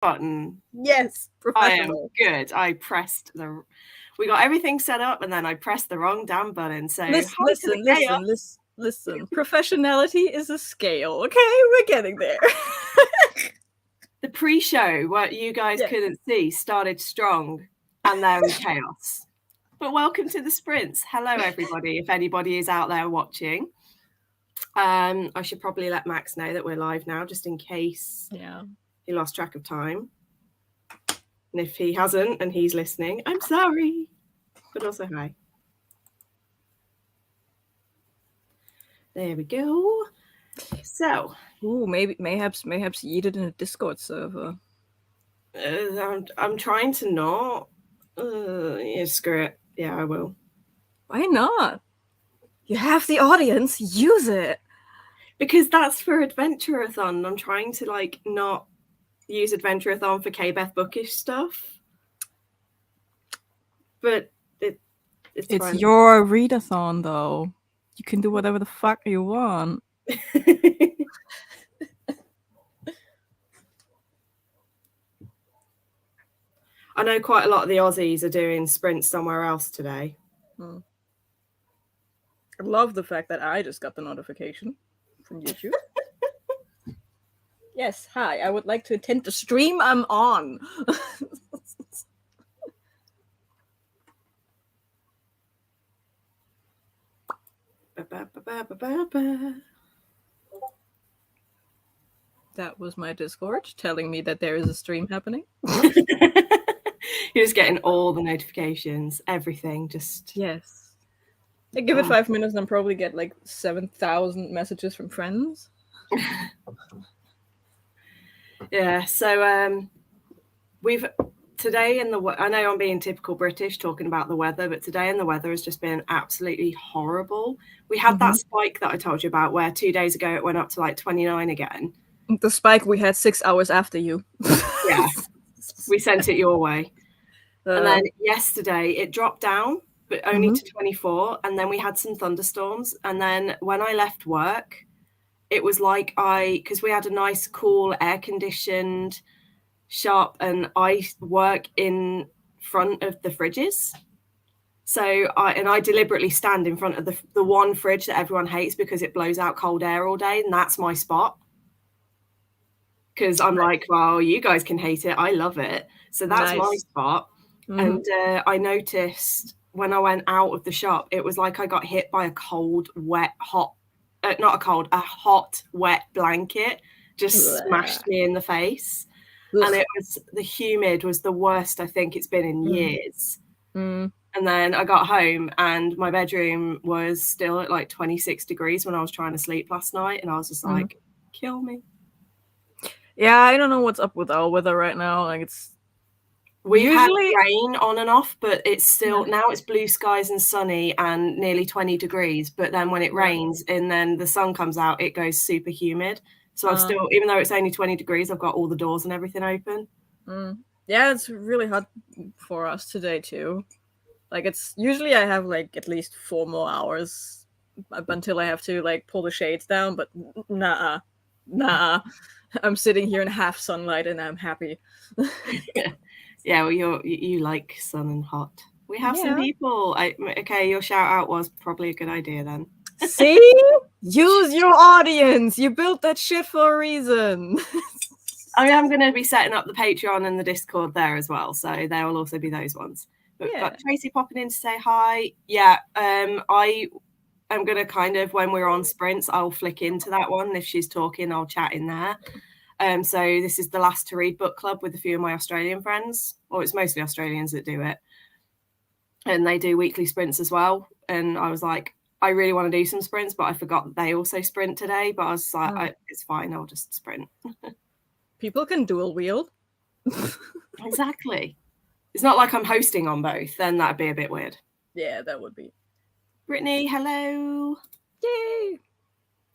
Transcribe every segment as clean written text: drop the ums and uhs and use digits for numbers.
button. Yes, professional. I am good. We got everything set up, and then I pressed the wrong damn button. So Listen. Professionality is a scale, okay? We're getting there. The pre-show, what you guys couldn't see, started strong, and there was chaos. But welcome to the sprints. Hello, everybody. If anybody is out there watching, I should probably let Max know that we're live now, just in case he lost track of time. And if he hasn't and he's listening, I'm sorry. But also hi. There we go. So, mayhaps yeeted in a Discord server. I'm trying to not. Yeah, screw it. Yeah, I will. Why not? You have the audience. Use it. Because that's for Adventure-a-thon. I'm trying to not use Adventure-a-thon for K-Beth bookish stuff. But it's fine. Your readathon, though. You can do whatever the fuck you want. I know quite a lot of the Aussies are doing sprints somewhere else today. I love the fact that I just got the notification from YouTube. Yes, hi, I would like to attend the stream I'm on. That was my Discord telling me that there is a stream happening. You're just getting all the notifications, everything, just... Yes. I give it 5 minutes and I'll probably get 7,000 messages from friends. Yeah, so we've... Today I know I'm being typical British talking about the weather, but today in the weather has just been absolutely horrible. We had that spike that I told you about where 2 days ago it went up to 29 again. The spike we had 6 hours after you. Yeah, we sent it your way. And then yesterday it dropped down, but only to 24. And then we had some thunderstorms. And then when I left work, it was because we had a nice, cool, air-conditioned shop and I work in front of the fridges. So I deliberately stand in front of the one fridge that everyone hates because it blows out cold air all day. And that's my spot. Because I'm well, you guys can hate it. I love it. So that's my spot. And I noticed when I went out of the shop, it was like I got hit by a cold, wet, hot, a hot, wet blanket just smashed me in the face. Ugh. And the humid was the worst I think it's been in years. And then I got home and my bedroom was still at 26 degrees when I was trying to sleep last night. And I was just kill me. Yeah, I don't know what's up with our weather right now. We've had rain on and off, but it's still now it's blue skies and sunny and nearly 20 degrees. But then when it rains and then the sun comes out, it goes super humid. So I'm still, even though it's only 20 degrees, I've got all the doors and everything open. Yeah, it's really hot for us today too. It's usually I have at least 4 more hours up until I have to pull the shades down. But nah. I'm sitting here in half sunlight and I'm happy. Yeah, well, you like sun and hot. We have some people. Okay, your shout out was probably a good idea then. See? Use your audience. You built that shit for a reason. I am going to be setting up the Patreon and the Discord there as well, so there will also be those ones. But Tracy popping in to say hi. Yeah, I am going to when we're on sprints, I'll flick into that one. If she's talking, I'll chat in there. So this is the Last to Read book club with a few of my Australian friends. Well, it's mostly Australians that do it. And they do weekly sprints as well. And I was I really want to do some sprints, but I forgot that they also sprint today. But I was it's fine. I'll just sprint. People can dual wield. Exactly. It's not like I'm hosting on both. Then that'd be a bit weird. Yeah, that would be. Brittany, hello. Yay. We've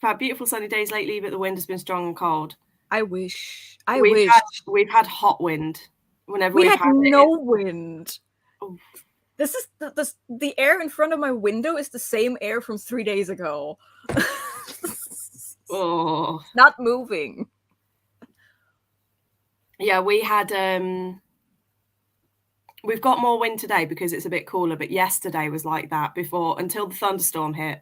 had beautiful sunny days lately, but the wind has been strong and cold. I wish. We've had hot wind. Whenever we had no wind. Oh. This is the air in front of my window is the same air from 3 days ago. Oh, not moving. Yeah, we had we've got more wind today because it's a bit cooler, but yesterday was like that before until the thunderstorm hit.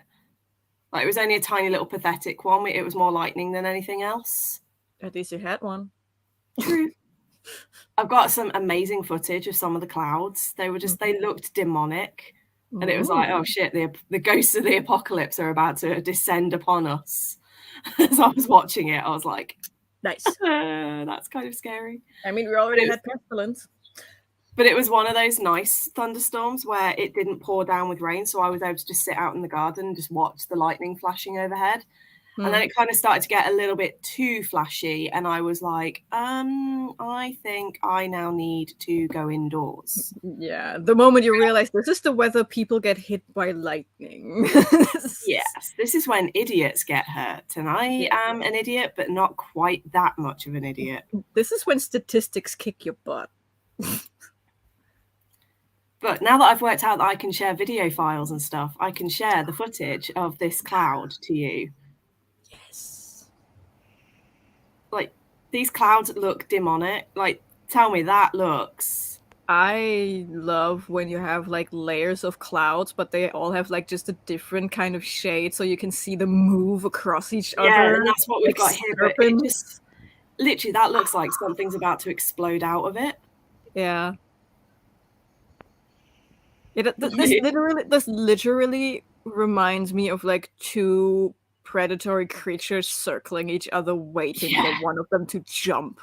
Like, it was only a tiny little pathetic one. It was more lightning than anything else. At least you had one. True. I've got some amazing footage of some of the clouds. They looked demonic. And it was like, oh shit, the ghosts of the apocalypse are about to descend upon us. As I was watching it, I was like, nice. That's kind of scary. I mean, we already had pestilence. But it was one of those nice thunderstorms where it didn't pour down with rain. So I was able to just sit out in the garden and just watch the lightning flashing overhead. And then it kind of started to get a little bit too flashy. And I was like, I think I now need to go indoors. Yeah, the moment you realize this is the weather people get hit by lightning. Yes, this is when idiots get hurt. And I am an idiot, but not quite that much of an idiot. This is when statistics kick your butt. But now that I've worked out that I can share video files and stuff, I can share the footage of this cloud to you. Yes. Like, these clouds look demonic. Like, tell me that looks. I love when you have like layers of clouds, but they all have like just a different kind of shade, so you can see them move across each other. Yeah, and that's what we've got here. But it just literally, that looks like something's about to explode out of it. Yeah. This literally reminds me of like two predatory creatures circling each other, waiting for one of them to jump.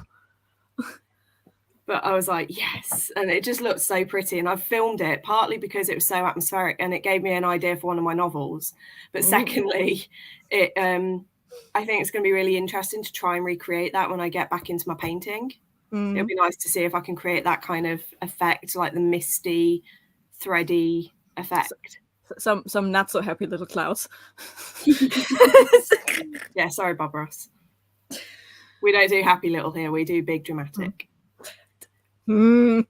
But I was like, yes. And it just looked so pretty. And I filmed it partly because it was so atmospheric and it gave me an idea for one of my novels. But secondly, I think it's going to be really interesting to try and recreate that when I get back into my painting. It'll be nice to see if I can create that kind of effect, like the misty, thready effect. Some not so happy little clouds. Yeah, sorry, Bob Ross. We don't do happy little here. We do big dramatic. Looking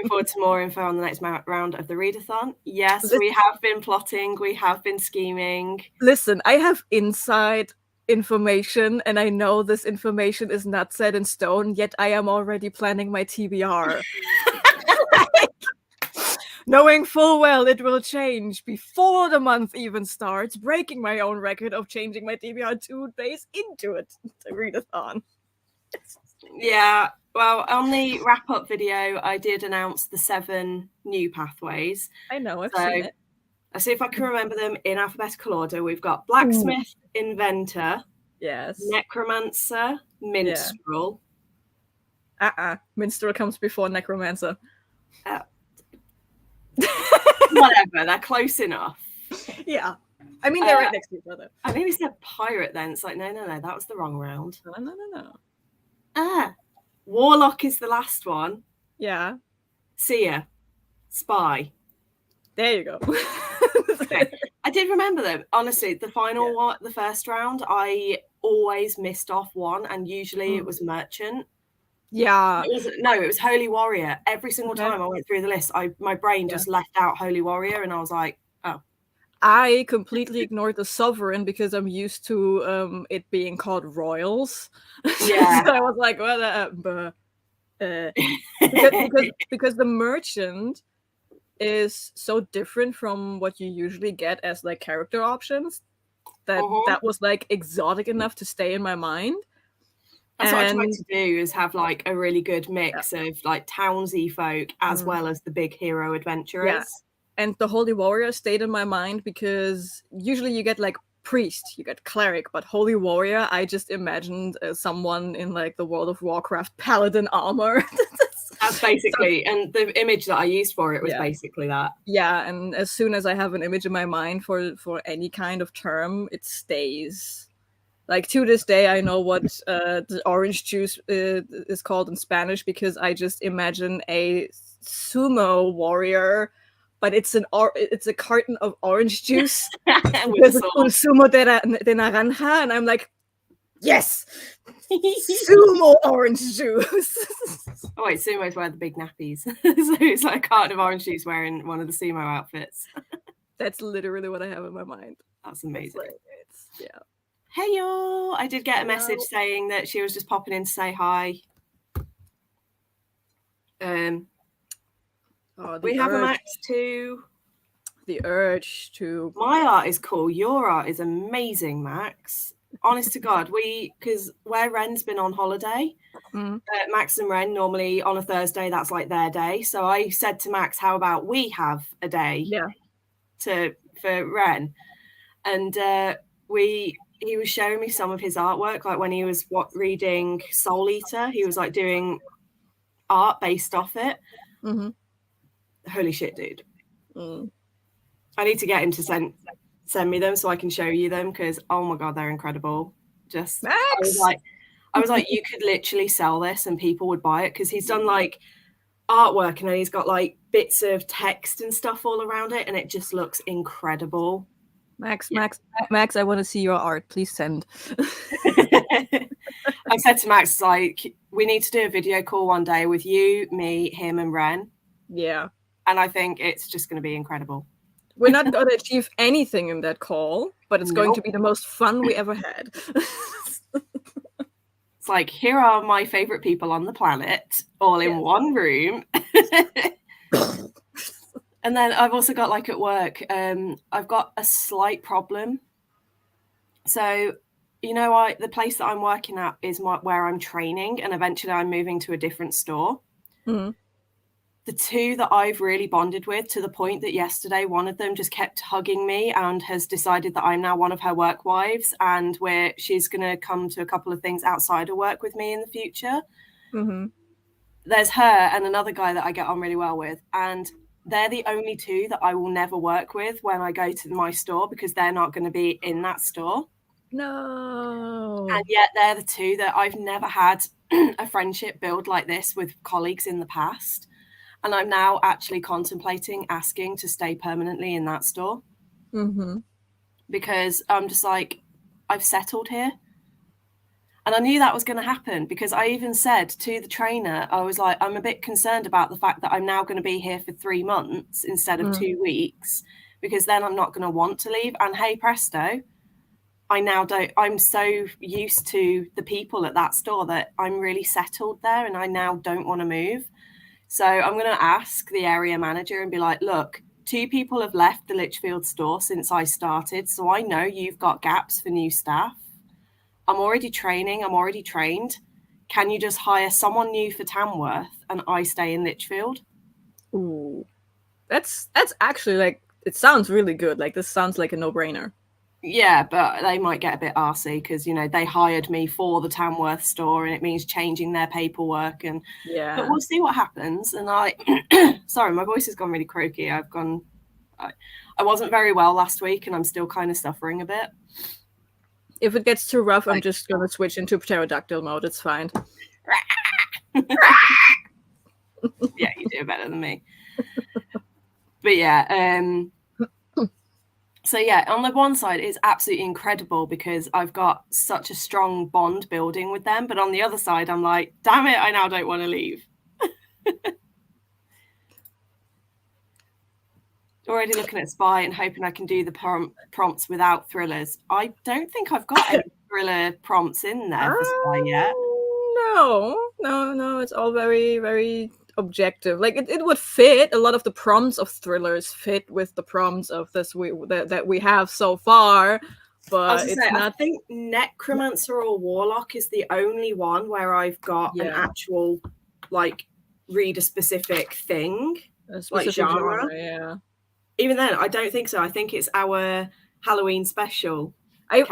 forward to more info on the next round of the readathon. Yes, we have been plotting. We have been scheming. Listen, I have inside information, and I know this information is not set in stone, yet I am already planning my TBR. Knowing full well it will change before the month even starts, breaking my own record of changing my TBR 2 days into it. The readathon. Yeah, well, on the wrap-up video, I did announce the 7 new pathways. I know, I've seen it. I'll see if I can remember them in alphabetical order. We've got blacksmith, inventor, necromancer, minstrel. Minstrel comes before necromancer. Whatever, they're close enough. Yeah. I mean, they're right next to each other. I nearly said pirate then. It's like, no, that was the wrong round. No. Warlock is the last one. Yeah. Seer. Spy. There you go. Okay. I did remember them. Honestly, the final one, the first round, I always missed off one, and usually it was merchant. Yeah. It was Holy Warrior. Every single time I went through the list, my brain just left out Holy Warrior, and I was like, oh. I completely ignored the Sovereign because I'm used to it being called Royals. Yeah. So I was like, well, because the Merchant is so different from what you usually get as like character options that was like exotic enough to stay in my mind. That's what I tried to do, is have like a really good mix of like townsy folk as well as the big hero adventurers. Yeah. And the Holy Warrior stayed in my mind because usually you get like priest, you get cleric, but Holy Warrior, I just imagined someone in like the World of Warcraft paladin armor. That's basically, and the image that I used for it was basically that. Yeah, and as soon as I have an image in my mind for any kind of term, it stays. Like, to this day, I know what the orange juice is called in Spanish because I just imagine a sumo warrior, but it's a carton of orange juice with sumo de naranja, and I'm like, yes, sumo orange juice. Oh wait, sumo's wear the big nappies, so it's like a carton of orange juice wearing one of the sumo outfits. That's literally what I have in my mind. That's amazing. Yeah. Hey y'all! I did get a message saying that she was just popping in to say hi. We have a Max too. The urge to. My art is cool. Your art is amazing, Max. Honest to God, because where Ren's been on holiday, Max and Ren normally on a Thursday, that's like their day. So I said to Max, how about we have a day for Ren? And he was showing me some of his artwork, like when he was reading Soul Eater, he was like doing art based off it. Holy shit, dude. I need to get him to send me them so I can show you them, because oh my God, they're incredible. Just Max! I was like, you could literally sell this and people would buy it, because he's done like artwork and then he's got like bits of text and stuff all around it, and it just looks incredible. Max, I want to see your art. Please send. I said to Max, like, we need to do a video call one day with you, me, him, and Ren. Yeah. And I think it's just going to be incredible. We're not going to achieve anything in that call, but it's going to be the most fun we ever had. It's like, here are my favorite people on the planet, all in one room. And then I've also got, like, at work, I've got a slight problem. So, you know, the place that I'm working at is where I'm training, and eventually I'm moving to a different store. The two that I've really bonded with, to the point that yesterday one of them just kept hugging me and has decided that I'm now one of her work wives, and she's going to come to a couple of things outside of work with me in the future. There's her and another guy that I get on really well with, and they're the only two that I will never work with when I go to my store, because they're not going to be in that store. No. And yet they're the two that I've never had a friendship build like this with colleagues in the past. And I'm now actually contemplating asking to stay permanently in that store. Because I'm just like, I've settled here. And I knew that was going to happen, because I even said to the trainer, I was like, I'm a bit concerned about the fact that I'm now going to be here for 3 months instead of 2 weeks, because then I'm not going to want to leave. And hey, presto, I'm so used to the people at that store that I'm really settled there, and I now don't want to move. So I'm going to ask the area manager and be like, look, 2 people have left the Lichfield store since I started, so I know you've got gaps for new staff. I'm already training. I'm already trained. Can you just hire someone new for Tamworth and I stay in Lichfield? Ooh, that's actually, like, it sounds really good. Like, this sounds like a no-brainer. Yeah, but they might get a bit arsey, because, you know, they hired me for the Tamworth store and it means changing their paperwork. And but we'll see what happens. And sorry, my voice has gone really croaky. I wasn't very well last week and I'm still kind of suffering a bit. If it gets too rough, I'm just going to switch into pterodactyl mode. It's fine. Yeah, you do better than me. But yeah, so yeah, on the one side, it's absolutely incredible because I've got such a strong bond building with them. But on the other side, I'm like, damn it, I now don't want to leave. Already looking at Spy and hoping I can do the prompts without thrillers. I don't think I've got any thriller prompts in there for Spy yet. No. It's all very, very objective. Like, it would fit. A lot of the prompts of thrillers fit with the prompts of that we have so far. But I think Necromancer or Warlock is the only one where I've got an actual, like, reader-specific thing. A specific genre, yeah. Even then, I don't think so. I think it's our Halloween special. I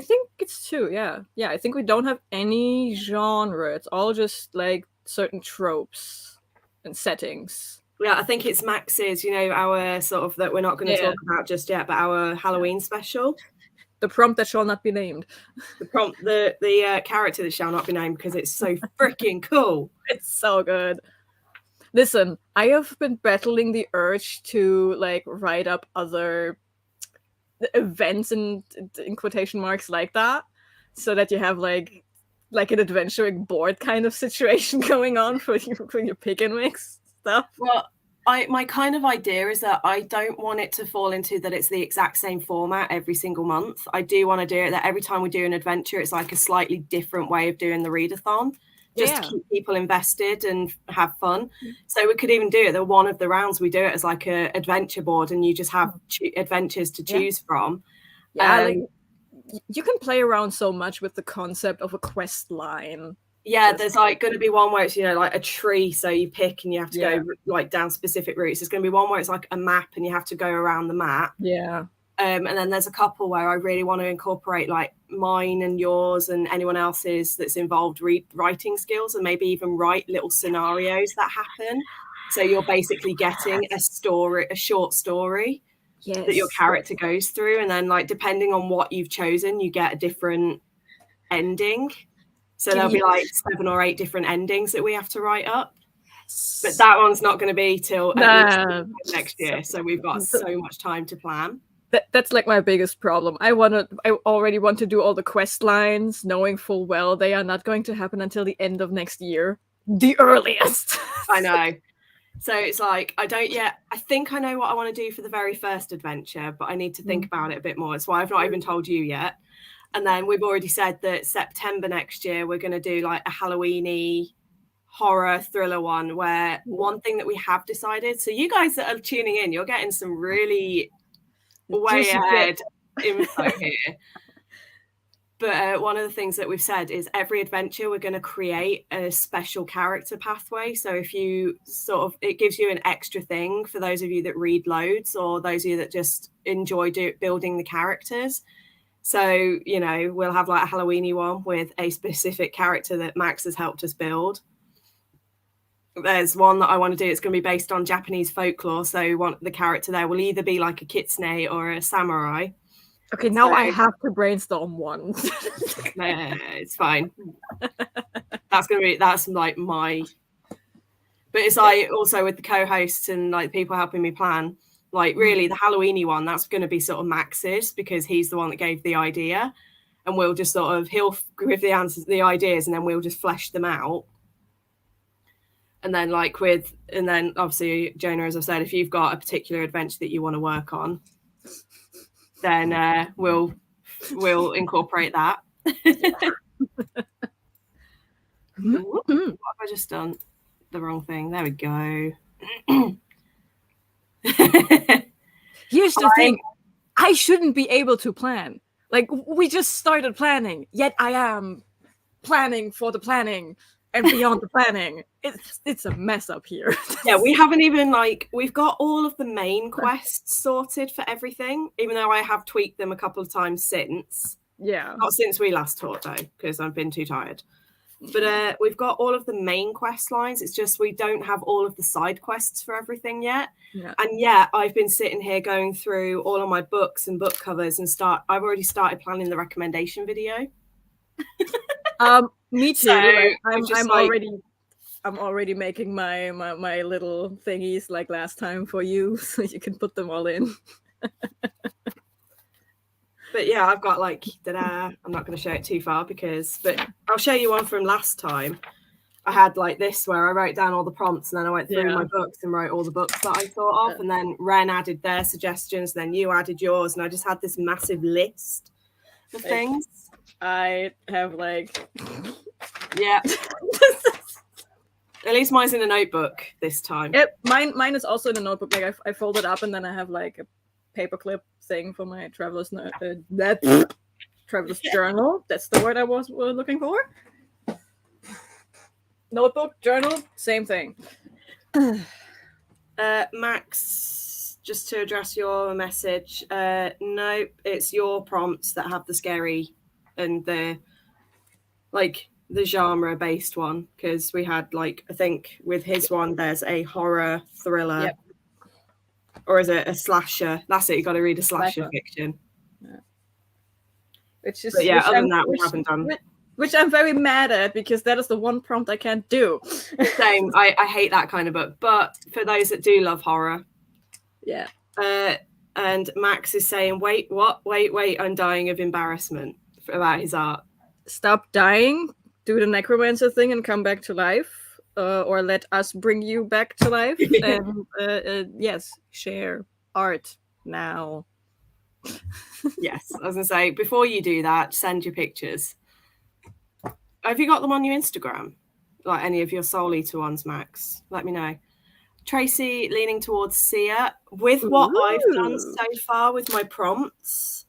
think it's 2, yeah. Yeah, I think we don't have any genre. It's all just, like, certain tropes and settings. Yeah, I think it's Max's, you know, our sort of, that we're not going to talk about just yet, but our Halloween special. The prompt that shall not be named. The character that shall not be named, because it's so freaking cool. It's so good. Listen, I have been battling the urge to, like, write up other events in quotation marks like that, so that you have like an adventuring board kind of situation going on for your pick and mix stuff. Well, my kind of idea is that I don't want it to fall into that it's the exact same format every single month. I do want to do it that every time we do an adventure, it's like a slightly different way of doing the readathon. just to keep people invested and have fun. So we could even do it. One of the rounds we do it as like a adventure board, and you just have adventures to choose from. Yeah, like, you can play around so much with the concept of a quest line. Yeah, there's like going to be one where it's, you know, like a tree, so you pick and you have to go like down specific routes. There's going to be one where it's like a map and you have to go around the map. Yeah. And then there's a couple where I really want to incorporate like mine and yours and anyone else's that's involved writing skills, and maybe even write little scenarios that happen. So you're basically getting a short story that your character goes through, and then like depending on what you've chosen, you get a different ending. So there'll be like 7 or 8 different endings that we have to write up. But that one's not going to be till next year. So we've got so much time to plan. That's like my biggest problem. I already want to do all the quest lines, knowing full well they are not going to happen until the end of next year. The earliest. I know. So it's like, I think I know what I want to do for the very first adventure, but I need to think about it a bit more. That's why I've not even told you yet. And then we've already said that September next year, we're going to do like a Halloween-y horror thriller one, where one thing that we have decided, so you guys that are tuning in, you're getting some really way ahead info here. But one of the things that we've said is every adventure we're going to create a special character pathway. So if you it gives you an extra thing for those of you that read loads, or those of you that just enjoy building the characters. So, you know, we'll have like a Halloween-y one with a specific character that Max has helped us build. There's one that I want to do. It's going to be based on Japanese folklore. So the character there will either be like a kitsune or a samurai. Okay, now I have to brainstorm one. It's fine. That's like my... But it's like also with the co-hosts and like people helping me plan, like really the Halloween-y one, that's going to be sort of Max's, because he's the one that gave the idea, and we'll just he'll give the answers, the ideas, and then we'll just flesh them out. And then and then obviously, Jona, as I said, if you've got a particular adventure that you want to work on, then we'll incorporate that. What have I just done? The wrong thing. There we go. Here's the thing. I shouldn't be able to plan. Like, we just started planning, yet I am planning for the planning and beyond the planning. It's a mess up here. Yeah, we haven't even we've got all of the main quests sorted for everything, even though I have tweaked them a couple of times since. Yeah. Not since we last talked though, because I've been too tired. But we've got all of the main quest lines. It's just we don't have all of the side quests for everything yet. Yeah. And yet I've been sitting here going through all of my books and book covers and I've already started planning the recommendation video. Me too. So I'm already making my little thingies like last time for you, so you can put them all in. But yeah, I've got I'm not going to show it too far but I'll show you one from last time. I had this where I wrote down all the prompts, and then I went through my books and wrote all the books that I thought of, and then Ren added their suggestions, then you added yours, and I just had this massive list of things. I have yeah. At least mine's in a notebook this time. Yep, mine is also in a notebook. I fold it up, and then I have a paperclip thing for my traveler's traveler's journal. That's the word I was looking for. Notebook, journal, same thing. Max, just to address your message, nope, it's your prompts that have the scary and the genre based one, because we had I think with his one there's a horror thriller. Yep. Or is it a slasher? That's it, you got to read a slasher fiction. Yeah. Other than that, we haven't done. Which I'm very mad at, because that is the one prompt I can't do. Same. I hate that kind of book. But for those that do love horror. Yeah. And Max is saying, wait, what? Wait, I'm dying of embarrassment about his art. Stop dying, do the necromancer thing and come back to life. Or let us bring you back to life. And yes, share art now. Yes, I was going to say, before you do that, send your pictures. Have you got them on your Instagram? like any of your Soul Eater ones, Max. Let me know. Tracy leaning towards Sia. With what I've done so far with my prompts,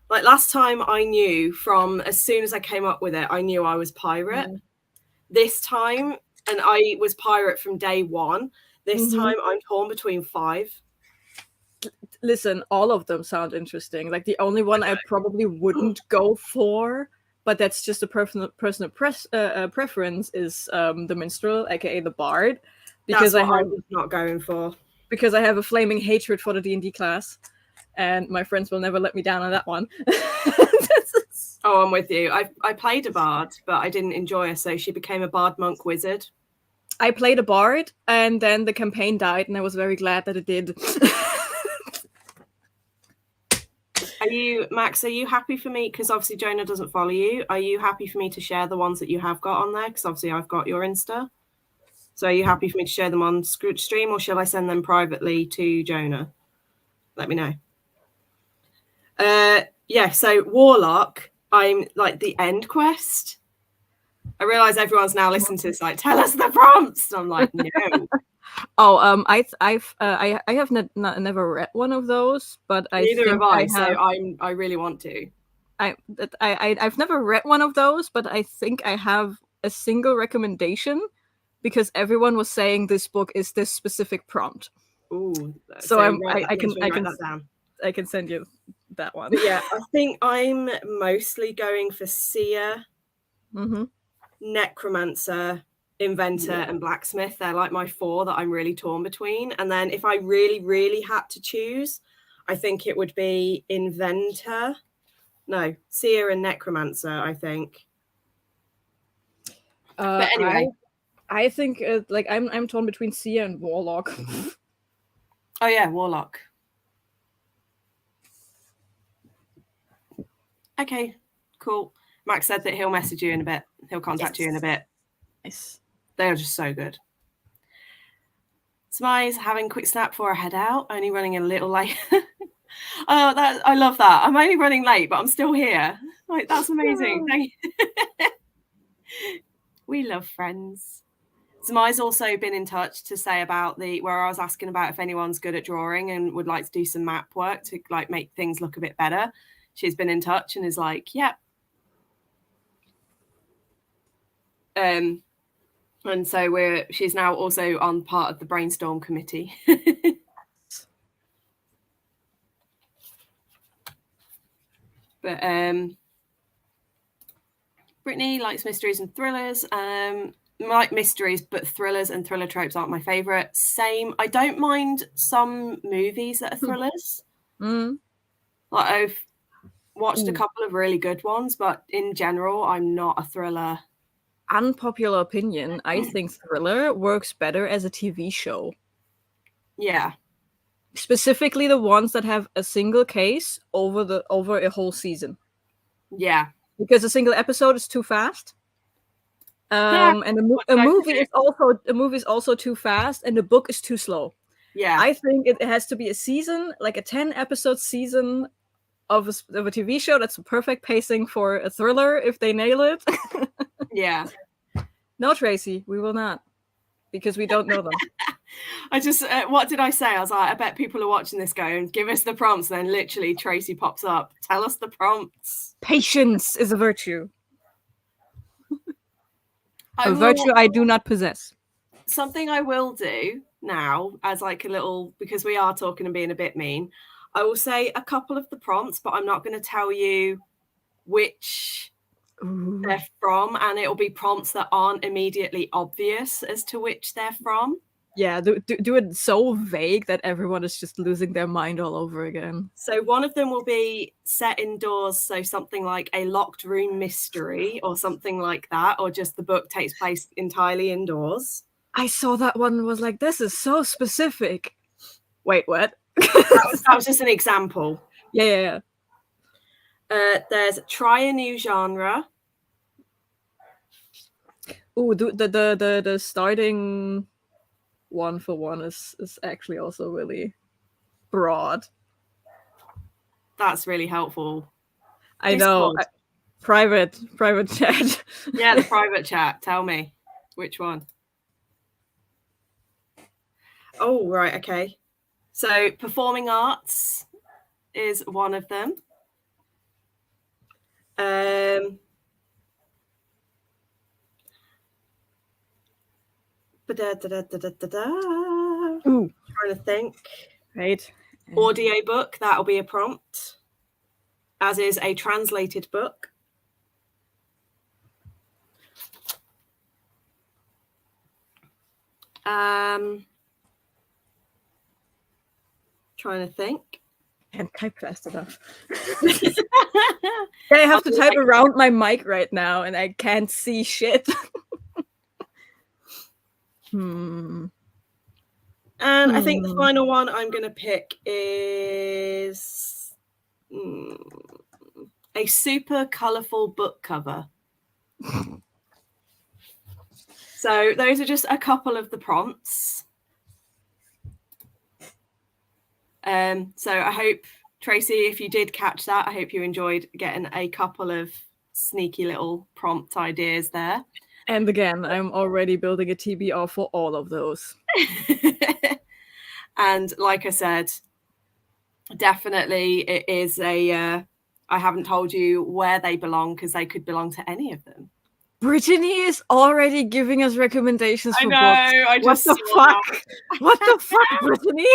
like last time I knew from as soon as I came up with it, I knew I was pirate. This time, and I was pirate from day one. This time I'm torn between 5. Listen, all of them sound interesting. Like the only one I probably wouldn't go for, but that's just a personal preference, is the minstrel, aka the bard, because That's what I was not going for. Because I have a flaming hatred for the D&D class, and my friends will never let me down on that one. Oh, I'm with you. I played a bard, but I didn't enjoy her, so she became a bard monk wizard. I played a bard, and then the campaign died, and I was very glad that it did. Max, are you happy for me? Because obviously Jona doesn't follow you. Are you happy for me to share the ones that you have got on there? Because obviously I've got your Insta. So are you happy for me to share them on stream, or shall I send them privately to Jona? Let me know. Yeah, so Warlock, I'm like the end quest. I realize everyone's now listening to this, like, tell us the prompts. I'm like, no. I have never read one of those, but Neither have I. So I really want to. I've never read one of those, but I think I have a single recommendation, because everyone was saying this book is this specific prompt. Ooh, so I can send you that one. But yeah, I think I'm mostly going for seer, necromancer, inventor, and blacksmith. They're like my 4 that I'm really torn between. And then if I really, really had to choose, I think it would be seer and necromancer, I think. But anyway, I think like I'm torn between seer and warlock. Oh yeah, warlock. Okay, cool. Max said that he'll message you in a bit. He'll contact you in a bit. Nice. They are just so good. Smize having a quick snap before I head out. Only running a little late. I love that. I'm only running late, but I'm still here. Like, that's amazing. Thank you. We love friends. Smize also been in touch to say about where I was asking about if anyone's good at drawing and would like to do some map work to like make things look a bit better. She's been in touch and is like, yeah. And so she's now also on part of the brainstorm committee. But Brittany likes mysteries and thrillers. Like mysteries, but thrillers and thriller tropes aren't my favorite. Same. I don't mind some movies that are thrillers. Like I've watched a couple of really good ones, but in general, I'm not a thriller. Unpopular opinion, I think thriller works better as a TV show. Yeah. Specifically the ones that have a single case over a whole season. Yeah. Because a single episode is too fast. And a movie is also too fast, and the book is too slow. Yeah. I think it has to be a season, like a 10-episode season of a TV show. That's the perfect pacing for a thriller if they nail it. Yeah. No, Tracy, we will not, because we don't know them. I just, what did I say? I was like, I bet people are watching this going, give us the prompts. And then literally Tracy pops up. Tell us the prompts. Patience is a virtue. A virtue I do not possess. Something I will do now, as like a little, because we are talking and being a bit mean, I will say a couple of the prompts, but I'm not going to tell you which they're from, and it'll be prompts that aren't immediately obvious as to which they're from. Yeah, do it so vague that everyone is just losing their mind all over again. So one of them will be set indoors, so something like a locked room mystery or something like that, or just the book takes place entirely indoors. I saw that one was like, this is so specific. Wait, what? that was just an example. Yeah. There's try a new genre. Ooh, the starting 1-for-1 is actually also really broad. That's really helpful. I know. Private chat. Yeah, the private chat. Tell me. Which one? Oh, right, okay. So performing arts is one of them. Ooh. Trying to think. Right. Audio book, that'll be a prompt. As is a translated book. Trying to think. Can't type fast enough. I have to type around my mic right now, and I can't see shit. And I think the final one I'm going to pick is a super colourful book cover. So those are just a couple of the prompts. So I hope, Tracy, if you did catch that, I hope you enjoyed getting a couple of sneaky little prompt ideas there. And again, I'm already building a TBR for all of those. And like I said, definitely it is I haven't told you where they belong because they could belong to any of them. Brittany is already giving us recommendations for books. I what the fuck? What the fuck, Brittany?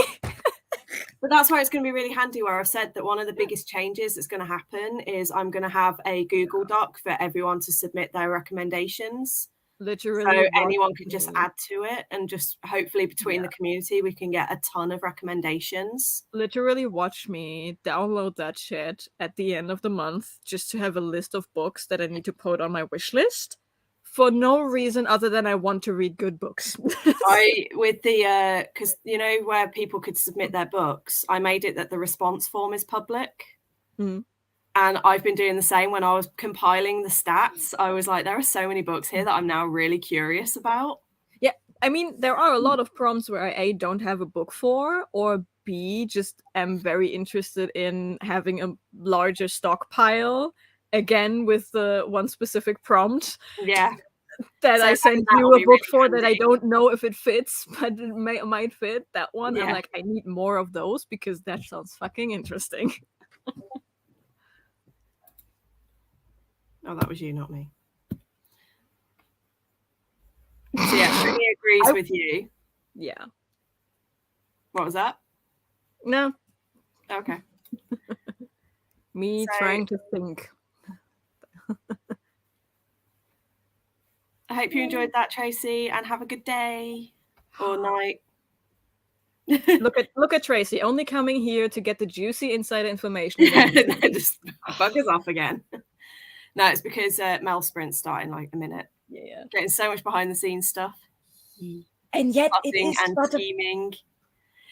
But that's why it's going to be really handy where I've said that one of the biggest changes that's going to happen is I'm going to have a Google Doc for everyone to submit their recommendations. Literally. So anyone can just add to it, and just hopefully between the community, we can get a ton of recommendations. Literally watch me download that shit at the end of the month just to have a list of books that I need to put on my wish list for no reason other than I want to read good books. Because you know where people could submit their books, I made it that the response form is public. And I've been doing the same when I was compiling the stats. I was like, there are so many books here that I'm now really curious about. Yeah, I mean, there are a lot of prompts where I A, don't have a book for, or B, just am very interested in having a larger stockpile, again, with the one specific prompt. Yeah. That so I sent you a book really for handy. That I don't know if it fits, but it might fit. That one, I'm like, I need more of those because that sounds fucking interesting. Oh, that was you, not me. So yeah, Brittany agrees with you. Yeah. What was that? No. Okay. Me trying to think. I hope you enjoyed that, Tracy, and have a good day or night. Look at Tracy, only coming here to get the juicy insider information. Just buggers off again. No, it's because Mel Sprint's starting like a minute. Yeah. Getting so much behind the scenes stuff. And yet it is and scheming.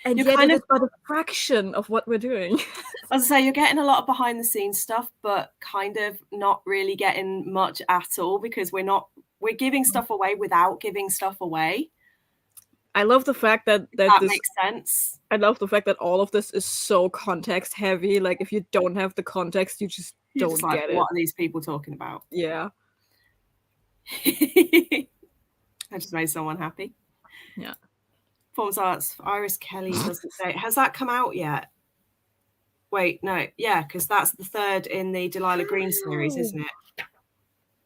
And yet it is but a fraction of what we're doing. As I say, you're getting a lot of behind the scenes stuff, but kind of not really getting much at all because we're giving stuff away without giving stuff away. I love the fact that makes sense. I love the fact that all of this is so context heavy. Like if you don't have the context, you just don't get it. What are these people talking about? Yeah. I just made someone happy. Yeah. Performance Arts, Iris Kelly doesn't say. Has that come out yet? Wait, no. Yeah, because that's the third in the Delilah Green series, isn't it?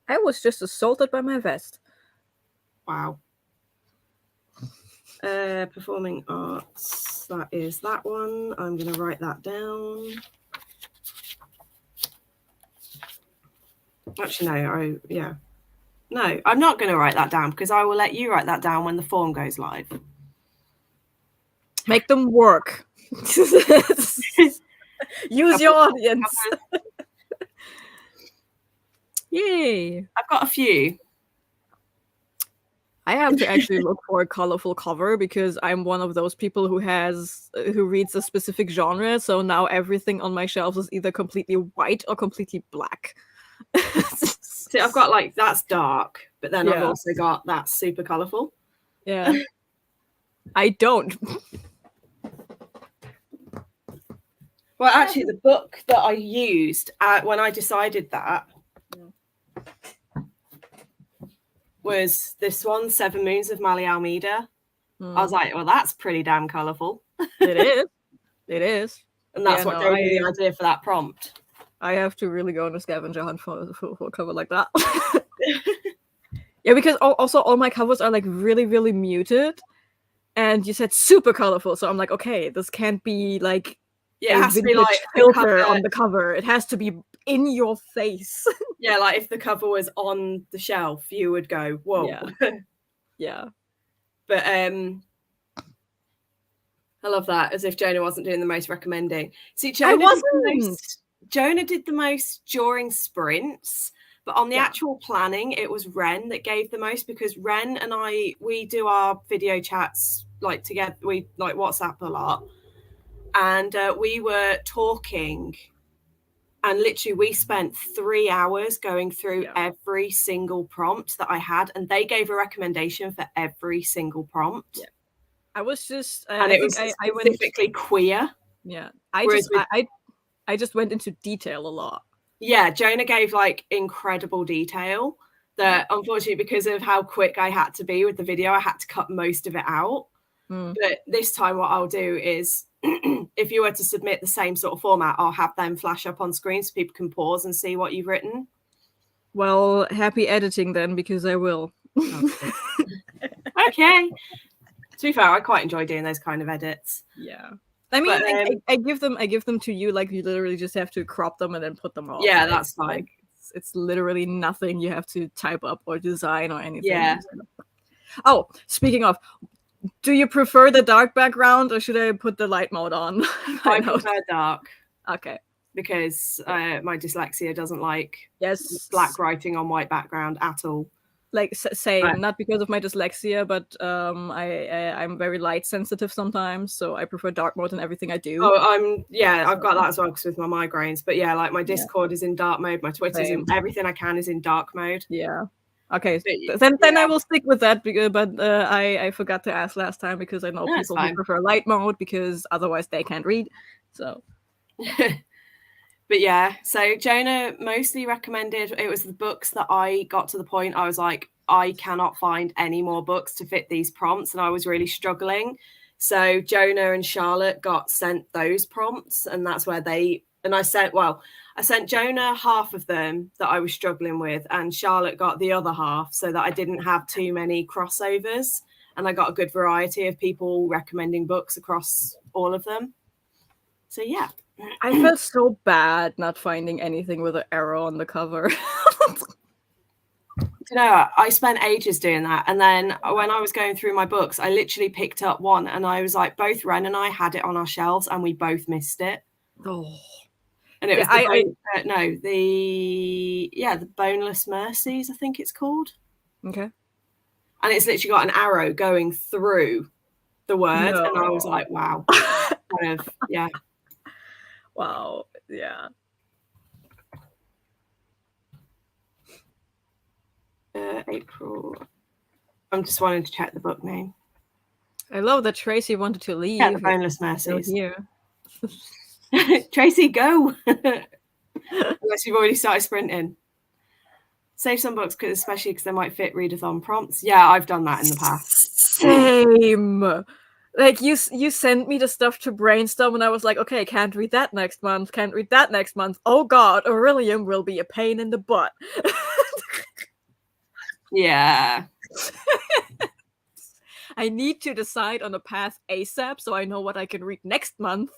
I was just assaulted by my vest. Wow. Performing Arts, that is that one. I'm going to write that down. Actually, no. No, I'm not going to write that down because I will let you write that down when the form goes live. Make them work. Use your audience. Yay. I've got a few. I have to actually look for a colorful cover because I'm one of those people who reads a specific genre. So now everything on my shelves is either completely white or completely black. See, I've got like that's dark, but then I've also got that's super colorful. Yeah. I don't. Well, actually, the book that I used when I decided that was this one, Seven Moons of Mali Almeida. I was like, well, that's pretty damn colourful. It is. It is. And that's what gave me the idea for that prompt. I have to really go on a scavenger hunt for a cover like that. Yeah, because also all my covers are like really, really muted. And you said super colorful, so I'm like, okay, this can't be like it has to be like filter on the cover. It has to be in your face. Yeah, like if the cover was on the shelf, you would go, whoa. Yeah. But I love that, as if Jona wasn't doing the most recommending. See, Jona did the most during sprints, but on the actual planning, it was Ren that gave the most, because Ren and we do our video chats like together. We like WhatsApp a lot, and we were talking, and literally we spent 3 hours going through every single prompt that I had, and they gave a recommendation for every single prompt. Yeah. I was just, and it was specifically queer. Yeah, I just went into detail a lot. Yeah, Jona gave like incredible detail that unfortunately, because of how quick I had to be with the video, I had to cut most of it out. But this time what I'll do is if you were to submit the same sort of format, I'll have them flash up on screen so people can pause and see what you've written. Well, happy editing then, because I will. Okay. To be fair, I quite enjoy doing those kind of edits. Yeah. I mean, I give them to you, like you literally just have to crop them and then put them on. Yeah, that's fine. Like, it's literally nothing you have to type up or design or anything. Yeah. Oh, speaking of, do you prefer the dark background or should I put the light mode on? I prefer dark. Okay. Because my dyslexia doesn't like black writing on white background at all. Like same, not because of my dyslexia, but I'm very light sensitive sometimes, so I prefer dark mode in everything I do. Oh, I've got that as well because with my migraines. But yeah, like my Discord is in dark mode, my Twitter's in everything I can is in dark mode. Yeah. Okay. Then I will stick with that, but I forgot to ask last time because I know people who prefer light mode because otherwise they can't read. So. But yeah, so Jona mostly recommended, it was the books that I got to the point I was like, I cannot find any more books to fit these prompts, and I was really struggling. So Jona and Charlotte got sent those prompts, and that's where I sent Jona half of them that I was struggling with, and Charlotte got the other half so that I didn't have too many crossovers, and I got a good variety of people recommending books across all of them. So yeah. I felt so bad not finding anything with an arrow on the cover. You know, I spent ages doing that. And then when I was going through my books, I literally picked up one and I was like, both Ren and I had it on our shelves and we both missed it. Oh. And it was the Boneless Mercies, I think it's called. Okay. And it's literally got an arrow going through the word. No. And I was like, wow. Kind of, yeah. Wow, yeah. April. I'm just wanting to check the book name. I love that Tracy wanted to leave. Yeah, the Boneless Mercies. Here. Tracy, go! Unless you've already started sprinting. Save some books, especially because they might fit readathon prompts. Yeah, I've done that in the past. Same! Like, you sent me the stuff to brainstorm, and I was like, okay, can't read that next month, can't read that next month. Oh god, Aurelium will be a pain in the butt. Yeah. I need to decide on a path ASAP so I know what I can read next month.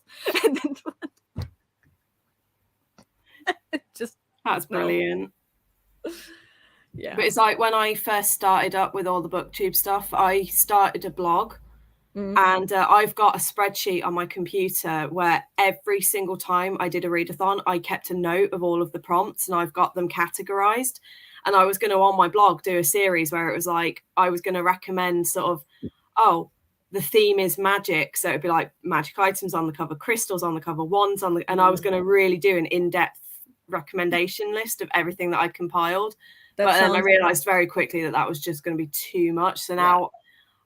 And then That's brilliant. Yeah. But it's like when I first started up with all the booktube stuff, I started a blog. Mm-hmm. And I've got a spreadsheet on my computer where every single time I did a readathon, I kept a note of all of the prompts and I've got them categorized. And I was going to, on my blog, do a series where it was like, I was going to recommend sort of, the theme is magic. So it'd be like magic items on the cover, crystals on the cover, wands on the, and I was going to really do an in-depth recommendation list of everything that I'd compiled. But then I realized very quickly that was just going to be too much. So now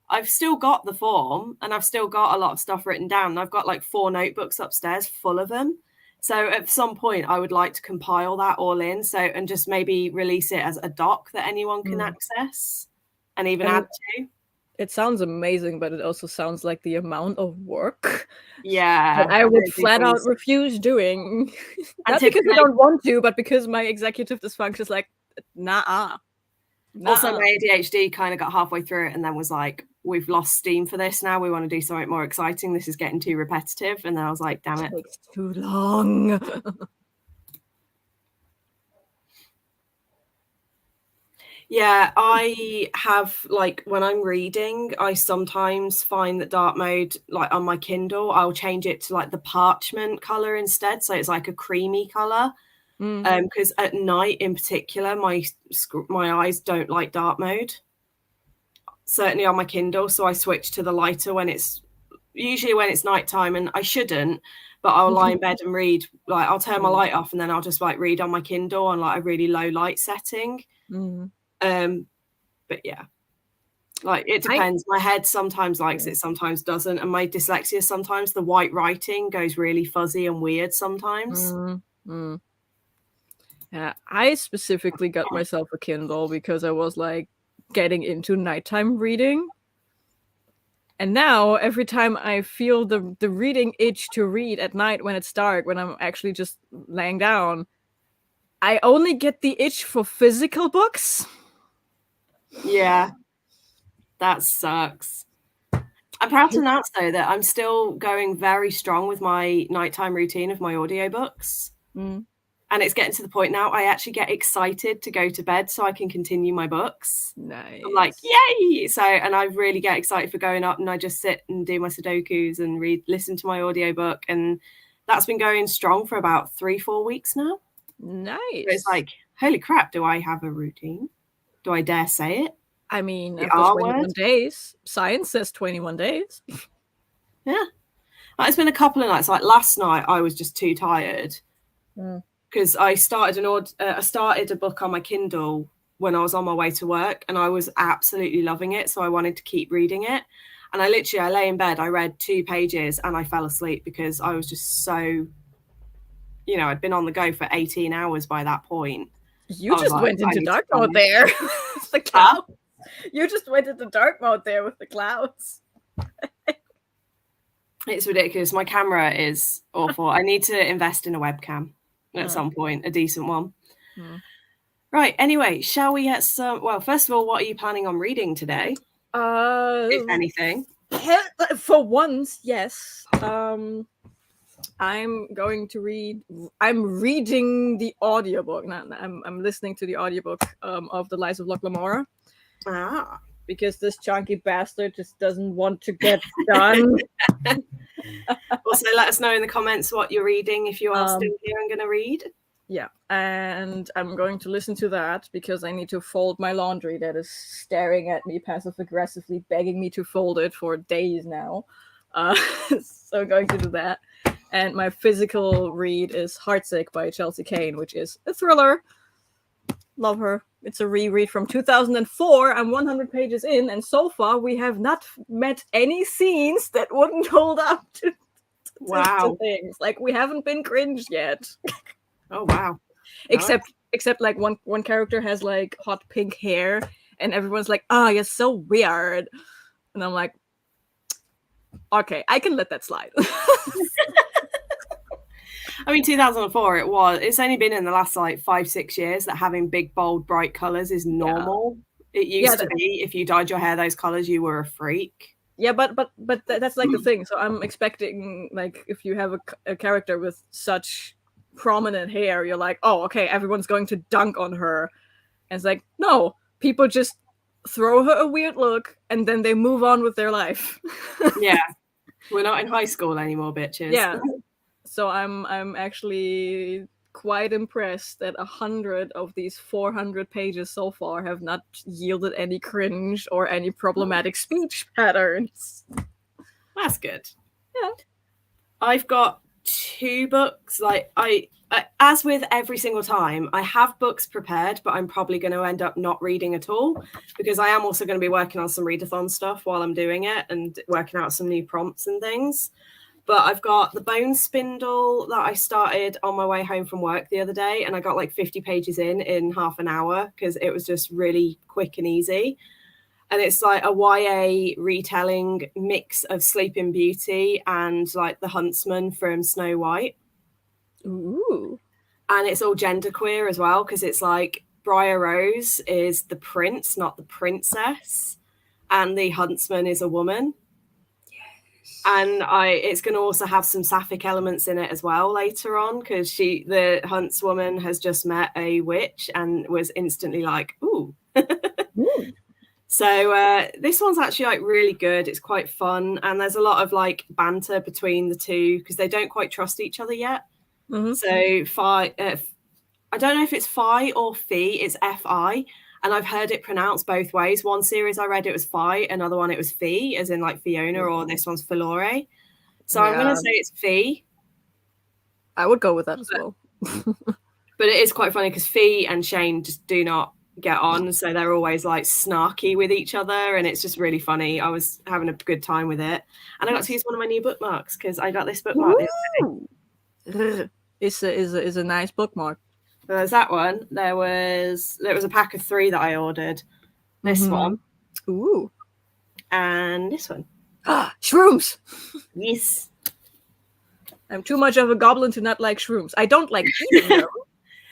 I've still got the form and I've still got a lot of stuff written down. I've got like 4 notebooks upstairs full of them. So at some point I would like to compile that all in. So, and just maybe release it as a doc that anyone can access. and even add to. It sounds amazing, but it also sounds like the amount of work Yeah. that I would flat out refuse doing. Not because I don't want to, but because my executive dysfunction is like, nah. Also, my ADHD kind of got halfway through it and then was like, we've lost steam for this now. We want to do something more exciting. This is getting too repetitive. And then I was like, damn it. It takes too long. Yeah, I have, like, when I'm reading, I sometimes find that dark mode, like on my Kindle, I'll change it to like the parchment color instead. So it's like a creamy color. Because at night in particular, my eyes don't like dark mode. Certainly on my Kindle. So I switch to the lighter when it's usually when it's nighttime, and I shouldn't, but I'll lie in bed and read. Like, I'll turn my light off and then I'll just like read on my Kindle on like a really low light setting. But yeah, like it depends. My head sometimes likes it, sometimes doesn't, and my dyslexia, sometimes the white writing goes really fuzzy and weird sometimes. Yeah, I specifically got myself a Kindle because I was like getting into nighttime reading. And now every time I feel the reading itch to read at night when it's dark, when I'm actually just laying down, I only get the itch for physical books. Yeah, that sucks. I'm proud to announce, though, that I'm still going very strong with my nighttime routine of my audiobooks. And it's getting to the point now I actually get excited to go to bed so I can continue my books. Nice. I'm like, yay! So, and I really get excited for going up, and I just sit and do my Sudokus and listen to my audiobook. And that's been going strong for about 3-4 weeks now. Nice. So it's like, holy crap, do I have a routine? Do I dare say it? I mean, after 21 days, science says 21 days. Yeah. It's been a couple of nights. Like last night, I was just too tired. Because I started a book on my Kindle when I was on my way to work, and I was absolutely loving it. So I wanted to keep reading it. And I lay in bed, I read 2 pages and I fell asleep because I was just so, I'd been on the go for 18 hours by that point. You just went into dark mode there. The clouds. You just went into dark mode there with the clouds. It's ridiculous. My camera is awful. I need to invest in a webcam at some point, a decent one. Right. Anyway, shall we get some? Well, first of all, what are you planning on reading today? If anything. For once, yes. I'm going to read. I'm reading the audiobook. I'm listening to the audiobook of The Lies of Locke Lamora. Because this chunky bastard just doesn't want to get done. Also, let us know in the comments what you're reading if you are still here and going to read. Yeah, and I'm going to listen to that because I need to fold my laundry that is staring at me passive-aggressively, begging me to fold it for days now. So I'm going to do that. And my physical read is Heartsick by Chelsea Kane, which is a thriller. Love her. It's a reread from 2004. I'm 100 pages in, and so far we have not met any scenes that wouldn't hold up to things. Like, we haven't been cringed yet. Oh wow! Except like one character has like hot pink hair, and everyone's like, "Oh, you're so weird," and I'm like, "Okay, I can let that slide." I mean, 2004. It's only been in the last like 5-6 years that having big, bold, bright colors is normal. Yeah. It used to be if you dyed your hair those colors, you were a freak. Yeah, but that's like the thing. So I'm expecting, like, if you have a character with such prominent hair, you're like, oh, okay, everyone's going to dunk on her. And it's like, no, people just throw her a weird look and then they move on with their life. Yeah, we're not in high school anymore, bitches. Yeah. So I'm actually quite impressed that 100 of these 400 pages so far have not yielded any cringe or any problematic speech patterns. That's good. Yeah. I've got 2 books. Like I as with every single time, I have books prepared, but I'm probably going to end up not reading at all because I am also going to be working on some readathon stuff while I'm doing it and working out some new prompts and things. But I've got the Bone Spindle that I started on my way home from work the other day, and I got like 50 pages in half an hour because it was just really quick and easy. and it's like a YA retelling mix of Sleeping Beauty and like the huntsman from Snow White. Ooh. And it's all genderqueer as well, because it's like Briar Rose is the prince, not the princess, and the huntsman is a woman. Yes. And it's going to also have some sapphic elements in it as well later on, because the huntswoman has just met a witch and was instantly like, ooh. Ooh. So this one's actually like really good. It's quite fun, and there's a lot of like banter between the two because they don't quite trust each other yet. Mm-hmm. So I don't know if it's Fi or Fee. It's Fi, and I've heard it pronounced both ways. One series I read it was Fi, another one it was Fee, as in like Fiona, or this one's Filore. So I'm going to say it's Fee. I would go with that as well. But it is quite funny because Fee and Shane just do not get on, so they're always like snarky with each other, and it's just really funny. I was having a good time with it, and I got to use one of my new bookmarks because I got this bookmark. It's a nice bookmark. So there's that one. There was a pack of 3 that I ordered. This one. Ooh. And this one. Shrooms. Yes. I'm too much of a goblin to not like shrooms. I don't like eating them.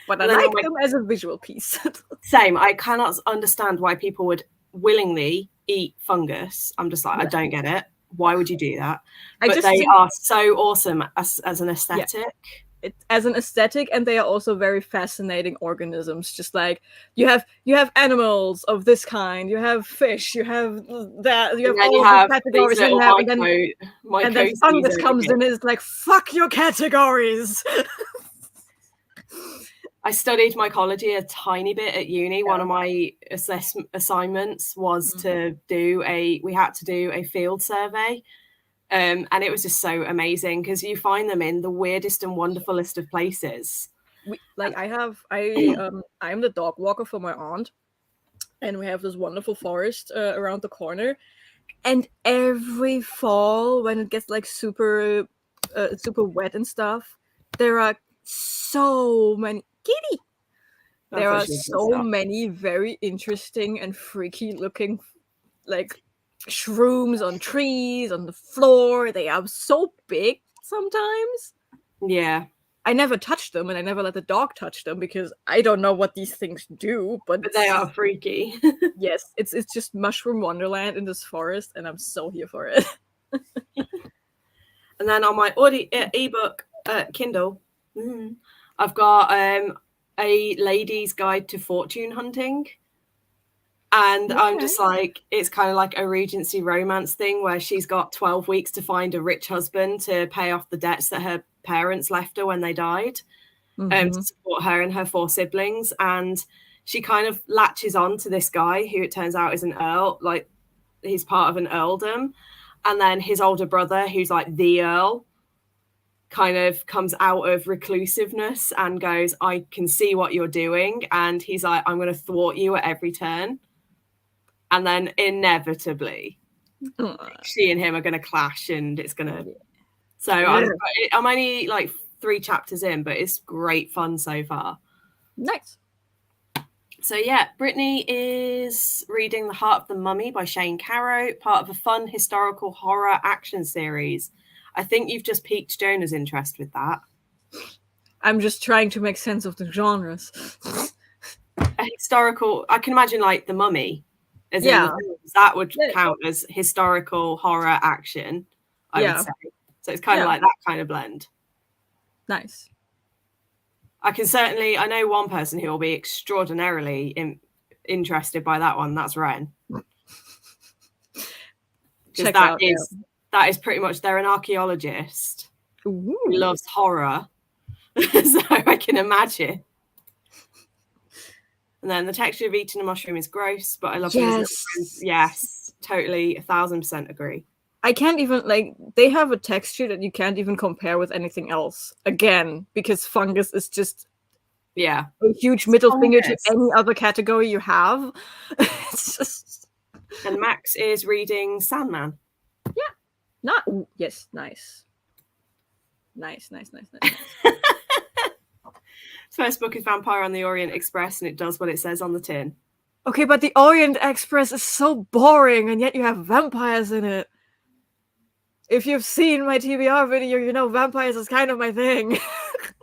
But I like them as a visual piece. Same. I cannot understand why people would willingly eat fungus. I'm just like, I don't get it. Why would you do that? But they are so awesome as an aesthetic. Yeah. As an aesthetic, and they are also very fascinating organisms. Just like you have animals of this kind, you have fish, you have that, you have all of the categories, and then fungus comes in and is like, fuck your categories. I studied mycology a tiny bit at uni. One of my assignments was we had to do a field survey. And it was just so amazing because you find them in the weirdest and wonderfulest of places. I'm the dog walker for my aunt, and we have this wonderful forest around the corner. And every fall, when it gets like super wet and stuff, there are so many kitty. There are so many very interesting and freaky looking like shrooms on trees, on the floor. They are so big sometimes. Yeah. I never touched them, and I never let the dog touch them because I don't know what these things do, but they are freaky. Yes, it's just mushroom wonderland in this forest, and I'm so here for it. And then on my ebook Kindle, I've got a lady's guide to fortune hunting. And I'm just like, it's kind of like a Regency romance thing where she's got 12 weeks to find a rich husband to pay off the debts that her parents left her when they died, to support her and her 4 siblings. And she kind of latches on to this guy who it turns out is an earl, like he's part of an earldom. And then his older brother, who's like the earl, kind of comes out of reclusiveness and goes, I can see what you're doing. And he's like, I'm going to thwart you at every turn. And then inevitably, she and him are going to clash, and it's going to. So I'm only like 3 chapters in, but it's great fun so far. Nice. So yeah, Brittany is reading The Heart of the Mummy by Shane Carroll, part of a fun historical horror action series. I think you've just piqued Jona's interest with that. I'm just trying to make sense of the genres. A historical, I can imagine like The Mummy. As in the films, that would count as historical horror action, I would say. So it's kind of like that kind of blend. Nice. I know one person who will be extraordinarily interested by that one. That's Ren. That is pretty much, they're an archaeologist who loves horror. So I can imagine. And then the texture of eating a mushroom is gross, but I love it. Yes, totally, 1000% agree. I can't even, like, they have a texture that you can't even compare with anything else. Again, because fungus is just a huge middle finger to any other category you have. It's just. And Max is reading Sandman. Yeah. Yes, nice. Nice. First book is Vampire on the Orient Express, and it does what it says on the tin. Okay, but the Orient Express is so boring, and yet you have vampires in it. If you've seen my TBR video, you know vampires is kind of my thing.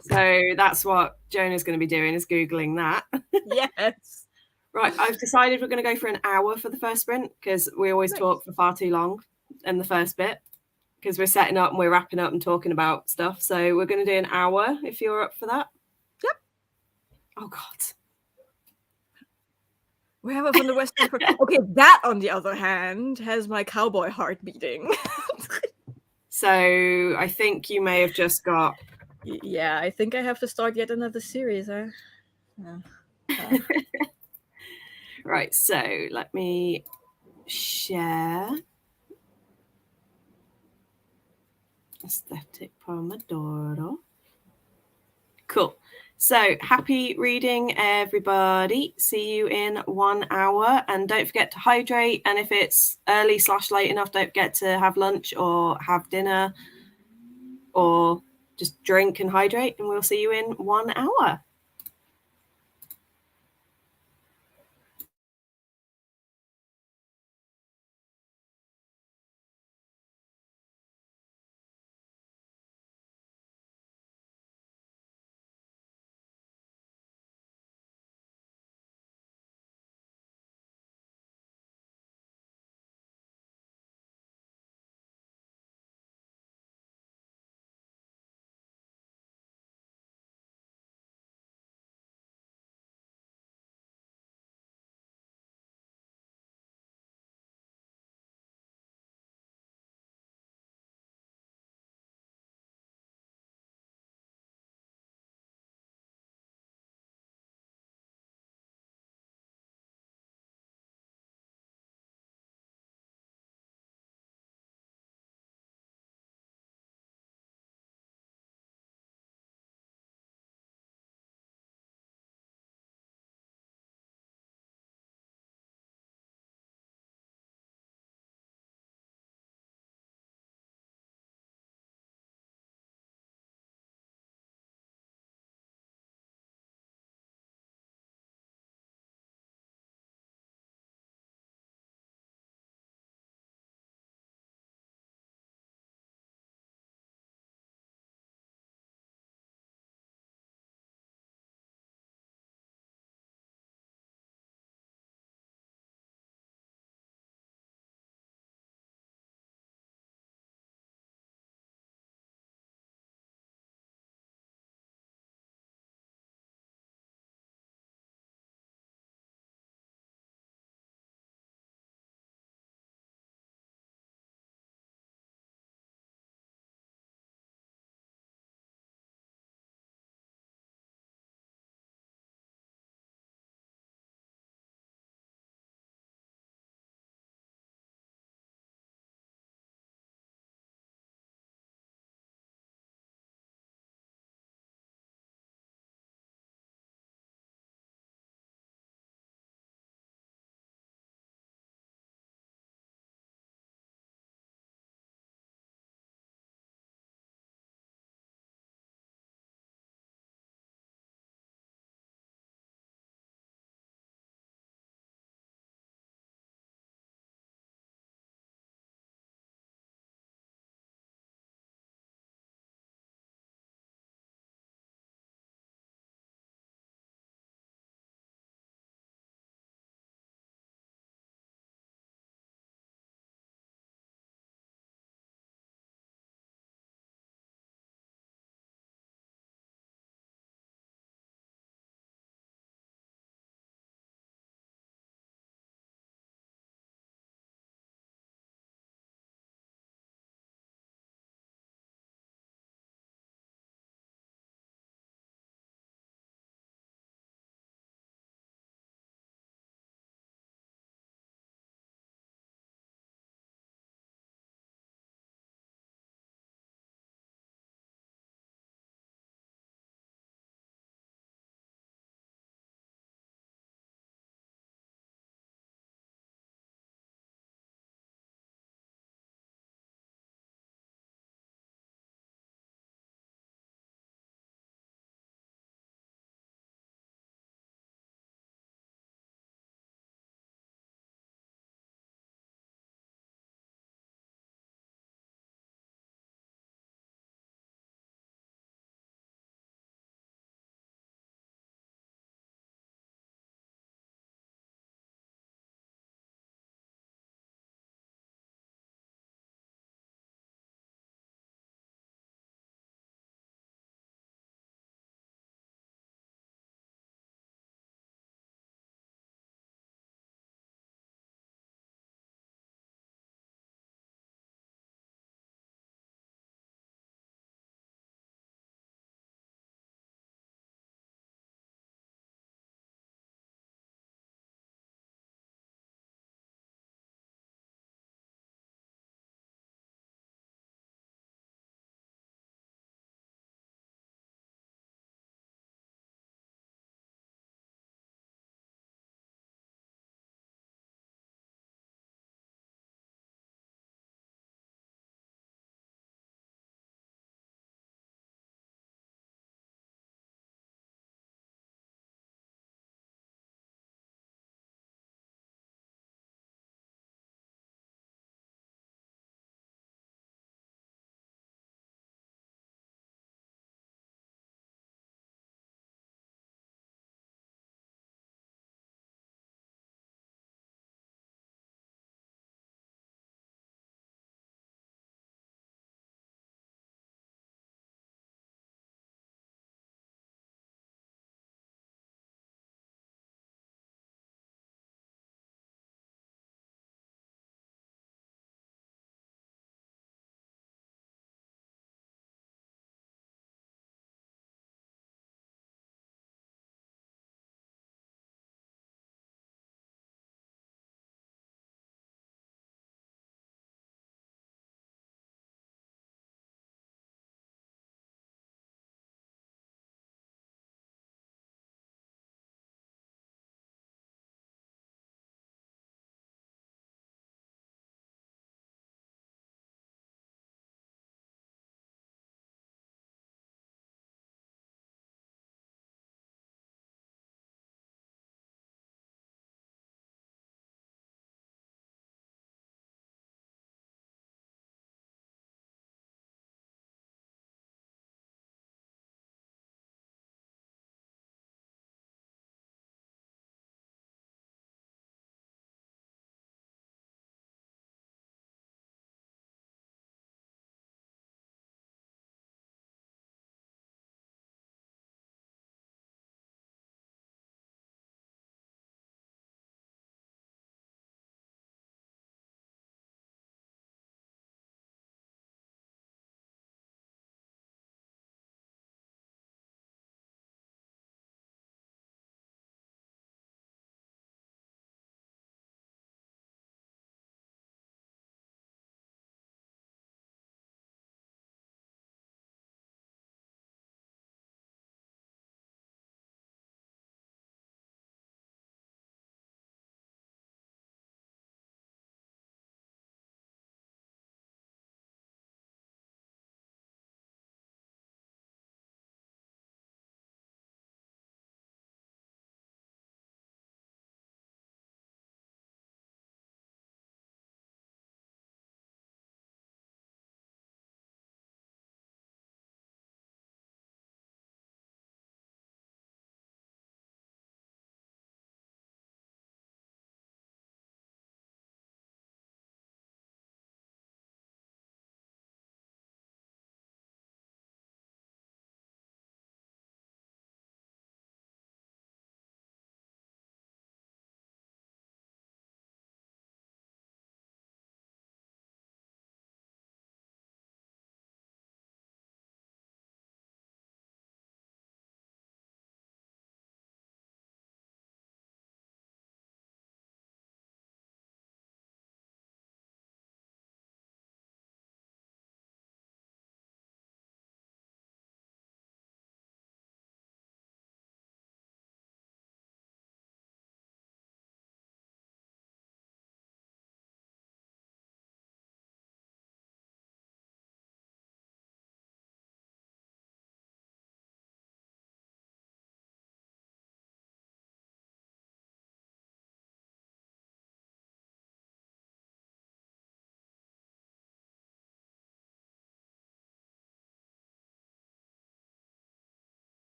So that's what Jona's going to be doing, is Googling that. Yes. Right, I've decided we're going to go for an hour for the first sprint, because we always talk for far too long in the first bit, because we're setting up and we're wrapping up and talking about stuff. So we're going to do an hour, if you're up for that. Yep. Oh, God. We have it from the Western Front. Okay, that, on the other hand, has my cowboy heart beating. So I think you may have just got... Yeah, I think I have to start yet another series. Right, so let me share aesthetic Pomodoro. Cool. So happy reading, everybody. See you in 1 hour. And don't forget to hydrate. And if it's early/late enough, don't forget to have lunch or have dinner or just drink and hydrate. And we'll see you in 1 hour.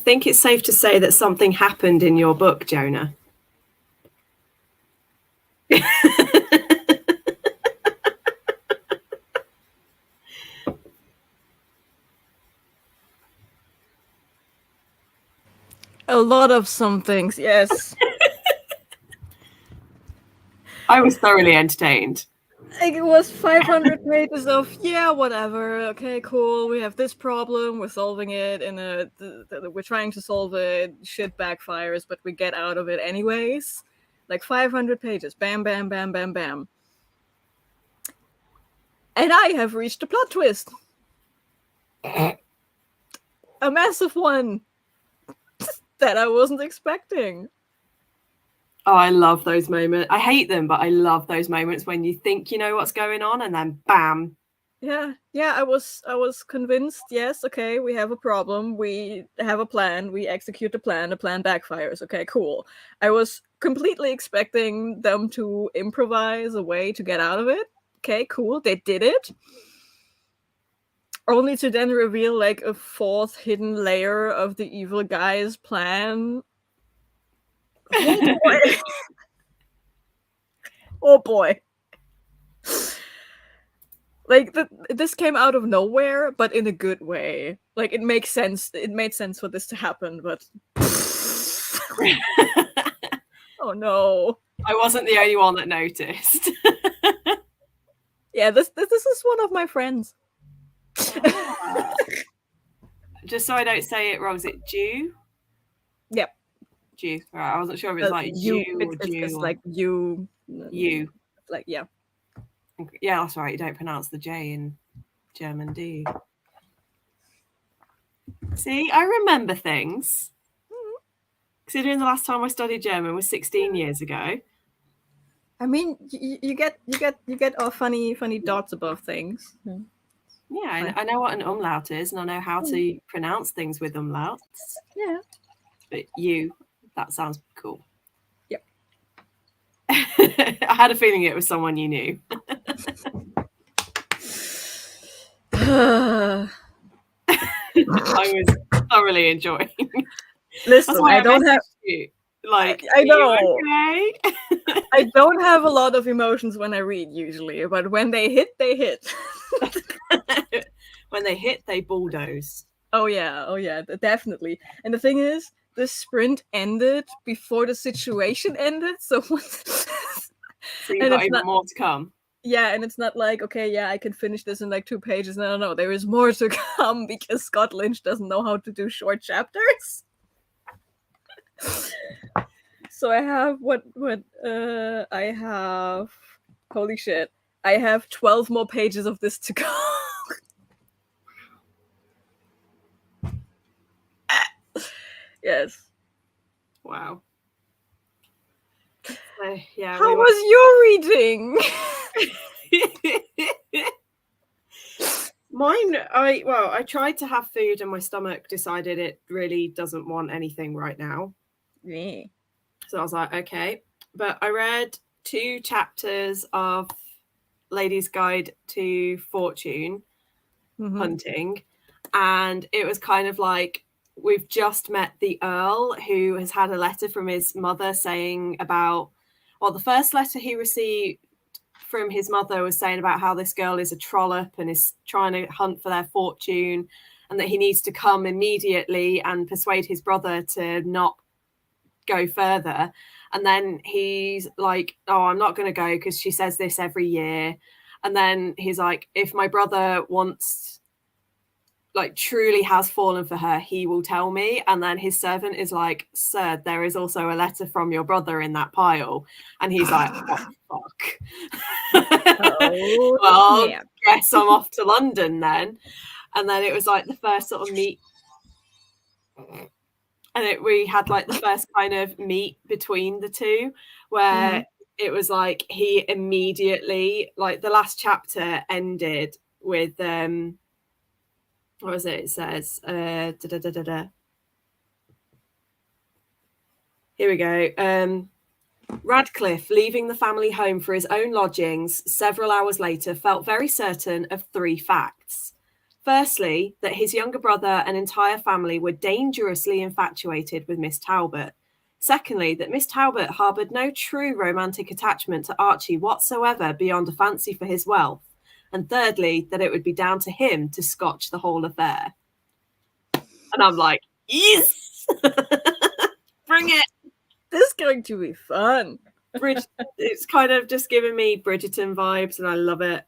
think it's safe to say that something happened in your book, Jona. A lot of some things, yes. I was thoroughly entertained. Like, it was 500 pages of, yeah, whatever, okay, cool, we have this problem, we're solving it, we're trying to solve it, shit backfires, but we get out of it anyways. Like 500 pages, bam, bam, bam, bam, bam. And I have reached a plot twist. A massive one that I wasn't expecting. Oh, I love those moments. I hate them, but I love those moments when you think you know what's going on and then bam. Yeah, I was convinced, yes, okay, we have a problem, we have a plan, we execute the plan backfires, okay, cool. I was completely expecting them to improvise a way to get out of it. Okay, cool, they did it. Only to then reveal like a fourth hidden layer of the evil guy's plan. Oh boy. Oh boy. Like, this came out of nowhere, but in a good way. Like, it makes sense. It made sense for this to happen, but oh no. I wasn't the only one that noticed. Yeah, this is one of my friends. Just so I don't say it wrong, is it Jew? Yep. Jew. Right, I wasn't sure if it was like Jew or Jew. It's like you. You. Like, yeah. Yeah, that's right. You don't pronounce the J in German, do you? See, I remember things. Considering the last time I studied German was 16 years ago. I mean, you get all funny dots above things. Yeah, I know what an umlaut is, and I know how to pronounce things with umlauts. Yeah. But you, that sounds cool. Yep. I had a feeling it was someone you knew. I was thoroughly enjoying. Listen, I don't have you. Like, I know. Okay? I don't have a lot of emotions when I read usually, but when they hit, they hit. When they hit, they bulldoze. Oh yeah, definitely. And the thing is, the sprint ended before the situation ended, so you've got even more to come. Yeah, and it's not like, okay, yeah, I can finish this in like 2 pages. No, there is more to come because Scott Lynch doesn't know how to do short chapters. So I have I have, holy shit, I have 12 more pages of this to go. Yes. Wow. Yeah. How was your reading? Mine, I tried to have food and my stomach decided it really doesn't want anything right now. Yeah. So I was like, okay. But I read 2 chapters of Lady's Guide to Fortune Hunting, and it was kind of like, we've just met the Earl, who has had a letter from his mother saying about, well, the first letter he received from his mother was saying about how this girl is a trollop and is trying to hunt for their fortune, and that he needs to come immediately and persuade his brother to not go further. And then he's like, oh, I'm not going to go because she says this every year. And then he's like, if my brother wants, like, truly has fallen for her, he will tell me. And then his servant is like, sir, there is also a letter from your brother in that pile. And he's like, oh, fuck. Oh, well, yeah. Guess I'm off to London then. And then it was like the first sort of meet. And we had like the first kind of meet between the two, where it was like he immediately, like the last chapter ended with what was it? It says here we go. Radcliffe, leaving the family home for his own lodgings several hours later, felt very certain of 3 facts. Firstly, that his younger brother and entire family were dangerously infatuated with Miss Talbot. Secondly, that Miss Talbot harboured no true romantic attachment to Archie whatsoever beyond a fancy for his wealth. And thirdly, that it would be down to him to scotch the whole affair. And I'm like, yes! Bring it! This is going to be fun. It's kind of just giving me Bridgerton vibes, and I love it.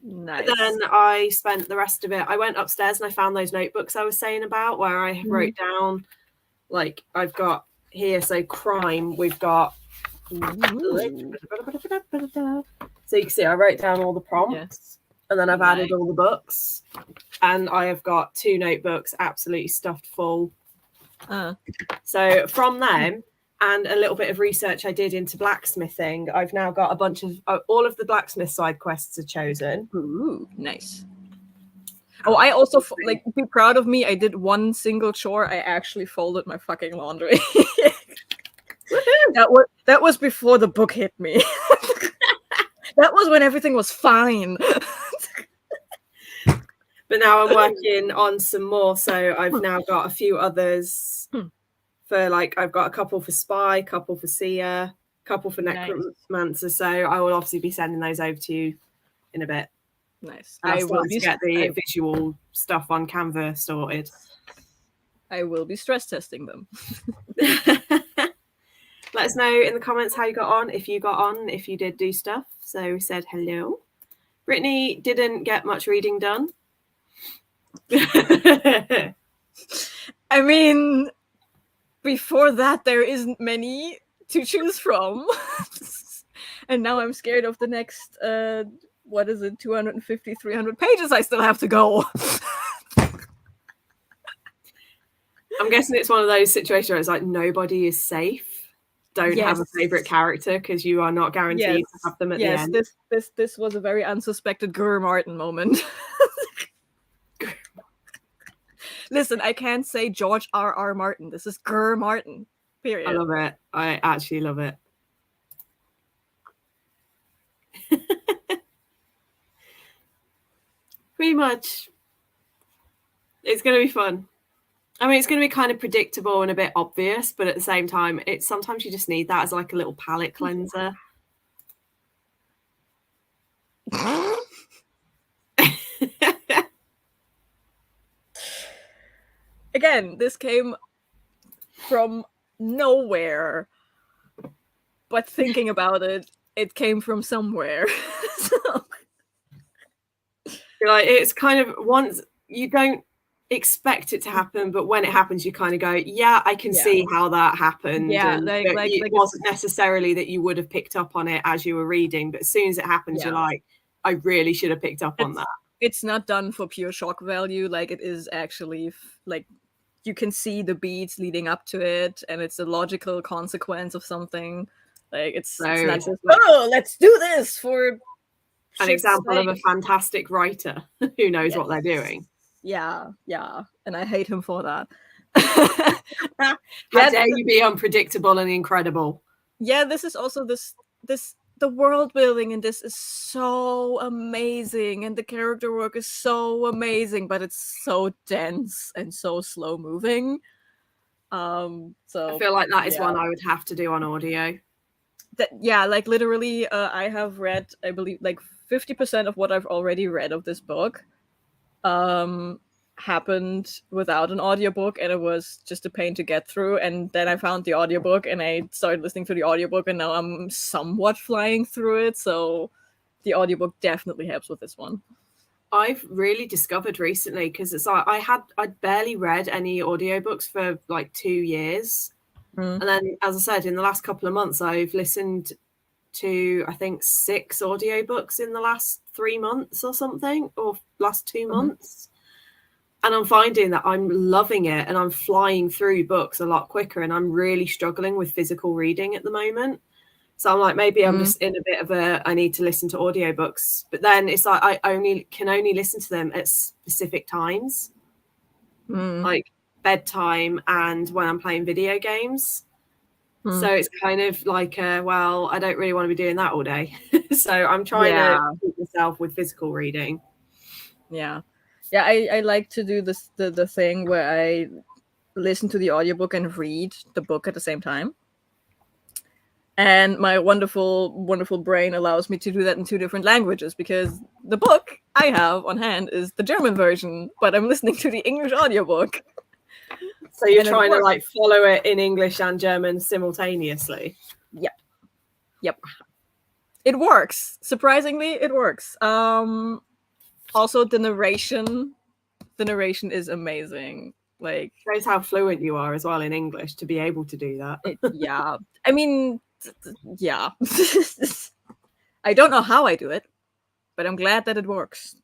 Nice. But then I spent the rest of it, I went upstairs and I found those notebooks I was saying about where I wrote down, like, I've got here, so crime, we've got... So you can see I wrote down all the prompts, and then I've added all the books, and I have got 2 notebooks absolutely stuffed full. So from them and a little bit of research I did into blacksmithing, I've now got a bunch of all of the blacksmith side quests are chosen. Ooh, nice. Oh, I also like, be proud of me. I did one single chore. I actually folded my fucking laundry. That was before the book hit me. That was when everything was fine. But now I'm working on some more, so I've now got a few others for, like, I've got a couple for spy, couple for seer, a couple for necromancer. So I will obviously be sending those over to you in a bit. Nice. I will get the visual stuff on Canva sorted. I will be stress testing them. Let us know in the comments how you got on, if you got on, if you did do stuff. So we said hello. Brittany didn't get much reading done. I mean, before that, there isn't many to choose from. And now I'm scared of the next, 250, 300 pages I still have to go. I'm guessing it's one of those situations where it's like nobody is safe. Don't have a favorite character because you are not guaranteed to have them at the end. This was a very unsuspected Gur Martin moment. Listen, I can't say George R.R. Martin. This is Gur Martin. Period. I love it. I actually love it. Pretty much. It's going to be fun. I mean, it's going to be kind of predictable and a bit obvious, but at the same time, sometimes you just need that as like a little palate cleanser. Again, this came from nowhere, but thinking about it, it came from somewhere. So. Like, it's kind of, once you don't expect it to happen, but when it happens, you kind of go, yeah, I can see how that happened. Yeah, and it wasn't necessarily that you would have picked up on it as you were reading, but as soon as it happens, you're like, I really should have picked up on that. It's not done for pure shock value. Like, it is actually, like, you can see the beats leading up to it, and it's a logical consequence of something. Like, it's not just, oh, let's do this for an example of a fantastic writer who knows what they're doing. Yeah, and I hate him for that. How dare you be unpredictable and incredible? Yeah, this is also the world building in this is so amazing, and the character work is so amazing, but it's so dense and so slow moving. So I feel like that is one I would have to do on audio. Like, literally, I have read, I believe, like 50% of what I've already read of this book happened without an audiobook, and it was just a pain to get through. And then I found the audiobook and I started listening to the audiobook, and now I'm somewhat flying through it. So the audiobook definitely helps with this one. I've really discovered recently, because it's like I'd barely read any audiobooks for like 2 years. And then, as I said, in the last couple of months, I've listened to, I think, 6 audiobooks in the last 3 months or something, or last 2 months. And I'm finding that I'm loving it, and I'm flying through books a lot quicker, and I'm really struggling with physical reading at the moment. So I'm like, maybe I'm just in a bit of I need to listen to audiobooks. But then it's like I can only listen to them at specific times. Like bedtime and when I'm playing video games. So it's kind of like, well, I don't really want to be doing that all day. So I'm trying to keep myself with physical reading. Yeah. Yeah, I like to do this the thing where I listen to the audiobook and read the book at the same time. And my wonderful brain allows me to do that in 2 different languages, because the book I have on hand is the German version, but I'm listening to the English audiobook. So you're trying to like follow it in English and German simultaneously? Yep. It works. Surprisingly, it works. Also, the narration is amazing. Like, shows how fluent you are as well in English to be able to do that. Yeah. I mean, yeah. I don't know how I do it, but I'm glad that it works.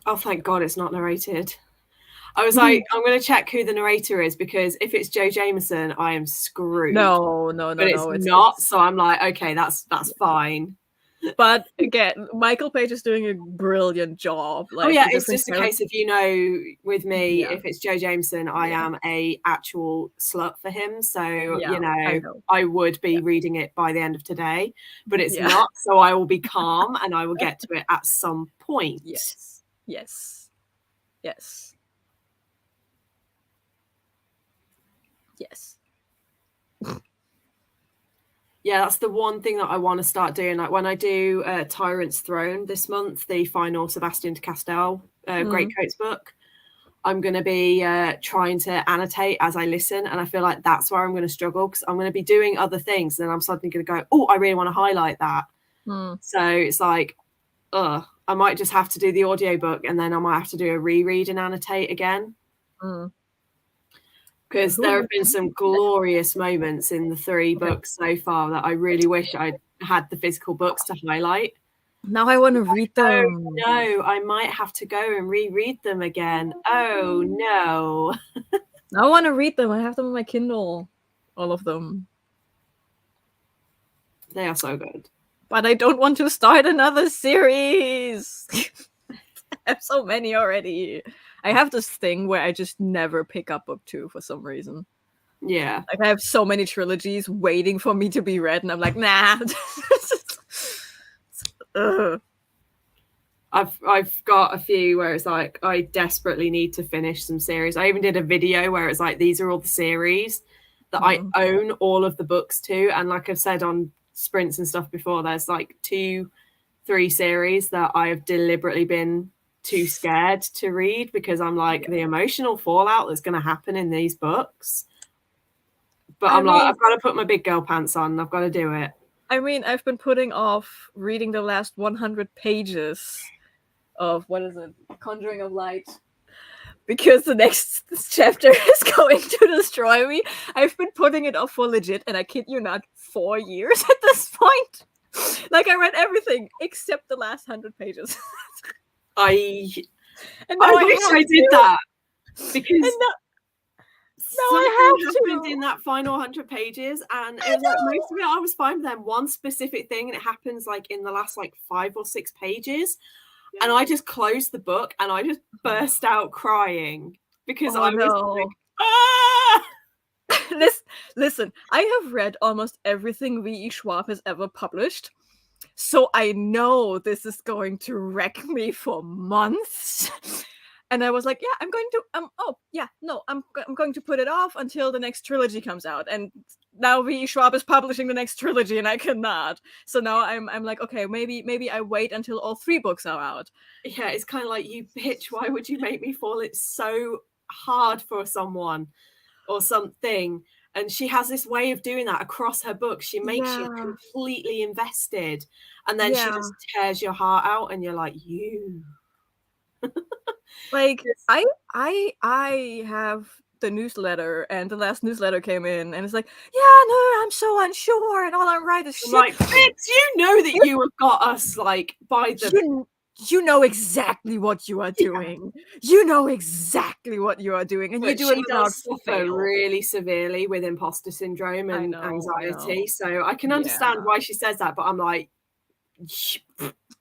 Oh, thank God it's not narrated. I was like, I'm going to check who the narrator is, because if it's Joe Jameson, I am screwed. No. But it's not. So I'm like, okay, that's fine. But again, Michael Page is doing a brilliant job. Like, oh yeah, it's just a case of, with me, if it's Joe Jameson, I am a actual slut for him. So I would be reading it by the end of today, but it's not. So I will be calm and I will get to it at some point. Yes. Yeah, that's the one thing that I want to start doing. Like when I do Tyrant's Throne this month, the final Sebastian de Castell Greatcoats book, I'm going to be trying to annotate as I listen. And I feel like that's where I'm going to struggle, because I'm going to be doing other things. And I'm suddenly going to go, oh, I really want to highlight that. So it's like, I might just have to do the audiobook, and then I might have to do a reread and annotate again. Because there have been some glorious moments in the 3 books so far that I really wish I had the physical books to highlight. Now I want to read them. Oh, no, I might have to go and reread them again. Oh, no. I want to read them. I have them on my Kindle. All of them. They are so good. But I don't want to start another series. I have so many already. I have this thing where I just never pick up book 2 for some reason. Yeah. Like, I have so many trilogies waiting for me to be read, and I'm like, nah. I've got a few where it's like, I desperately need to finish some series. I even did a video where it's like, these are all the series that I own all of the books to. And like I've said on sprints and stuff before, there's like 2-3 series that I have deliberately been too scared to read, because I'm like, the emotional fallout that's going to happen in these books. But I've got to put my big girl pants on. I've got to do it. I mean, I've been putting off reading the last 100 pages of, what is it, Conjuring of Light, because the next chapter is going to destroy me. I've been putting it off for legit, and I kid you not, 4 years at this point. Like, I read everything except the last 100 pages. I wish I did that, because I have happened in that final 100 pages, and it was like, most of it I was fine with them. One specific thing, and it happens like in the last like 5 or 6 pages, and I just closed the book and I just burst out crying, because I was like, ah! Listen, I have read almost everything V.E. Schwab has ever published, so I know this is going to wreck me for months. And I was like, yeah, I'm going to I'm going to put it off until the next trilogy comes out. And now V.E. Schwab is publishing the next trilogy, and I cannot. So now I'm like, okay, maybe I wait until all 3 books are out. Yeah, it's kind of like, you bitch, why would you make me fall? It's so hard for someone or something. And she has this way of doing that across her books. She makes you completely invested, and then she just tears your heart out, and you're like, you. Like, I have the newsletter, and the last newsletter came in, and it's like, yeah, no, I'm so unsure, and all I write is shit. Like, bitch, you know that you have got us, like, by the... You know exactly what you are doing. Yeah. You know exactly what you are doing, and you do it without fail. Really severely with imposter syndrome and anxiety. So I can understand why she says that, but I'm like,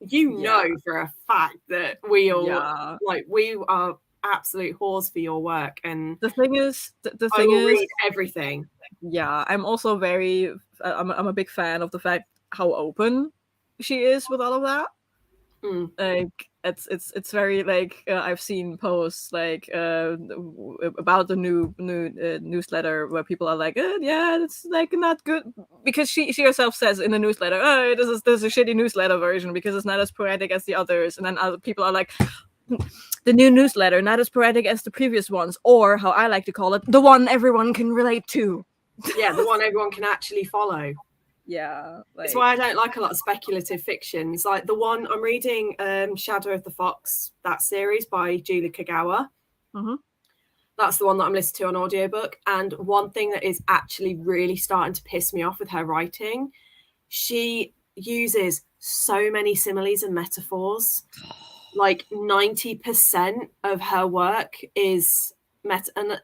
you know for a fact that we all we are absolute whores for your work. And the thing is, read everything. Yeah, I'm also I'm a big fan of the fact how open she is with all of that. Like it's very like I've seen posts like about the new newsletter where people are like, yeah, it's like not good, because she herself says in the newsletter, oh, this is a shitty newsletter version because it's not as poetic as the others, and then other people are like, the new newsletter not as poetic as the previous ones, or how I like to call it, the one everyone can relate to. Yeah, the one everyone can actually follow. Yeah, like... It's why I don't like a lot of speculative fictions. Like the one I'm reading, Shadow of the Fox, that series by Julie Kagawa. Mm-hmm. That's the one that I'm listening to on audiobook. And one thing that is actually really starting to piss me off with her writing, she uses so many similes and metaphors. Like 90% of her work is meta. And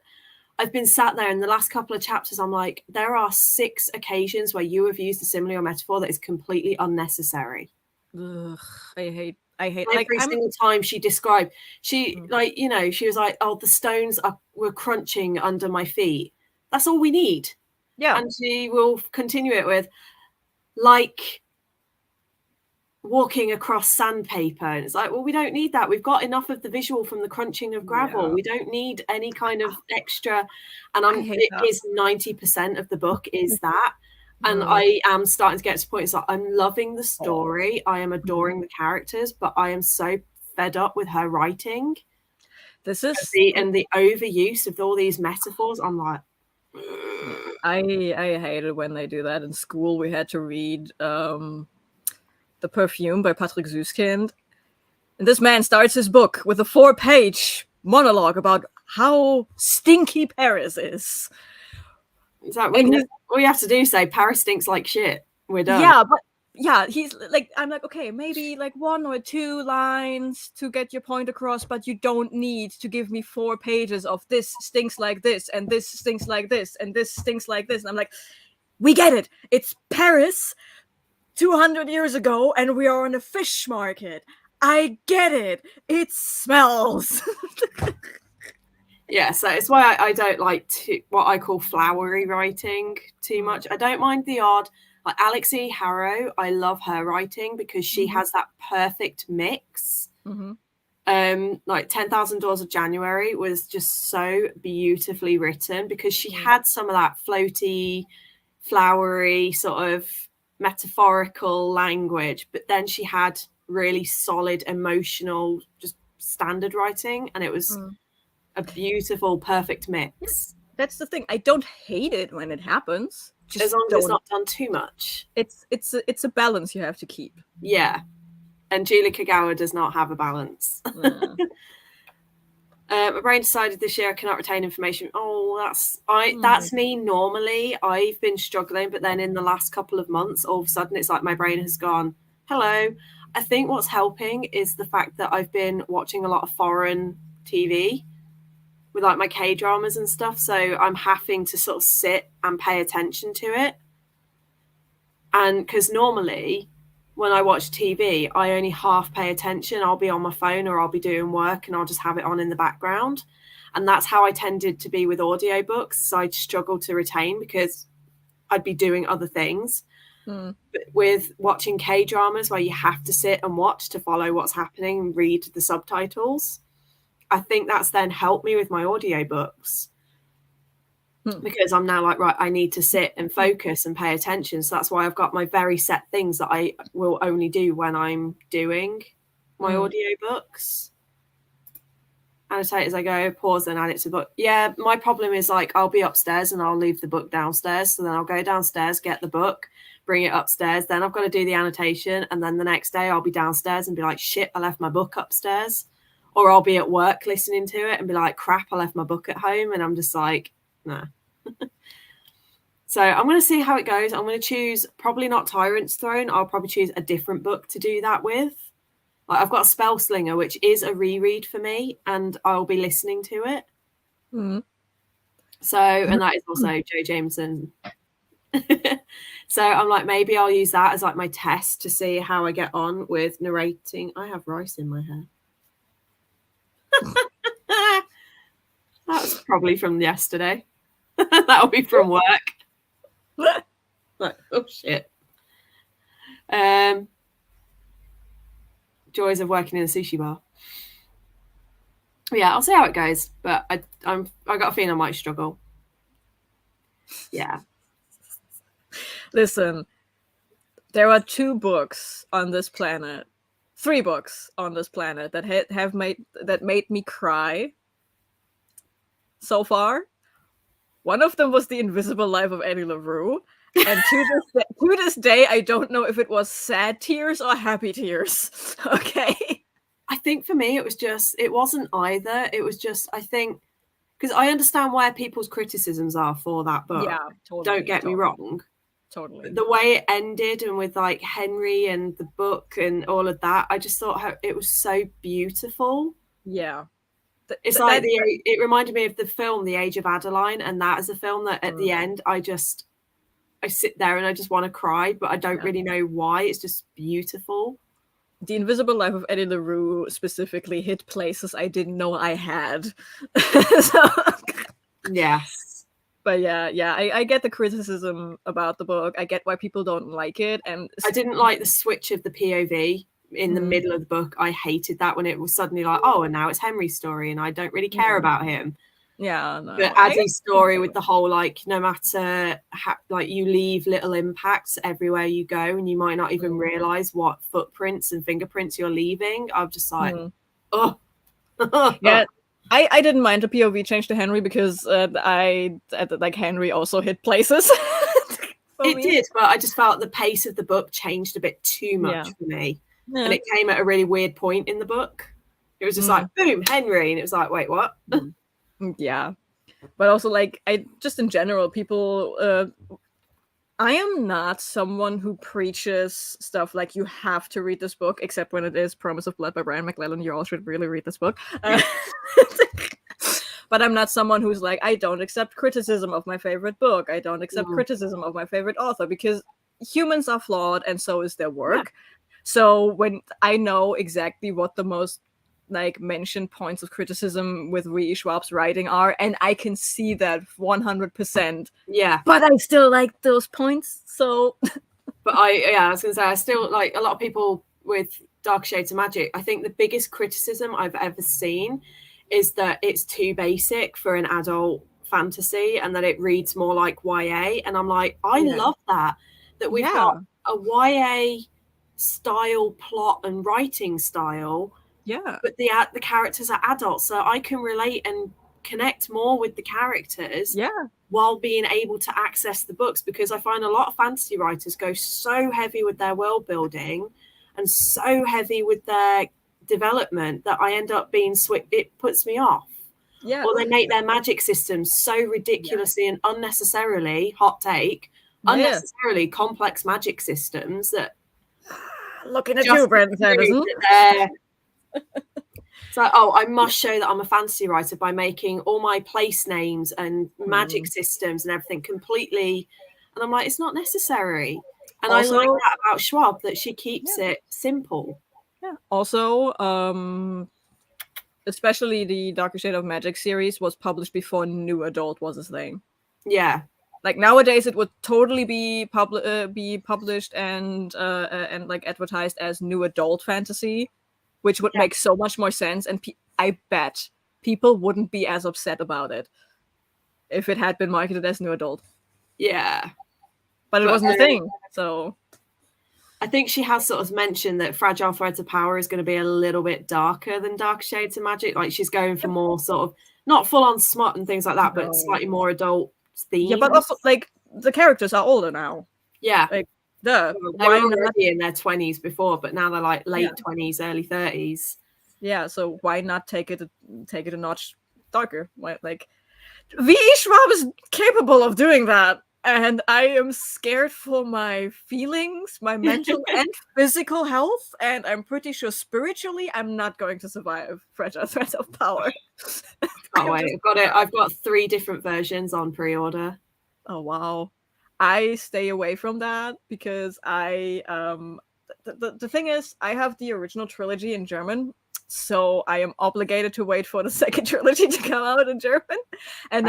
I've been sat there in the last couple of chapters, I'm like, there are 6 occasions where you have used a simile or metaphor that is completely unnecessary. Ugh, I hate Every single time she described, she like, you know, she was like, oh, the stones were crunching under my feet. That's all we need. Yeah. And she will continue it with, like, walking across sandpaper, and it's like, well, we don't need that. We've got enough of the visual from the crunching of gravel. Yeah. We don't need any kind of extra. And it is 90% of the book is that. And I am starting to get to the point, it's like, I'm loving the story, I am adoring the characters, but I am so fed up with her writing. This is and the overuse of all these metaphors. I'm like, I hated when they do that. In school we had to read The Perfume by Patrick Süskind. And this man starts his book with a 4-page monologue about how stinky Paris is. Is that all you have to do is say Paris stinks like shit? We're done. Yeah, but yeah, he's like, I'm like, okay, maybe like 1 or 2 lines to get your point across, but you don't need to give me 4 pages of this stinks like this, and this stinks like this, and this stinks like this. And I'm like, we get it. It's Paris 200 years ago, and we are on a fish market. I get it. It smells. Yeah, so it's why I don't like what I call flowery writing too much. I don't mind the odd, like Alex E. Harrow, I love her writing because she has that perfect mix. Like 10,000 Doors of January was just so beautifully written because she had some of that floaty, flowery sort of metaphorical language, but then she had really solid, emotional, just standard writing, and it was a beautiful, perfect mix. That's the thing. I don't hate it when it happens. Just as long as it's not done too much. It's a balance you have to keep. Yeah. And Julie Kagawa does not have a balance. My brain decided this year I cannot retain information. Oh, that's me normally. I've been struggling, but then in the last couple of months, all of a sudden it's like my brain has gone, hello. I think what's helping is the fact that I've been watching a lot of foreign TV with like my K-dramas and stuff. So I'm having to sort of sit and pay attention to it. And because normally when I watch TV, I only half pay attention. I'll be on my phone or I'll be doing work and I'll just have it on in the background. And that's how I tended to be with audiobooks. So I'd struggle to retain because I'd be doing other things. But with watching K-dramas where you have to sit and watch to follow what's happening and read the subtitles, I think that's then helped me with my audiobooks. Because I'm now like, right, I need to sit and focus and pay attention. So that's why I've got my very set things that I will only do when I'm doing my audiobooks. Annotate as I go, pause and add it to the book. Yeah, my problem is like I'll be upstairs and I'll leave the book downstairs. So then I'll go downstairs, get the book, bring it upstairs. Then I've got to do the annotation. And then the next day I'll be downstairs and be like, shit, I left my book upstairs. Or I'll be at work listening to it and be like, crap, I left my book at home. And I'm just like, nah. So I'm going to see how it goes. I'm going to choose probably not Tyrant's Throne. I'll probably choose a different book to do that with. Like I've got Spellslinger, which is a reread for me, and I'll be listening to it. So, and that is also Joe Jameson. So I'm like, maybe I'll use that as like my test to see how I get on with narrating. I have rice in my hair. That's probably from yesterday. That'll be from work. Like, oh shit. joys of working in a sushi bar. Yeah, I'll see how it goes, but I got a feeling I might struggle. Yeah. Listen, there are 2 books on this planet, 3 books on this planet that have made me cry so far. One of them was The Invisible Life of Eddie LaRue, and to this day, I don't know if it was sad tears or happy tears. Okay. I think for me, it wasn't either. It was just, I think, because I understand where people's criticisms are for that book. Yeah, totally. Don't get me wrong. Totally. But the way it ended, and with like Henry and the book and all of that, I just thought it was so beautiful. Yeah. It's like it reminded me of the film The Age of Adeline, and that is a film that at the end I sit there and I just want to cry, but I don't really know why. It's just beautiful. The Invisible Life of Eddie LaRue specifically hit places I didn't know I had. So, yes. But yeah, I get the criticism about the book. I get why people don't like it, and I didn't like the switch of the POV in the middle of the book. I hated that when it was suddenly like, oh, and now it's Henry's story, and I don't really care about him. Yeah, no. But Addie's story with the whole, like, no matter how, like, you leave little impacts everywhere you go, and you might not even realize what footprints and fingerprints you're leaving. I'm just like, oh. Yeah, I didn't mind the POV change to Henry because like Henry also hit places. It did, but I just felt the pace of the book changed a bit too much for me. Yeah. And it came at a really weird point in the book. It was just like, boom, Henry. And it was like, wait, what? Yeah. But also, like, I just in general, people, I am not someone who preaches stuff like you have to read this book, except when it is Promise of Blood by Brian McClellan. You all should really read this book. But I'm not someone who's like, I don't accept criticism of my favorite book. I don't accept criticism of my favorite author, because humans are flawed and so is their work. Yeah. So when I know exactly what the most like mentioned points of criticism with V.E. Schwab's writing are, and I can see that 100%. Yeah. But I still like those points. So but I was gonna say, I still like a lot of people with Dark Shades of Magic. I think the biggest criticism I've ever seen is that it's too basic for an adult fantasy and that it reads more like YA. And I'm like, I love that we've got a YA style plot and writing style. Yeah. But the characters are adults, so I can relate and connect more with the characters. Yeah. While being able to access the books, because I find a lot of fantasy writers go so heavy with their world building and so heavy with their development that I end up being it puts me off. Yeah. Or they make their magic systems so ridiculously and unnecessarily, hot take, unnecessarily complex magic systems that looking at you, Brent Sanderson. It's like, oh, I must show that I'm a fantasy writer by making all my place names and magic systems and everything completely. And I'm like, it's not necessary. And also, I like that about Schwab, that she keeps it simple. Yeah. Also, especially the Darker Shade of Magic series was published before New Adult was a thing. Yeah. Like nowadays, it would totally be published and like advertised as New Adult Fantasy, which would make so much more sense. And I bet people wouldn't be as upset about it if it had been marketed as New Adult. Yeah. But it wasn't a thing, so... I think she has sort of mentioned that Fragile Threads of Power is going to be a little bit darker than Dark Shades of Magic. Like, she's going for more sort of, not full-on smut and things like that, but slightly more adult themes. Yeah, but also, like, the characters are older now. Yeah. Like, they were already in their 20s before, but now they're, like, late 20s, early 30s. Yeah, so why not take it a notch darker? Like, V.E. Schwab is capable of doing that. And I am scared for my feelings, my mental and physical health, and I'm pretty sure spiritually I'm not going to survive Fragile Threads of Power. Oh wait, I've got 3 different versions on pre-order. Oh wow. I stay away from that because I the thing is, I have the original trilogy in German, so I am obligated to wait for the second trilogy to come out in German. And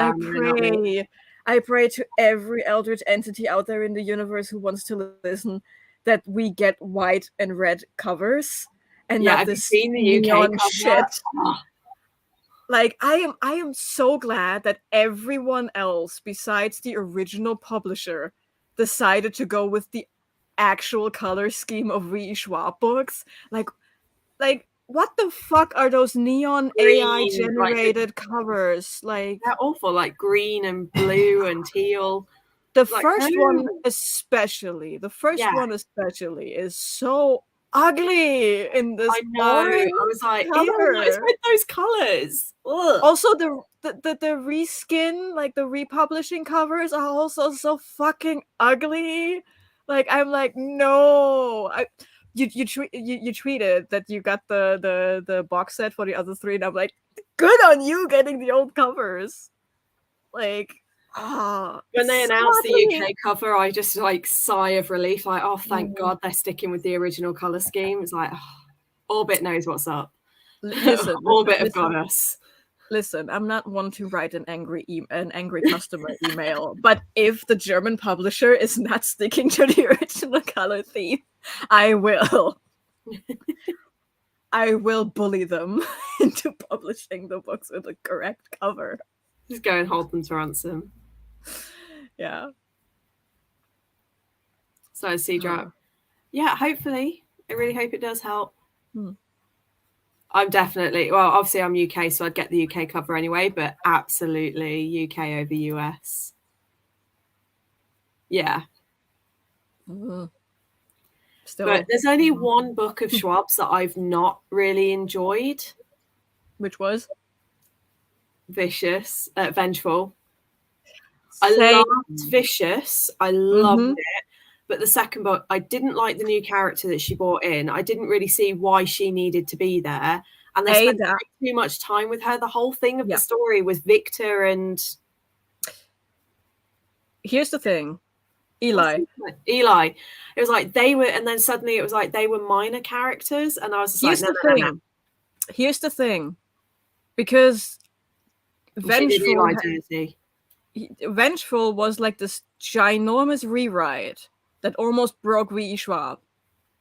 I pray to every eldritch entity out there in the universe who wants to listen that we get white and red covers and Yeah, not have you this seen the UK neon cover? shit. Oh. Like, I am so glad that everyone else besides the original publisher decided to go with the actual color scheme of V. Schwab books. Like what the fuck are those neon Green, AI generated covers? Like, they're awful, like green and blue and teal. the Like, first no. one especially Yeah. is so ugly in this I know. boring I was like, ew, what is color. with those colors? Ugh. Also, the reskin, like the republishing covers, are also so fucking ugly. Like, I'm like, no. You tweeted that you got the box set for the other three, and I'm like, good on you getting the old covers. Like, When they so announced the ugly. UK cover, I just like sigh of relief, like, oh, thank Mm. God they're sticking with the original color scheme. It's like, oh, Orbit knows what's up. Orbit have got us. Listen, I'm not one to write an angry customer email, but if the German publisher is not sticking to the original color theme, I will. I will bully them into publishing the books with the correct cover. Just go and hold them to ransom. Yeah. So Sea Drop. Yeah, hopefully. I really hope it does help. I'm definitely, well, obviously I'm UK, so I'd get the UK cover anyway, but absolutely UK over US. Yeah. Still, but there's only one book of Schwab's that I've not really enjoyed. Which was? Vengeful. Same. I loved Vicious. I loved it. But the second book, I didn't like the new character that she brought in. I didn't really see why she needed to be there. And they spent too much time with her. The whole thing of the story was Victor and... Here's the thing. Eli. It was like they were, and then suddenly it was like they were minor characters. And I was just no. Here's the thing. Because Vengeful was like this ginormous rewrite that almost broke V.E. Schwab.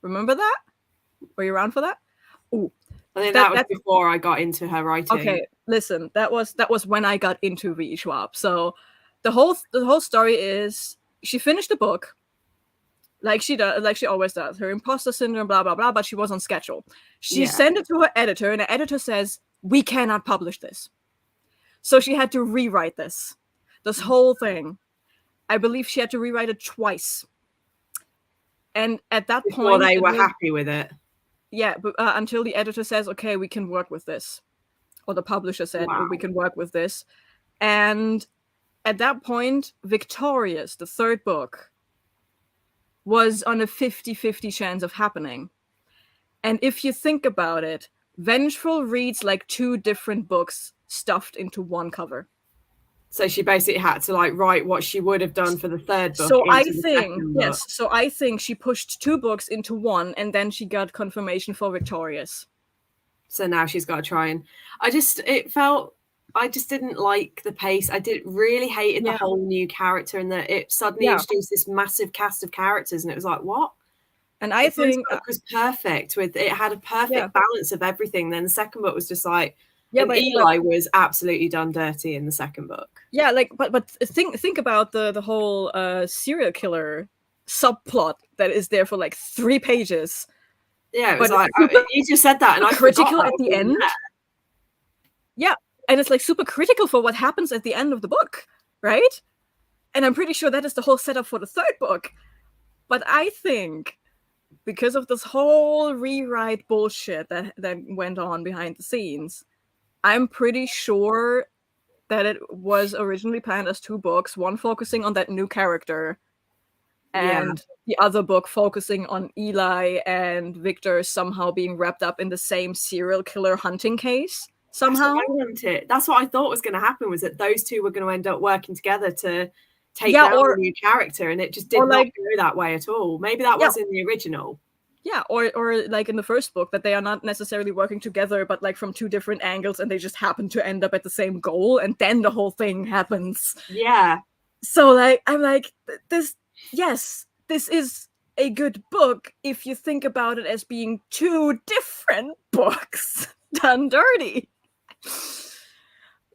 Remember that? Were you around for that? Ooh, I think that was before I got into her writing. Okay, listen, that was when I got into V.E. Schwab. So the whole story is she finished the book, like she always does. Her imposter syndrome, blah blah blah. But she was on schedule. She sent it to her editor, and the editor says, "We cannot publish this." So she had to rewrite this whole thing. I believe she had to rewrite it twice. And at that point, they were happy with it. Yeah, but until the editor says, "Okay, we can work with this," or the publisher said, "We can work with this." And at that point, Victorious, the third book, was on a 50-50 chance of happening. And if you think about it, Vengeful reads like two different books stuffed into one cover. So she basically had to like write what she would have done for the third book. So I think she pushed two books into one, and then she got confirmation for Victorious. So now she's got to try and I just didn't like the pace. I really hated the whole new character, and that it suddenly introduced this massive cast of characters, and it was like, what? And I think the first book was perfect it had a perfect balance of everything. Then the second book was just like, Eli was absolutely done dirty in the second book. Yeah, like, but think about the whole serial killer subplot that is there for like 3 pages. Yeah, it was like you just said that, and I critical at the end. Yeah, and it's like super critical for what happens at the end of the book, right? And I'm pretty sure that is the whole setup for the third book. But I think because of this whole rewrite bullshit that went on behind the scenes, I'm pretty sure that it was originally planned as 2 books, one focusing on that new character, and the other book focusing on Eli and Victor somehow being wrapped up in the same serial killer hunting case somehow. That's what I thought was going to happen, was that those two were going to end up working together to take down the new character, and it just did not go that way at all. Maybe that was in the original. Yeah, or like in the first book, that they are not necessarily working together, but like from 2 different angles, and they just happen to end up at the same goal, and then the whole thing happens. Yeah. So like, I'm like, this is a good book if you think about it as being two different books done dirty.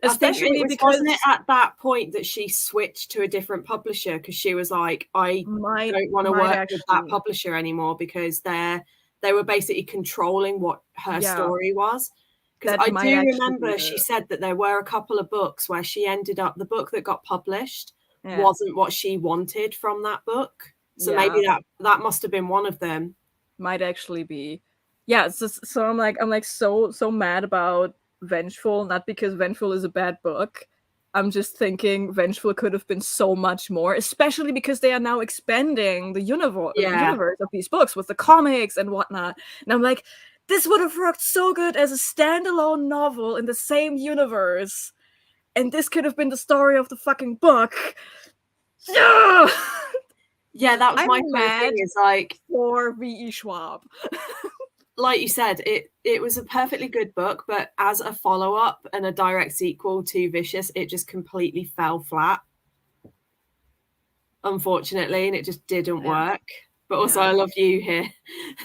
Especially because wasn't it at that point that she switched to a different publisher because she was like, I don't want to work with that publisher anymore because they were basically controlling what her story was. Because I do remember she said that there were a couple of books where she ended up, the book that got published wasn't what she wanted from that book. So maybe that must have been one of them. Might actually be. Yeah, so I'm like so mad about Vengeful, not because Vengeful is a bad book. I'm just thinking Vengeful could have been so much more, especially because they are now expanding the universe of these books with the comics and whatnot. And I'm like, this would have worked so good as a standalone novel in the same universe. And this could have been the story of the fucking book. Yeah, that was my thing. Is like for V.E. Schwab. Like you said, it was a perfectly good book, but as a follow-up and a direct sequel to Vicious, it just completely fell flat, unfortunately, and it just didn't work. But also, I love you here.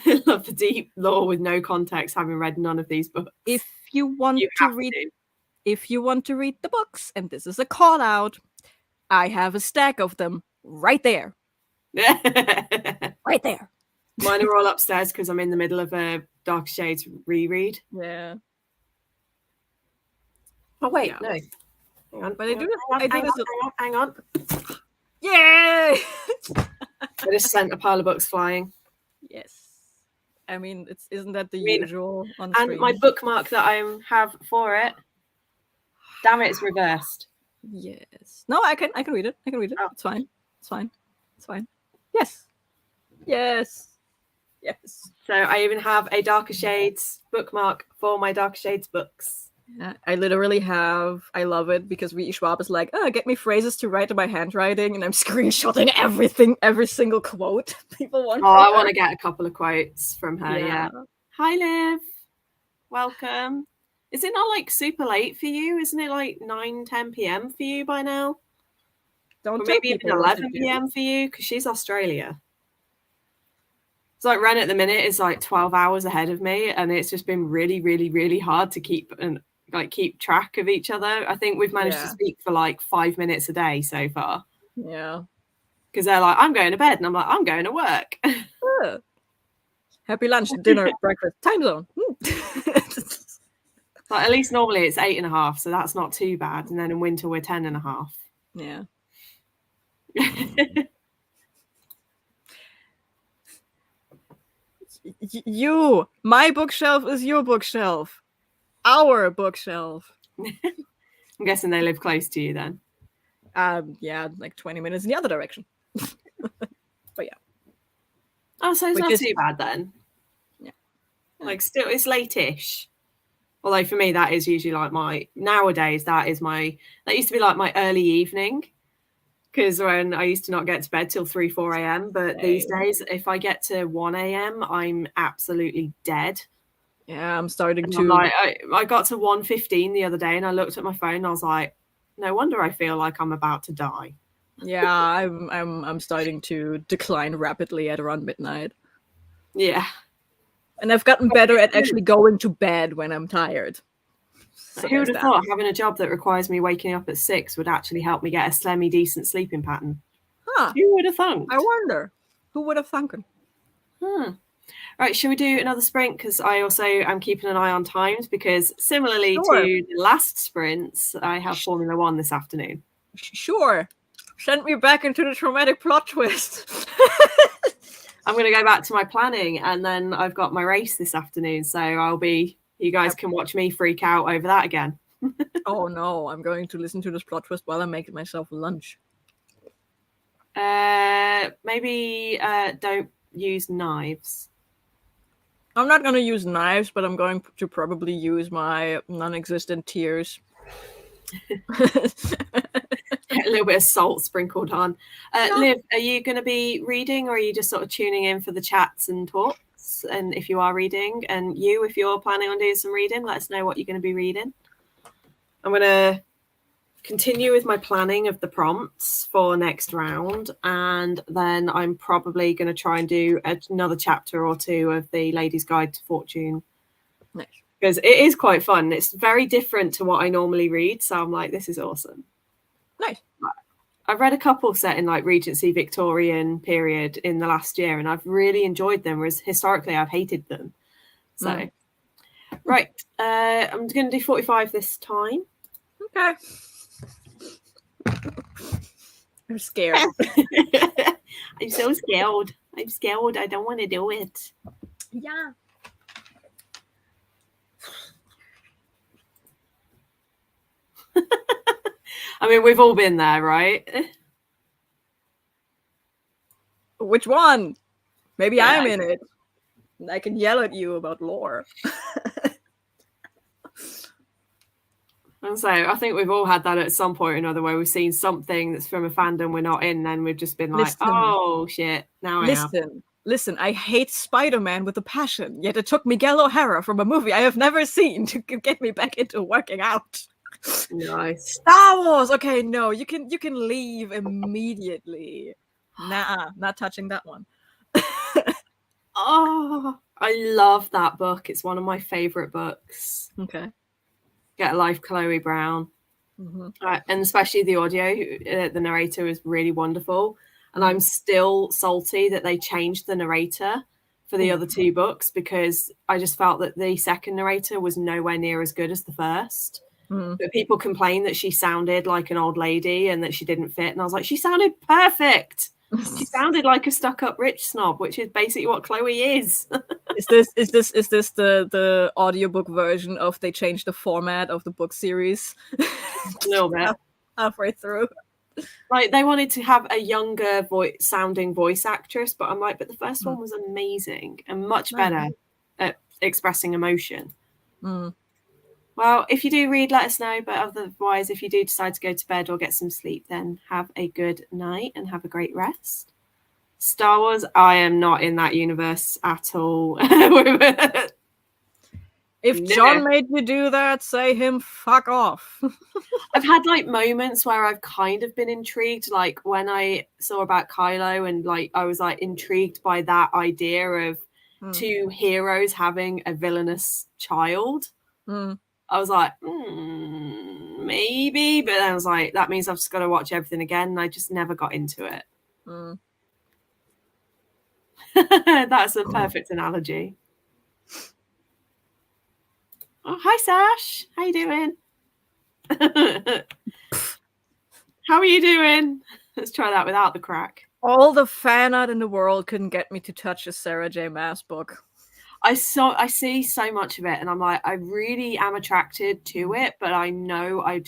I love the deep lore with no context, having read none of these books. If you want to read the books, and this is a call out, I have a stack of them right there. Right there. Mine are all upstairs because I'm in the middle of a Dark Shades reread. Yeah. Oh wait, no. Hang on. But hang on. Yay! I just sent a pile of books flying. Yes. I mean, isn't that the usual on screen? And my bookmark that I have for it. Damn it, it's reversed. Yes. No, I can read it. Oh. It's fine. Yes. So I even have a Darker Shades bookmark for my Darker Shades books. Yeah, I literally have. I love it because V.E. Schwab is like, get me phrases to write in my handwriting, and I'm screenshotting everything, every single quote people want. Oh, I want to get a couple of quotes from her. Yeah. Hi, Liv. Welcome. Is it not like super late for you? Isn't it like 9-10 p.m. for you by now? Or maybe even 11 p.m. for you because she's Australia. It's like Ren at the minute is like 12 hours ahead of me, and it's just been really, really, really hard to keep track of each other. I think we've managed to speak for like 5 minutes a day so far. Yeah. Because they're like, I'm going to bed, and I'm like, I'm going to work. Happy lunch, dinner, breakfast, time zone. Like, at least normally it's 8.5, so that's not too bad. And then in winter we're 10.5. Yeah. My bookshelf is your bookshelf. Our bookshelf. I'm guessing they live close to you then. Yeah, like 20 minutes in the other direction. But yeah. Oh, so it's not too bad then. Yeah. Like, still, it's late-ish. Although for me, that is usually like nowadays, that used to be like my early evening. Because when I used to not get to bed till 3-4 a.m. But these days, if I get to 1 a.m., I'm absolutely dead. Yeah, I'm starting to. Like, I got to 1:15 the other day, and I looked at my phone, and I was like, no wonder I feel like I'm about to die. Yeah, I'm starting to decline rapidly at around midnight. Yeah. And I've gotten better at actually going to bed when I'm tired. So who would have thought having a job that requires me waking up at 6 would actually help me get a semi-decent sleeping pattern? Huh. Who would have thunk? I wonder. Who would have thunken? Right, shall we do another sprint? Because I also am keeping an eye on times because similarly to the last sprints, I have Formula 1 this afternoon. Sure. Send me back into the traumatic plot twist. I'm going to go back to my planning, and then I've got my race this afternoon. So you guys can watch me freak out over that again. Oh no, I'm going to listen to this plot twist while I'm making myself lunch. Maybe don't use knives. I'm not going to use knives, but I'm going to probably use my non-existent tears. A little bit of salt sprinkled on. Liv, are you going to be reading, or are you just sort of tuning in for the chats and talks? And if you are reading, and if you're planning on doing some reading, let us know what you're going to be reading. I'm going to continue with my planning of the prompts for next round, and then I'm probably going to try and do another chapter or two of the Lady's Guide to Fortune. Nice. Because it is quite fun. It's very different to what I normally read, so I'm like, this is awesome. Nice. I've read a couple set in like Regency Victorian period in the last year, and I've really enjoyed them, whereas historically I've hated them. So, right, I'm going to do 45 this time. Okay. I'm scared. I'm so scared. I'm scared. I don't want to do it. Yeah. I mean, we've all been there, right? Which one? Maybe yeah, I'm in it. I can yell at you about lore. And so I think we've all had that at some point or another where we've seen something that's from a fandom we're not in, and we've just been like, oh shit, now I have. Listen, I hate Spider-Man with a passion, yet it took Miguel O'Hara from a movie I have never seen to get me back into working out. Nice. Star Wars! Okay, no, you can leave immediately. Nah, not touching that one. Oh, I love that book. It's one of my favorite books. Okay. Get a Life, Chloe Brown. And especially the audio, the narrator is really wonderful. And I'm still salty that they changed the narrator for the other two books, because I just felt that the second narrator was nowhere near as good as the first. But people complained that she sounded like an old lady and that she didn't fit. And I was like, she sounded perfect. She sounded like a stuck-up rich snob, which is basically what Chloe is. Is this the audiobook version of they changed the format of the book series? A little bit. Halfway through. Like, they wanted to have a younger sounding voice actress, but I'm like, but the first one was amazing and much better at expressing emotion. Well, if you do read, let us know. But otherwise, if you do decide to go to bed or get some sleep, then have a good night and have a great rest. Star Wars, I am not in that universe at all. If John made you do that, say him fuck off. I've had like moments where I've kind of been intrigued, like when I saw about Kylo, and like I was like intrigued by that idea of two heroes having a villainous child. I was like, maybe, but then I was like, that means I've just got to watch everything again, and I just never got into it. That's a perfect analogy. Oh, hi, Sash. How you doing? How are you doing? Let's try that without the crack. All the fan art in the world couldn't get me to touch a Sarah J. Maas book. I see so much of it, and I'm like, I really am attracted to it, but I know I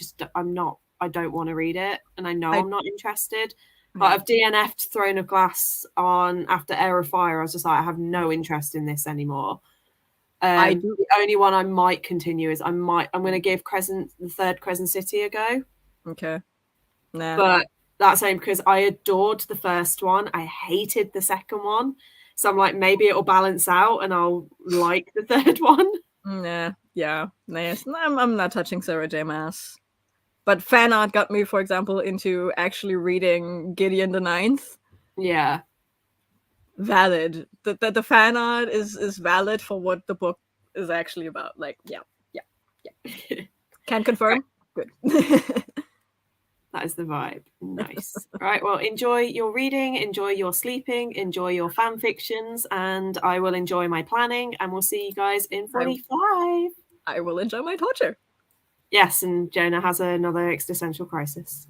don't want to read it, and I know I'm not interested. Like, I've DNF'd Throne of Glass on after Air of Fire. I was just like, I have no interest in this anymore. The only one I might continue is I'm going to give the third Crescent City a go. Okay. Nah. But that's only because I adored the first one. I hated the second one. So I'm like, maybe it'll balance out and I'll like the third one. Yeah. Nice. I'm not touching Sarah J. Maas. But fan art got me, for example, into actually reading Gideon the Ninth. Yeah. Valid. The fan art is valid for what the book is actually about. Like, yeah. Can confirm. Right. Good. That is the vibe. Nice. All right. Well, enjoy your reading, enjoy your sleeping, enjoy your fan fictions, and I will enjoy my planning, and we'll see you guys in 45. I will enjoy my torture. Yes, and Jonah has another existential crisis.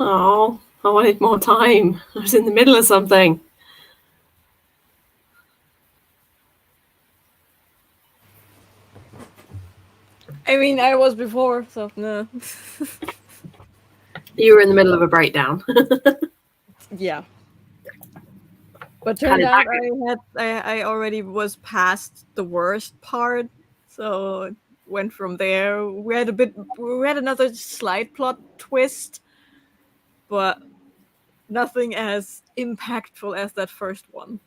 Oh, I wanted more time. I was in the middle of something. I mean, I was before, so no. You were in the middle of a breakdown. Yeah. But How turned did out that go? I already was past the worst part, so it went from there. We had another slight plot twist, but nothing as impactful as that first one.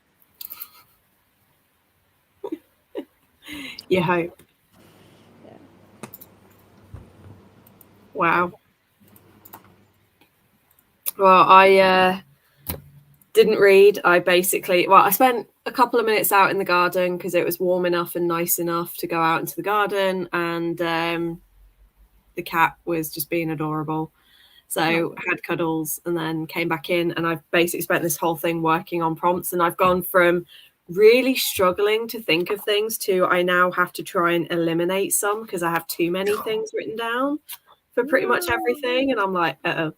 You hope. Yeah. Wow. Well, I didn't read. I spent a couple of minutes out in the garden because it was warm enough and nice enough to go out into the garden, and the cat was just being adorable. So I had cuddles and then came back in, and I've basically spent this whole thing working on prompts, and I've gone from really struggling to think of things to I now have to try and eliminate some because I have too many things written down for pretty much everything, and I'm like, uh-oh.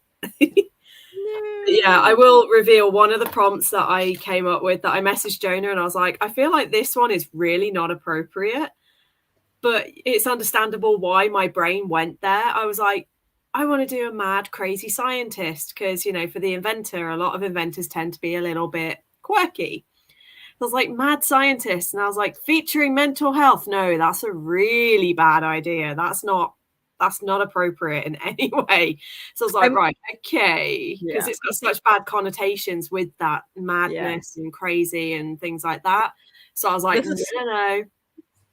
Yeah, I will reveal one of the prompts that I came up with that I messaged Jona, and I was like, I feel like this one is really not appropriate, but it's understandable why my brain went there. I was like, I want to do a mad, crazy scientist because, for the inventor, a lot of inventors tend to be a little bit quirky. I was like, mad scientist. And I was like, featuring mental health. No, that's a really bad idea. That's not appropriate in any way. So I was like, right, okay. Because it's got such bad connotations with that madness and crazy and things like that. So I was like, no.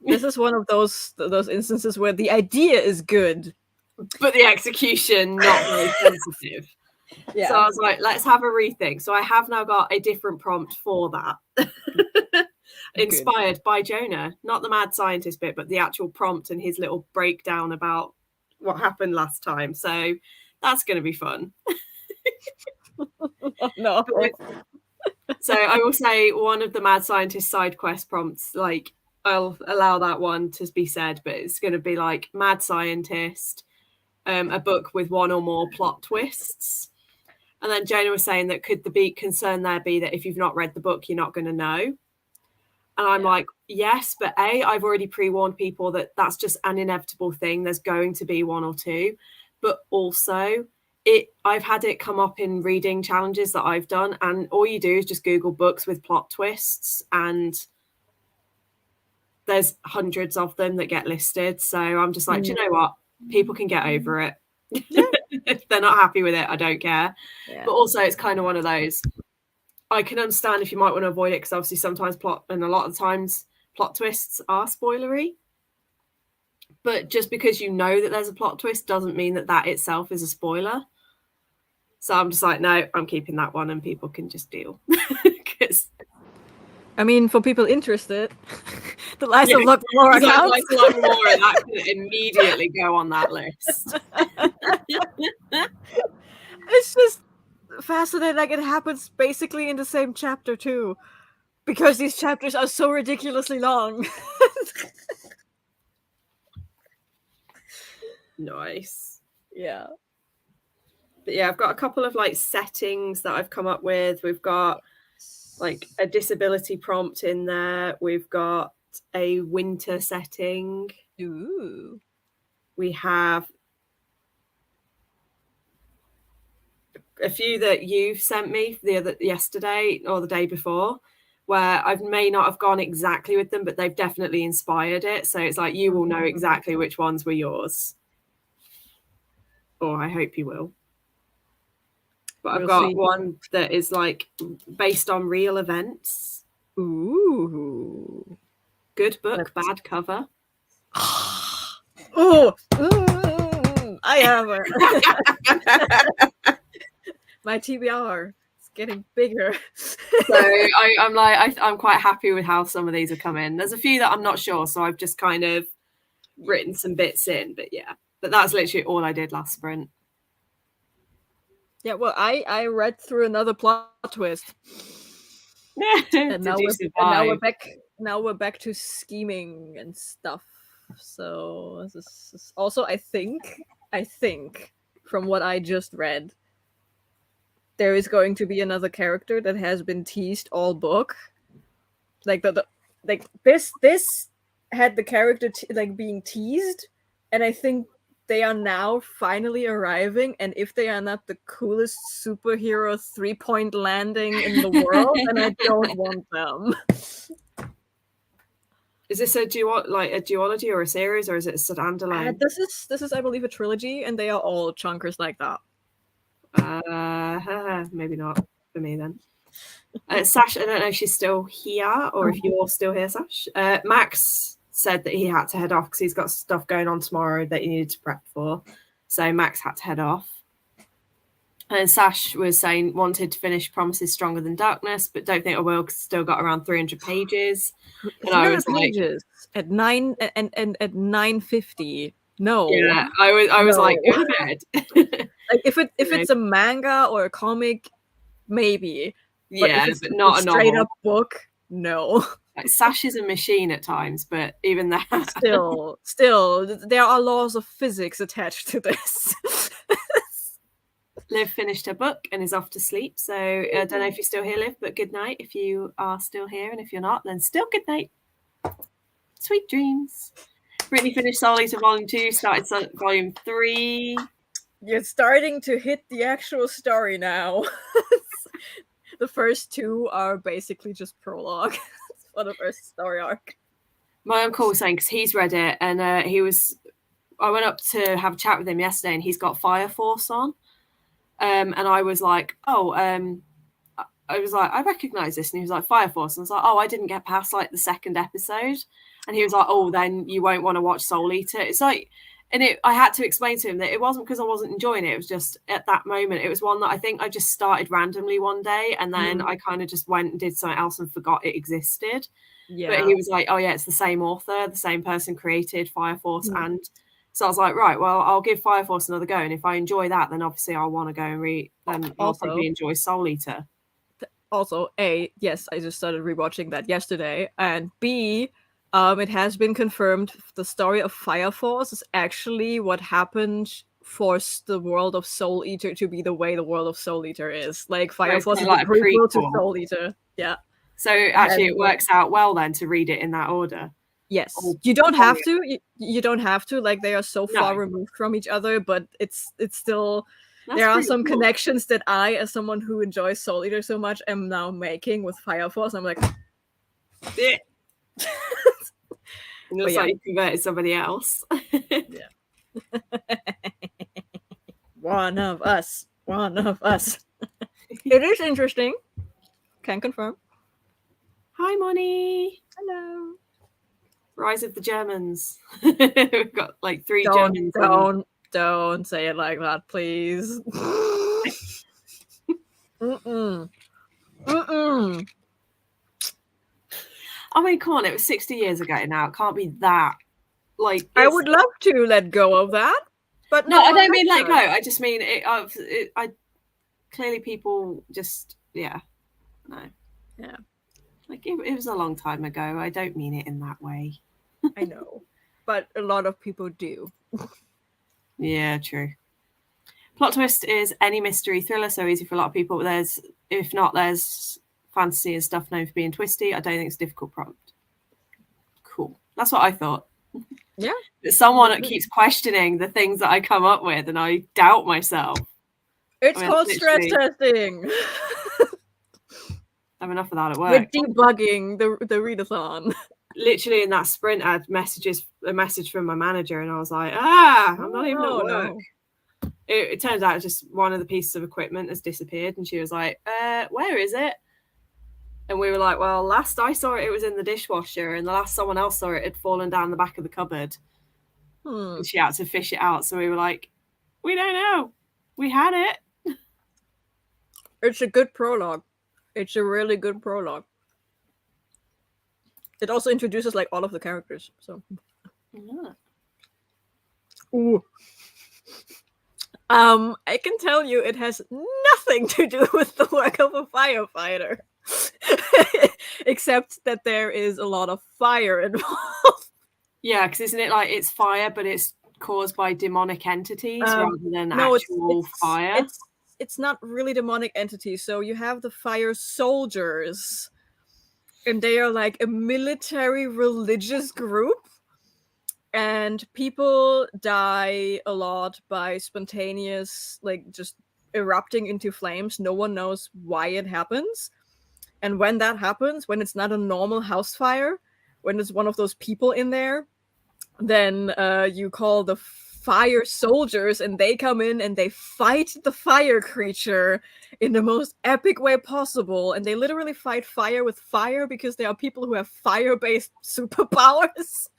This is one of those instances where the idea is good, but the execution not very sensitive. Yeah. So I was like, let's have a rethink. So I have now got a different prompt for that. Inspired by Jona, not the mad scientist bit, but the actual prompt and his little breakdown about what happened last time. So that's going to be fun. No. So I will say one of the mad scientist side quest prompts, like I'll allow that one to be said, but it's going to be like mad scientist, a book with one or more plot twists. And then Jona was saying that could the concern there be that if you've not read the book, you're not going to know? And I'm like, yes, but I've already pre-warned people that that's just an inevitable thing. There's going to be one or two. But also, I've had it come up in reading challenges that I've done, and all you do is just Google books with plot twists, and there's hundreds of them that get listed. So I'm just like, do you know what? People can get over it. If they're not happy with it, I don't care. But also, it's kind of one of those. I can understand if you might want to avoid it because obviously sometimes a lot of times plot twists are spoilery. But just because you know that there's a plot twist doesn't mean that that itself is a spoiler. So I'm just like, no, I'm keeping that one and people can just deal. Because I mean, for people interested, the Lies of Luck More accounts. Lies of Luck More, and that can immediately go on that list. It's just fascinating. Like, it happens basically in the same chapter too, because these chapters are so ridiculously long. Nice. Yeah. But yeah, I've got a couple of like settings that I've come up with. We've got like a disability prompt in there. We've got a winter setting. Ooh. We have a few that you've sent me yesterday or the day before, where I may not have gone exactly with them, but they've definitely inspired it. So it's like you will know exactly which ones were yours. Or I hope you will. But I've got one that is like based on real events. Ooh. Good book, bad cover. Oh, I have my TBR. It's getting bigger. So I'm quite happy with how some of these are coming. There's a few that I'm not sure, so I've just kind of written some bits in. But yeah, but that's literally all I did last sprint. Yeah, well, I read through another plot twist. and now we're back. Now we're back to scheming and stuff. So this is also, I think, from what I just read, there is going to be another character that has been teased all book. Like this had the character being teased, and I think they are now finally arriving. And if they are not the coolest superhero 3-point landing in the world, then I don't want them. Is this a duology or a series, or is it a standalone? This is I believe a trilogy, and they are all chunkers like that. Maybe not for me then. Sash, I don't know if she's still here or if you're still here, Sash. Max said that he had to head off because he's got stuff going on tomorrow that he needed to prep for. So Max had to head off. And Sash was saying wanted to finish Promises Stronger Than Darkness, but don't think I will because still got around 300 pages. And I was pages at 9 and at 950. No. Yeah, I was like, go to bed. Like if it's a manga or a comic, maybe. But yeah, but not a straight novel. Up book. No. Like, Sash is a machine at times, but even that. Still, there are laws of physics attached to this. Liv finished her book and is off to sleep. So I don't know if you're still here, Liv, but good night if you are still here. And if you're not, then still good night. Sweet dreams. Brittany finished Soul Eater Volume 2, started Volume 3. You're starting to hit the actual story now. The first 2 are basically just prologue for the first story arc. My uncle was saying, because he's read it, and I went up to have a chat with him yesterday, and he's got Fire Force on. And I was like, I recognize this. And he was like, Fire Force. And I was like, I didn't get past like the second episode. And he was like, then you won't want to watch Soul Eater. It's like, I had to explain to him that it wasn't because I wasn't enjoying it. It was just at that moment, it was one that I think I just started randomly one day. And then I kind of just went and did something else and forgot it existed. Yeah. But he was like, it's the same author, the same person created Fire Force. And so I was like, right, well, I'll give Fire Force another go. And if I enjoy that, then obviously I'll want to go and read, I'll probably enjoy Soul Eater. Also, A, yes, I just started rewatching that yesterday. And B, it has been confirmed the story of Fire Force is actually what happened forced the world of Soul Eater to be the way the world of Soul Eater is. Like Fire Force is like a prequel to Soul Eater. Yeah. So actually it works out well then to read it in that order. Yes. You don't have to. You don't have to. Like they are so far removed from each other, but it's still there are some connections that I, as someone who enjoys Soul Eater so much, am now making with Fire Force. I'm like It looks like you converted somebody else. Yeah. One of us. It is interesting. Can confirm. Hi, Moni. Hello. Rise of the Germans. We've got like 3 Germans. Don't say it like that, please. I mean, come on, it was 60 years ago now. It can't be that. Like, I would love to let go of that, but no, I don't mean let go. I just mean I clearly people just no. Yeah. Like it was a long time ago. I don't mean it in that way. I know, but a lot of people do. Yeah, true. Plot twist is any mystery thriller, so easy for a lot of people. If not, there's fantasy and stuff known for being twisty. I don't think it's a difficult prompt. Cool. That's what I thought. Yeah. Someone that keeps questioning the things that I come up with, and I doubt myself. It's called stress testing. I have enough of that at work. We're debugging the readathon. Literally in that sprint, I had a message from my manager, and I was like, I'm not even at work. No. It turns out just one of the pieces of equipment has disappeared, and she was like, where is it? And we were like, well, last I saw it was in the dishwasher, and the last someone else saw it had fallen down the back of the cupboard. And she had to fish it out. So we were like, we don't know. We had it. It's a good prologue. It's a really good prologue. It also introduces like all of the characters. So, ooh. I can tell you it has nothing to do with the work of a firefighter. Except that there is a lot of fire involved. Yeah, because isn't it like it's fire, but it's caused by demonic entities rather than actual fire? it's not really demonic entities. So you have the fire soldiers, and they are like a military religious group, and people die a lot by spontaneous, like, just erupting into flames. No one knows why it happens. And when that happens, when it's not a normal house fire, when it's one of those people in there, then you call the fire soldiers, and they come in and they fight the fire creature in the most epic way possible. And they literally fight fire with fire, because there are people who have fire-based superpowers.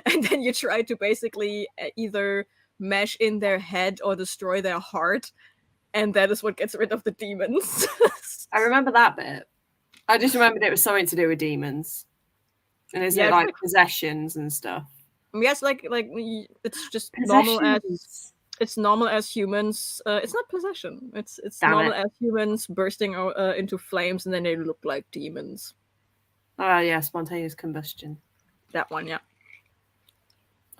And then you try to basically either mesh in their head or destroy their heart, and that is what gets rid of the demons. I remember that bit. I just remembered it was something to do with demons. And is it like possessions and stuff? Yes, like it's just normal as humans. It's not possession. It's normal as humans bursting into flames, and then they look like demons. Oh yeah, spontaneous combustion. That one, yeah.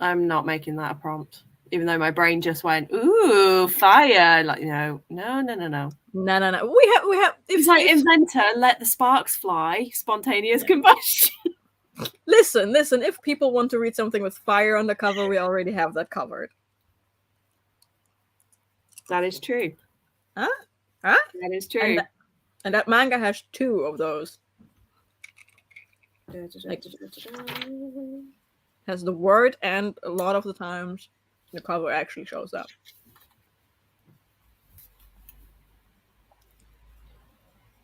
I'm not making that a prompt, even though my brain just went, "Ooh, fire!" Like, no. We have. It's like inventor, let the sparks fly. Spontaneous combustion. Listen. If people want to read something with fire on the cover, we already have that covered. That is true. Huh? That is true. And that manga has 2 of those. Has the word, and a lot of the times the cover actually shows up.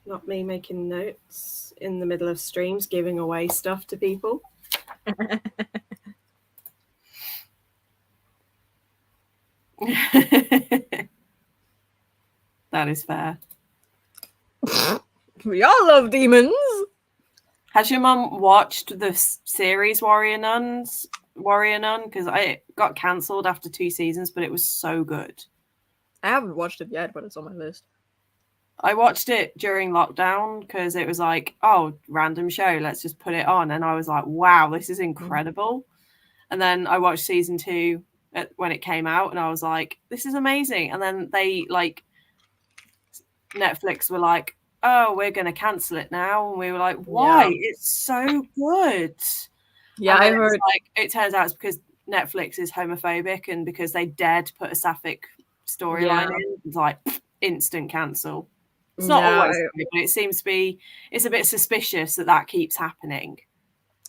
Not me making notes in the middle of streams, giving away stuff to people. That is fair. We all love demons. Has your mum watched the series Warrior Nun? Because I got cancelled after 2 seasons, but it was so good. I haven't watched it yet, but it's on my list. I watched it during lockdown because it was like, oh, random show, let's just put it on. And I was like, wow, this is incredible. And then I watched season 2 when it came out, and I was like, this is amazing. And then they, like, Netflix were like, oh, we're going to cancel it now. And we were like, why? Yeah. It's so good. Yeah, I heard. It turns out it's because Netflix is homophobic, and because they dared to put a sapphic storyline in, it's like instant cancel. It's not always, but it seems to be. It's a bit suspicious that keeps happening.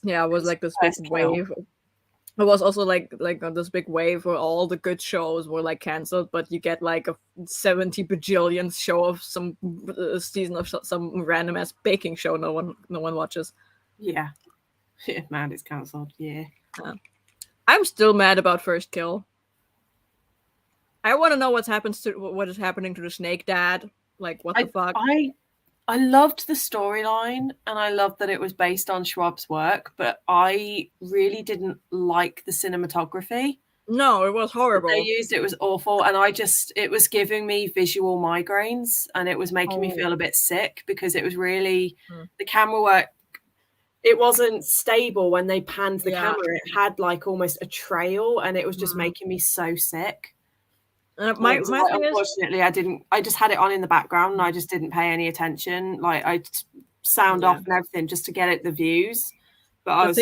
Yeah, it was like this big wave. It was also like this big wave where all the good shows were like canceled, but you get like a 70 bajillion show of some season of some random ass baking show no one watches. Yeah, man, it's cancelled. Yeah. I'm still mad about First Kill. I want to know what is happening to the snake dad. Like, what the fuck? I loved the storyline, and I loved that it was based on Schwab's work, but I really didn't like the cinematography. No, it was horrible. They used it was awful, and it was giving me visual migraines, and it was making me feel a bit sick because it was really the camera work. It wasn't stable when they panned the camera. It had like almost a trail, and it was just making me so sick. My thing unfortunately, I just had it on in the background, and I just didn't pay any attention. Like, I sound off and everything just to get the views. But I was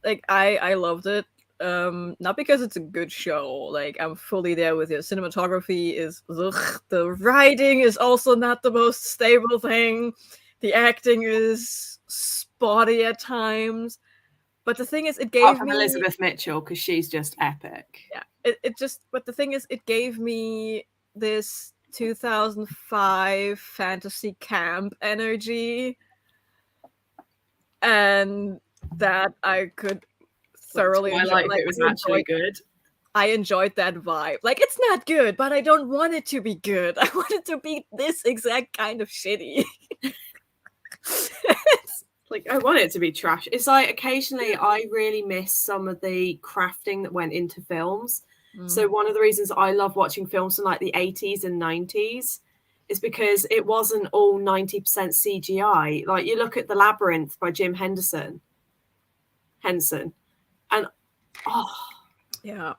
like, I loved it. Not because it's a good show. Like, I'm fully there with you. Cinematography is the writing is also not the most stable thing. The acting is spotty at times. But the thing is, it gave me Elizabeth Mitchell, because she's just epic. Yeah. But the thing is, it gave me this 2005 fantasy camp energy, and that I could thoroughly enjoy. Like, it was actually good. I enjoyed that vibe. Like, it's not good, but I don't want it to be good. I want it to be this exact kind of shitty. Like, I want it to be trash. It's like occasionally I really miss some of the crafting that went into films. So one of the reasons I love watching films from like the 80s and 90s is because it wasn't all 90% CGI. Like, you look at The Labyrinth by Jim Henson, and yeah,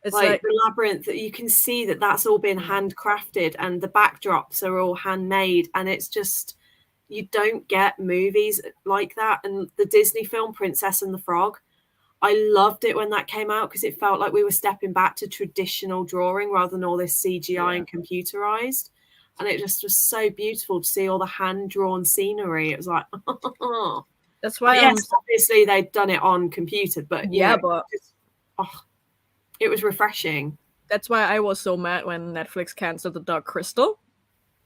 It's like the labyrinth, that you can see that that's all been handcrafted and the backdrops are all handmade, and it's just, you don't get movies like that. And the Disney film Princess and the Frog, I loved it when that came out because it felt like we were stepping back to traditional drawing rather than all this CGI and computerized. And it just was so beautiful to see all the hand-drawn scenery. It was like, that's why yes, obviously they'd done it on computer, but but it was refreshing. That's why I was so mad when Netflix canceled The Dark Crystal.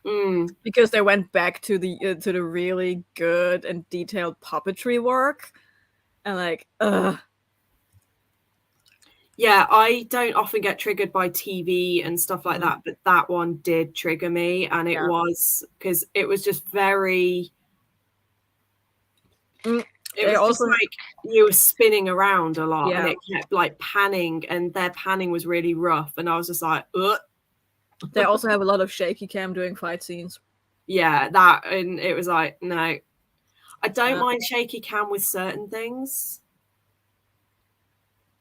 Mm. Because they went back to the really good and detailed puppetry work, and like, Yeah, I don't often get triggered by TV and stuff like that, but that one did trigger me, and it was because it was just very. It was also just like you were spinning around a lot, and it kept like panning, and their panning was really rough, and I was just like, ugh. They also have a lot of shaky cam doing fight scenes. Yeah, that, and it was like, no, I don't mind shaky cam with certain things,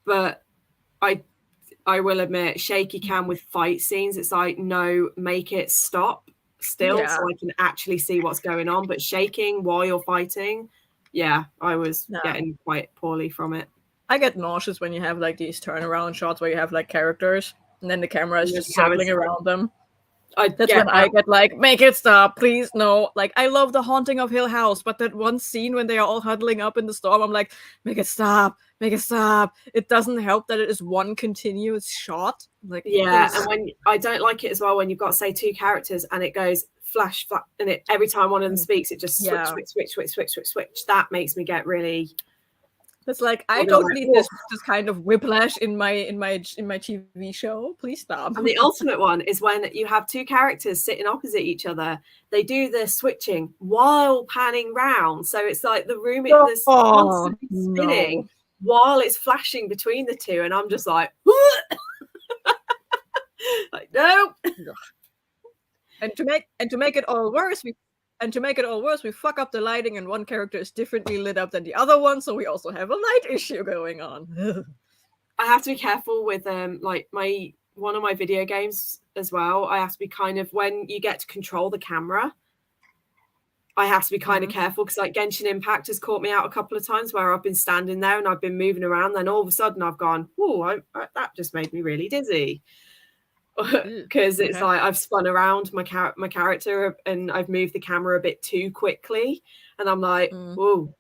but I will admit, shaky cam with fight scenes, it's like, no, make it stop still so I can actually see what's going on. But shaking while you're fighting, yeah, I was getting quite poorly from it. I get nauseous when you have like these turnaround shots where you have like characters and then the camera is just circling around them. That's when I get like, make it stop, please, no. Like, I love The Haunting of Hill House, but that one scene when they are all huddling up in the storm, I'm like, make it stop, make it stop. It doesn't help that it is one continuous shot. Like, and when I don't like it as well when you've got, say, two characters and it goes flash, flash, and it every time one of them speaks, it just switch. That makes me get really. It's like, I don't need this kind of whiplash in my TV show. Please stop. And the ultimate one is when you have two characters sitting opposite each other. They do the switching while panning round, so it's like the room is constantly spinning while it's flashing between the two, and I'm just like, like no. And to make it all worse, we fuck up the lighting, and one character is differently lit up than the other one, so we also have a light issue going on. I have to be careful with like one of my video games as well. I have to be kind of, when you get to control the camera, I have to be kind of careful because like Genshin Impact has caught me out a couple of times where I've been standing there and I've been moving around, then all of a sudden I've gone, oh, that just made me really dizzy. Because it's like I've spun around my character and I've moved the camera a bit too quickly, and I'm like, ooh.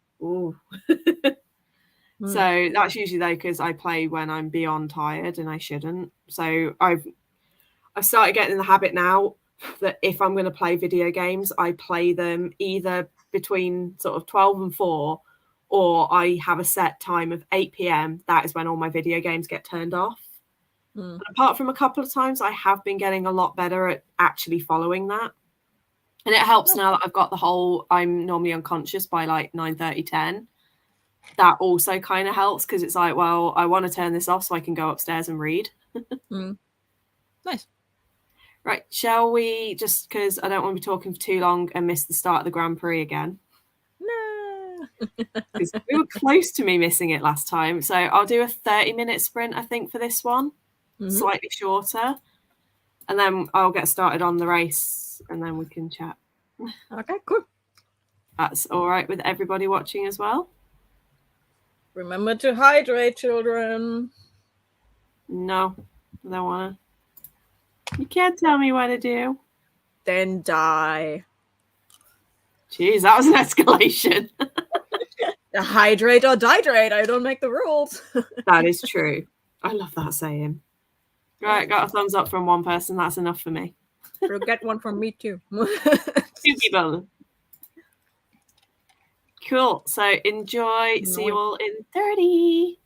So that's usually though because I play when I'm beyond tired and I shouldn't. So I've started getting in the habit now that if I'm going to play video games, I play them either between sort of 12 and 4, or I have a set time of 8 p.m. That is when all my video games get turned off. Apart from a couple of times, I have been getting a lot better at actually following that. And it helps now that I've got the whole, I'm normally unconscious by like 9:30, 10. That also kind of helps because it's like, well, I want to turn this off so I can go upstairs and read. Nice. Right. Shall we, just because I don't want to be talking for too long and miss the start of the Grand Prix again? No. Because we were close to me missing it last time. So I'll do a 30-minute sprint, I think, for this one. Slightly shorter, and then I'll get started on the race and then we can chat. Okay, cool. That's all right with everybody watching as well. Remember to hydrate, children. No, I don't want to. You can't tell me what to do. Then die. Jeez, that was an escalation. Hydrate or dihydrate. I don't make the rules. That is true. I love that saying. Right, got a thumbs up from one person. That's enough for me. You'll get one from me too. 2 people. Cool. So enjoy. See you all in 30.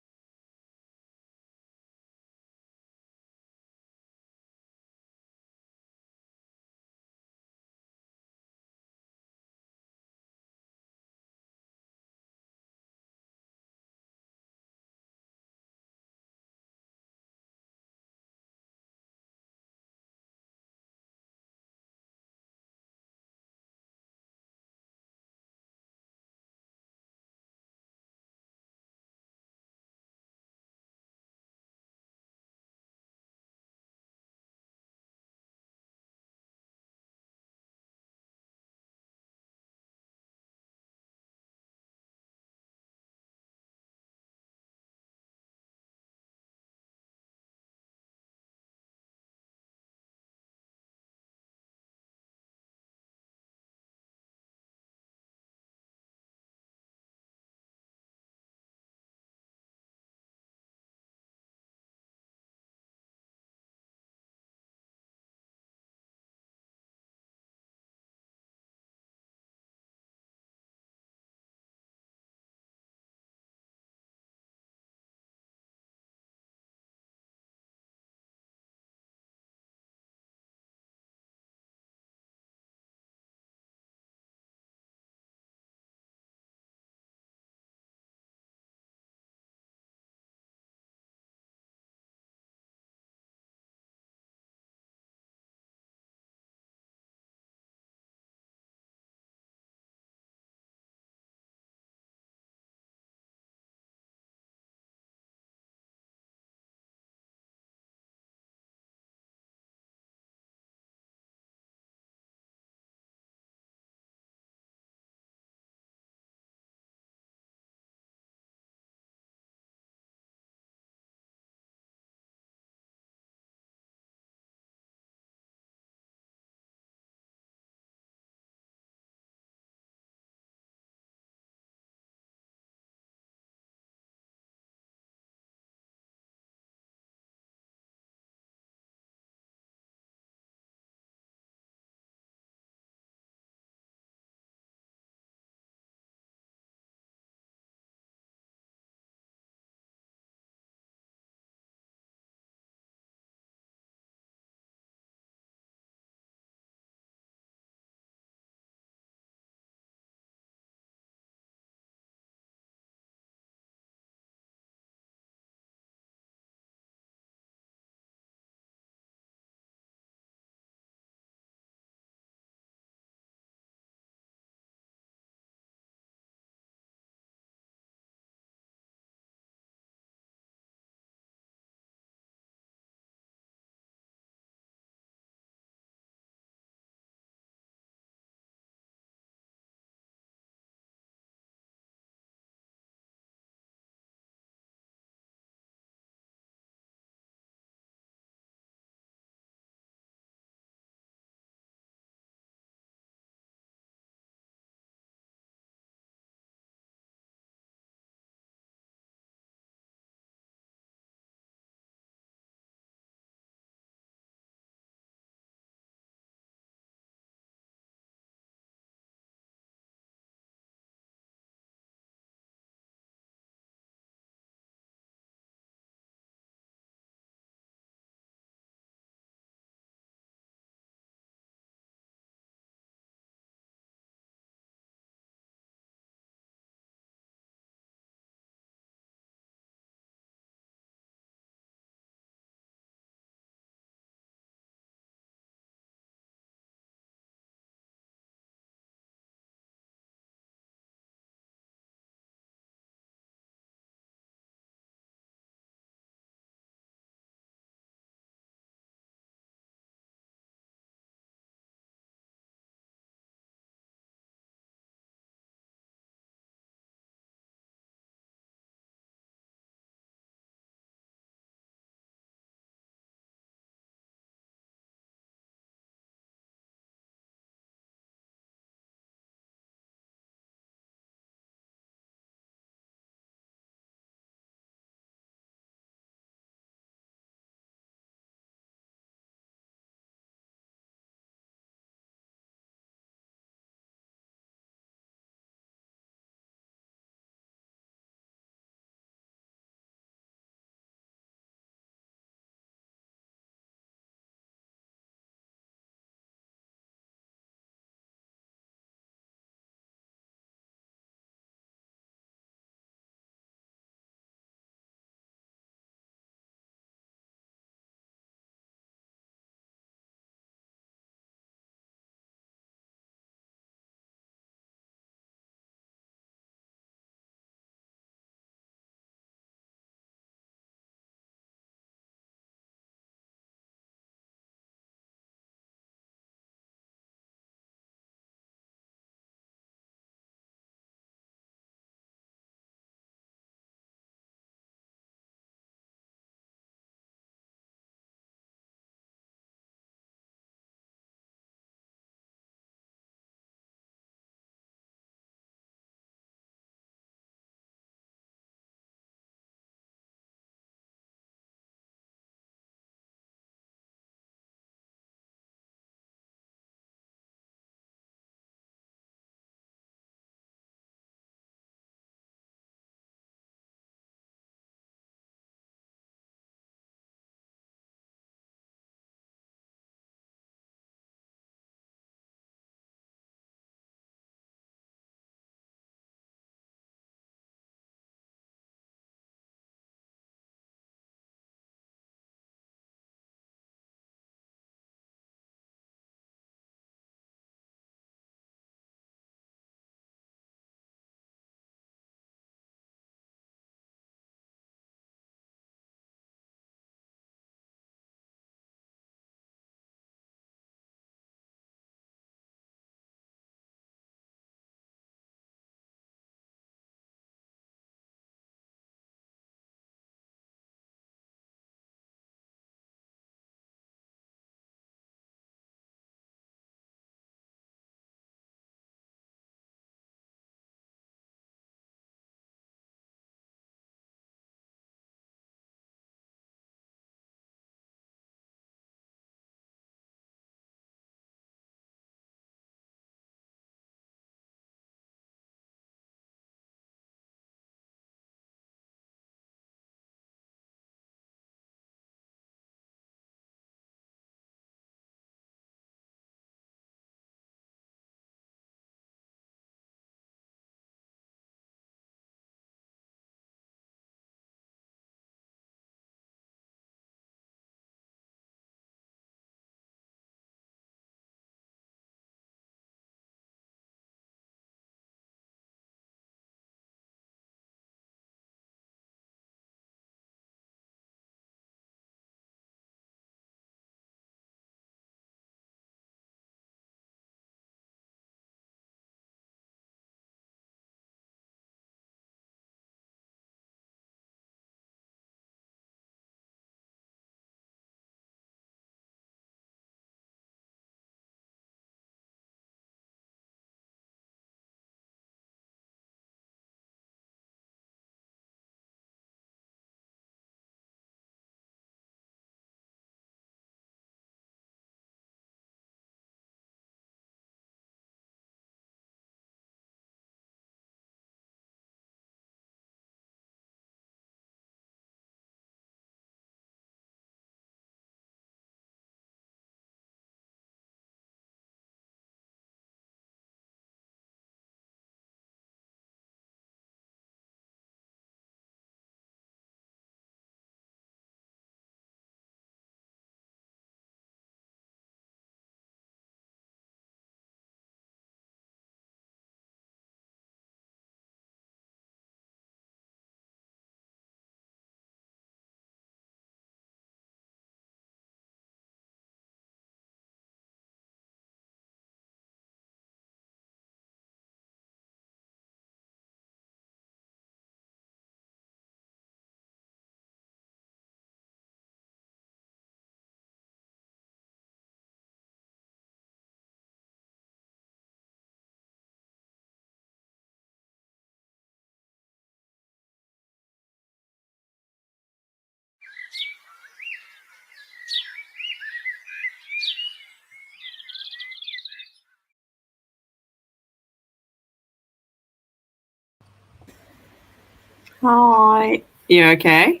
Hi. You okay?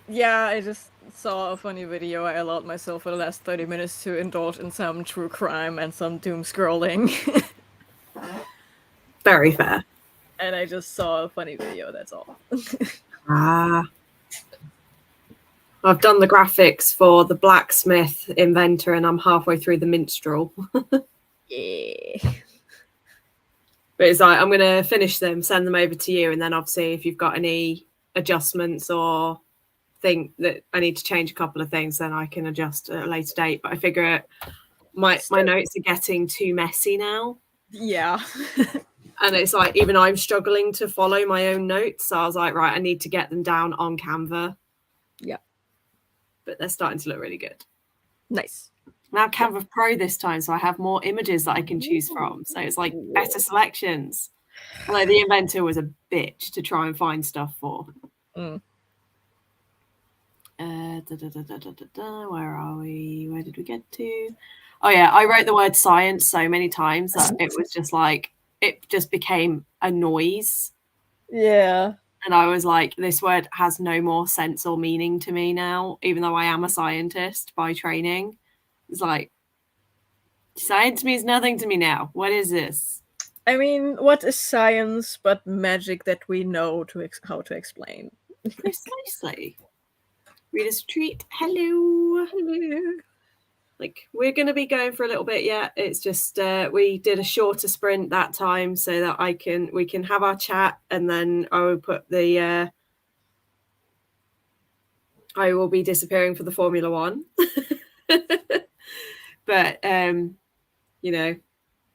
Yeah, I just saw a funny video. I allowed myself for the last 30 minutes to indulge in some true crime and some doom scrolling. Very fair. And I just saw a funny video, that's all. Ah. I've done the graphics for the blacksmith inventor and I'm halfway through the minstrel. Yeah. But it's like, I'm going to finish them, send them over to you. And then obviously if you've got any adjustments or think that I need to change a couple of things, then I can adjust at a later date. But I figure my notes are getting too messy now. Yeah. And it's like, even I'm struggling to follow my own notes. So I was like, right, I need to get them down on Canva. Yeah. But they're starting to look really good. Nice. Now Canva Pro this time, so I have more images that I can choose from. So it's like better selections. Although the inventor was a bitch to try and find stuff for. Mm. Where are we? Where did we get to? Oh yeah, I wrote the word science so many times that it was just like, it just became a noise. Yeah. And I was like, this word has no more sense or meaning to me now, even though I am a scientist by training. It's like, science means nothing to me now. What is this? I mean, what is science but magic that we know how to explain? Precisely. Reader's treat. Hello. Like, we're going to be going for a little bit yet. It's just we did a shorter sprint that time so that we can have our chat, and then I will put the I will be disappearing for the Formula One. But you know,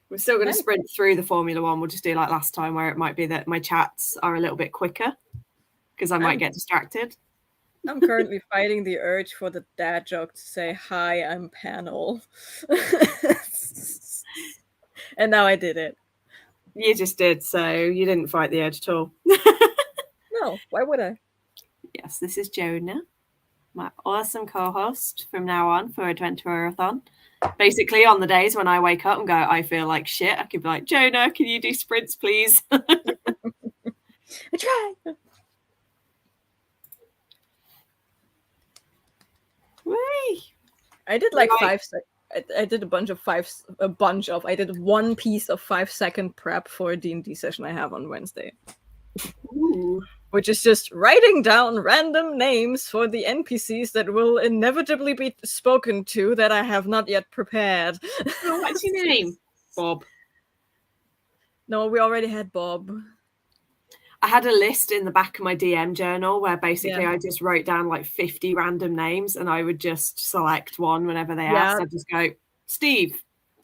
we're still going to sprint through the Formula One. We'll just do like last time, where it might be that my chats are a little bit quicker because I might get distracted. I'm currently fighting the urge for the dad joke to say, "Hi, I'm Panel." And now I did it. You just did, so you didn't fight the urge at all. No, why would I? Yes, this is Jona, my awesome co-host from now on for Adventure-a-thon. Basically, on the days when I wake up and go, I feel like shit, I could be like, Jona, can you do sprints, please? I try. Whee! I did like 5 seconds. I did I did one piece of 5-second prep for a D&D session I have on Wednesday. Ooh. Which is just writing down random names for the NPCs that will inevitably be spoken to that I have not yet prepared. Oh, what's your name? Bob. No, we already had Bob. I had a list in the back of my DM journal where basically I just wrote down like 50 random names and I would just select one whenever they asked. I'd just go, Steve.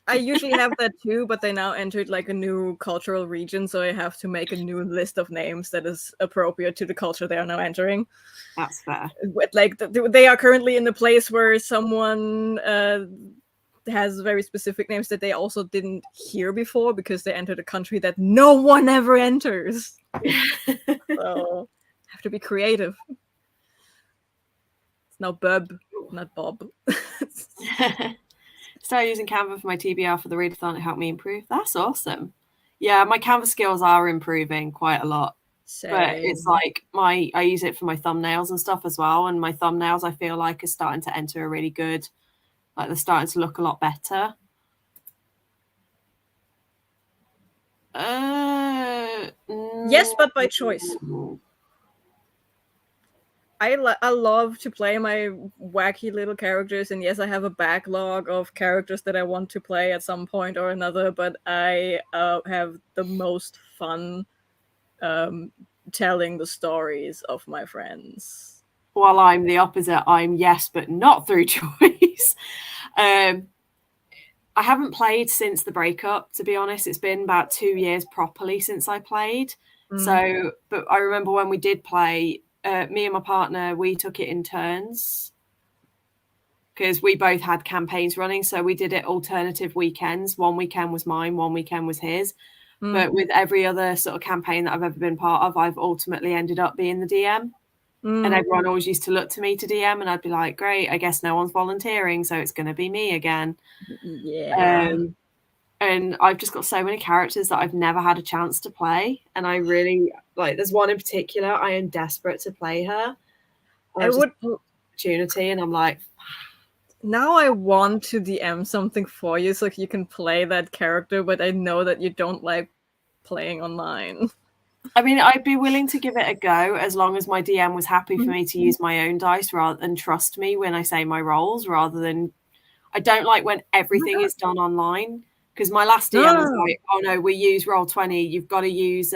I usually have that too, but they now entered like a new cultural region, so I have to make a new list of names that is appropriate to the culture they are now entering. That's fair. But like they are currently in the place where someone has very specific names that they also didn't hear before because they entered a country that no one ever enters. So I have to be creative. It's now Bub, not Bob. Started using Canva for my TBR for the readathon. It helped me improve. That's awesome. Yeah, my Canva skills are improving quite a lot. Same. But it's like I use it for my thumbnails and stuff as well. And my thumbnails, I feel like, are starting to enter a really good, like they're starting to look a lot better. Yes, but by choice. I love to play my wacky little characters, and yes, I have a backlog of characters that I want to play at some point or another, but I have the most fun telling the stories of my friends. While I'm the opposite, I'm yes, but not through choice. I haven't played since the breakup, to be honest. It's been about 2 years properly since I played. So, but I remember when we did play, me and my partner, we took it in turns because we both had campaigns running. So we did it alternative weekends. One weekend was mine, one weekend was his. But with every other sort of campaign that I've ever been part of, I've ultimately ended up being the DM. And everyone always used to look to me to DM, and I'd be like, great, I guess no one's volunteering, so it's going to be me again. Yeah. and I've just got so many characters that I've never had a chance to play, and I really like. There's one in particular I am desperate to play her. I would opportunity, and I'm like, now I want to DM something for you so you can play that character, but I know that you don't like playing online. I mean, I'd be willing to give it a go as long as my DM was happy for me to use my own dice rather than trust me when I say my rolls, rather than I don't like when everything is done online, because my last DM was like, oh no, we use Roll20, you've got to use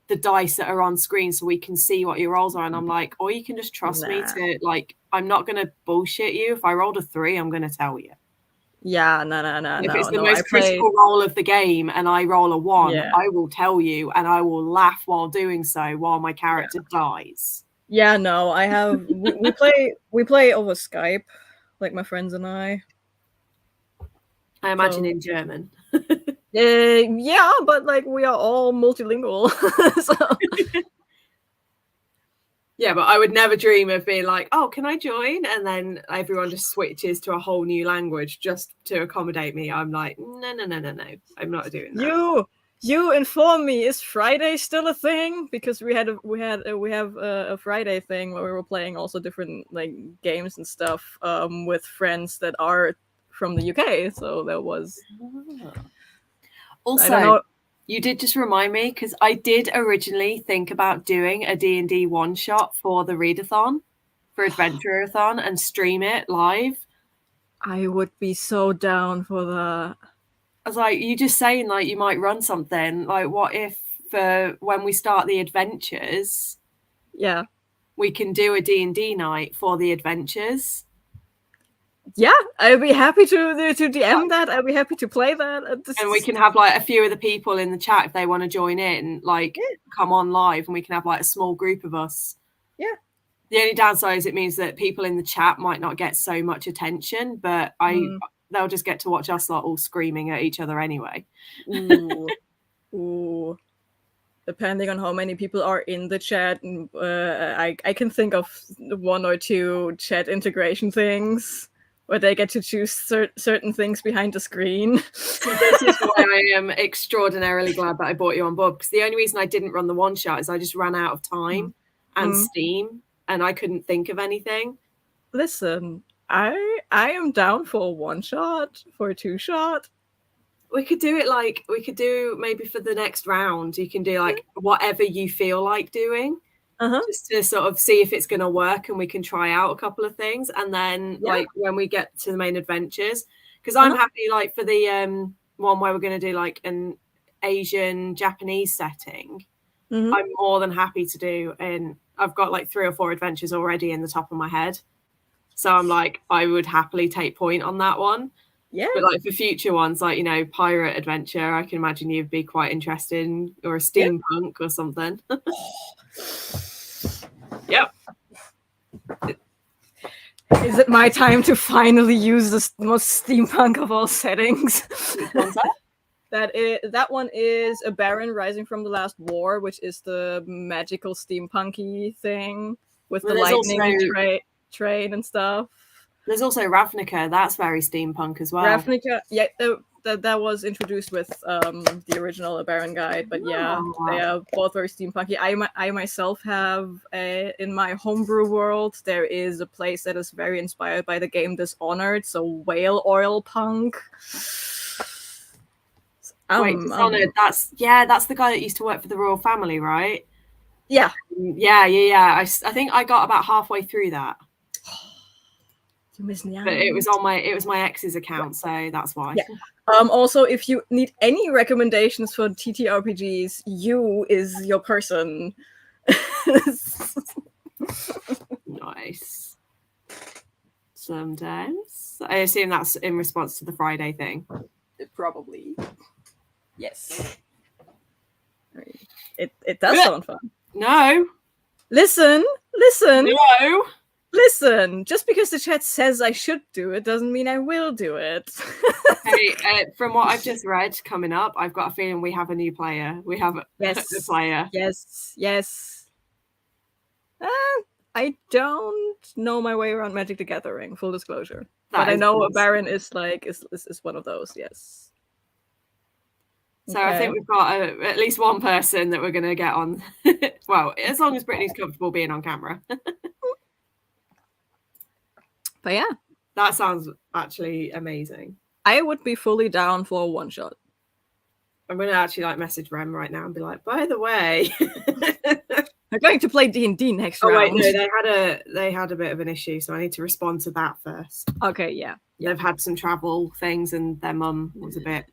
the dice that are on screen so we can see what your rolls are. And I'm like, or you can just trust me to, like, I'm not going to bullshit you. If I rolled a 3, I'm going to tell you. Yeah, no. If it's the most critical roll of the game and I roll a 1, I will tell you, and I will laugh while doing so while my character dies. Yeah, no, I have we play over Skype, like my friends and I. I imagine in German. Yeah, but like we are all multilingual. So. Yeah, but I would never dream of being like, oh, can I join? And then everyone just switches to a whole new language just to accommodate me. I'm like, no. I'm not doing that. You inform me. Is Friday still a thing? Because we have a Friday thing where we were playing also different like games and stuff with friends that are from the UK. So there was. Also, you did just remind me, because I did originally think about doing a D&D one-shot for the readathon, for Adventure-a-thon, and stream it live. I would be so down for that. I was like, you just saying like you might run something. Like, what if for when we start the adventures, we can do a D&D night for the adventures? Yeah, I'd be happy to DM that. I'd be happy to play that. And we can have like a few of the people in the chat if they want to join in, like come on live, and we can have like a small group of us. Yeah. The only downside is it means that people in the chat might not get so much attention, but they'll just get to watch us like all screaming at each other anyway. Ooh. Depending on how many people are in the chat, I can think of 1 or 2 chat integration things where they get to choose certain things behind the screen. This is why I am extraordinarily glad that I brought you on board, because the only reason I didn't run the one-shot is I just ran out of time and steam, and I couldn't think of anything. Listen, I am down for a one-shot, for a 2-shot. We could do it maybe for the next round, you can do like whatever you feel like doing. Just to sort of see if it's going to work, and we can try out a couple of things, and then like when we get to the main adventures, because I'm happy like for the one where we're going to do like an Asian Japanese setting, I'm more than happy to do, and I've got like 3 or 4 adventures already in the top of my head, so I'm like, I would happily take point on that one. But like for future ones, like, you know, pirate adventure, I can imagine you'd be quite interested in, or a steampunk or something. Yep. Is it my time to finally use the most steampunk of all settings? What's that? That one is a Baron Rising from the Last War, which is the magical steampunky thing with the lightning train and stuff. There's also Ravnica. That's very steampunk as well. Ravnica, yeah, that was introduced with the original Baron guide, but yeah, they are both very steampunky. I myself have in my homebrew world, there is a place that is very inspired by the game Dishonored, so whale oil punk. Wait, Dishonored. That's the guy that used to work for the royal family, right? Yeah. I think I got about halfway through that. You missed me out. But it was my ex's account, so that's why. Yeah. Also, if you need any recommendations for TTRPGs, you is your person. Nice. Sometimes. I assume that's in response to the Friday thing. Probably. Yes. It does sound fun. No. Listen. No. Listen, just because the chat says I should do it doesn't mean I will do it. Hey, from what I've just read coming up, I've got a feeling we have a new player. We have a player. Yes. I don't know my way around Magic the Gathering, full disclosure. But I know a Baron is one of those, yes. So I think we've got at least one person that we're going to get on. Well, as long as Brittany's comfortable being on camera. But yeah. That sounds actually amazing. I would be fully down for a one-shot. I'm going to actually message Rem right now and be like, by the way... They're going to play D&D next round. Wait, no, they had a bit of an issue, so I need to respond to that first. Okay, yeah. They've had some travel things, and their mum was a bit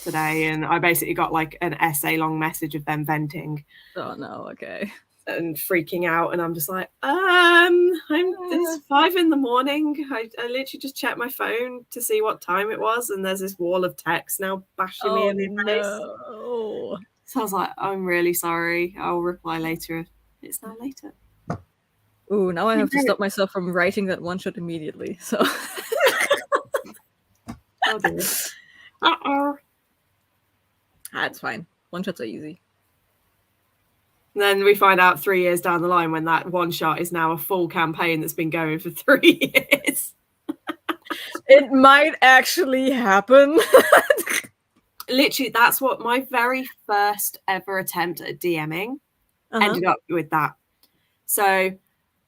today, and I basically got an essay-long message of them venting. Oh no, okay. And freaking out, and I'm just like, it's 5 a.m. I literally just checked my phone to see what time it was, and there's this wall of text now bashing me in the face. No. So I was like, I'm really sorry. I'll reply later. It's now later. Ooh, now I have to stop myself from writing that one shot immediately. So. Oh dear. Uh-oh. That's fine. One shots are easy. And then we find out 3 years down the line when that one shot is now a full campaign that's been going for 3 years. It might actually happen. Literally, that's what my very first ever attempt at DMing ended up with that. So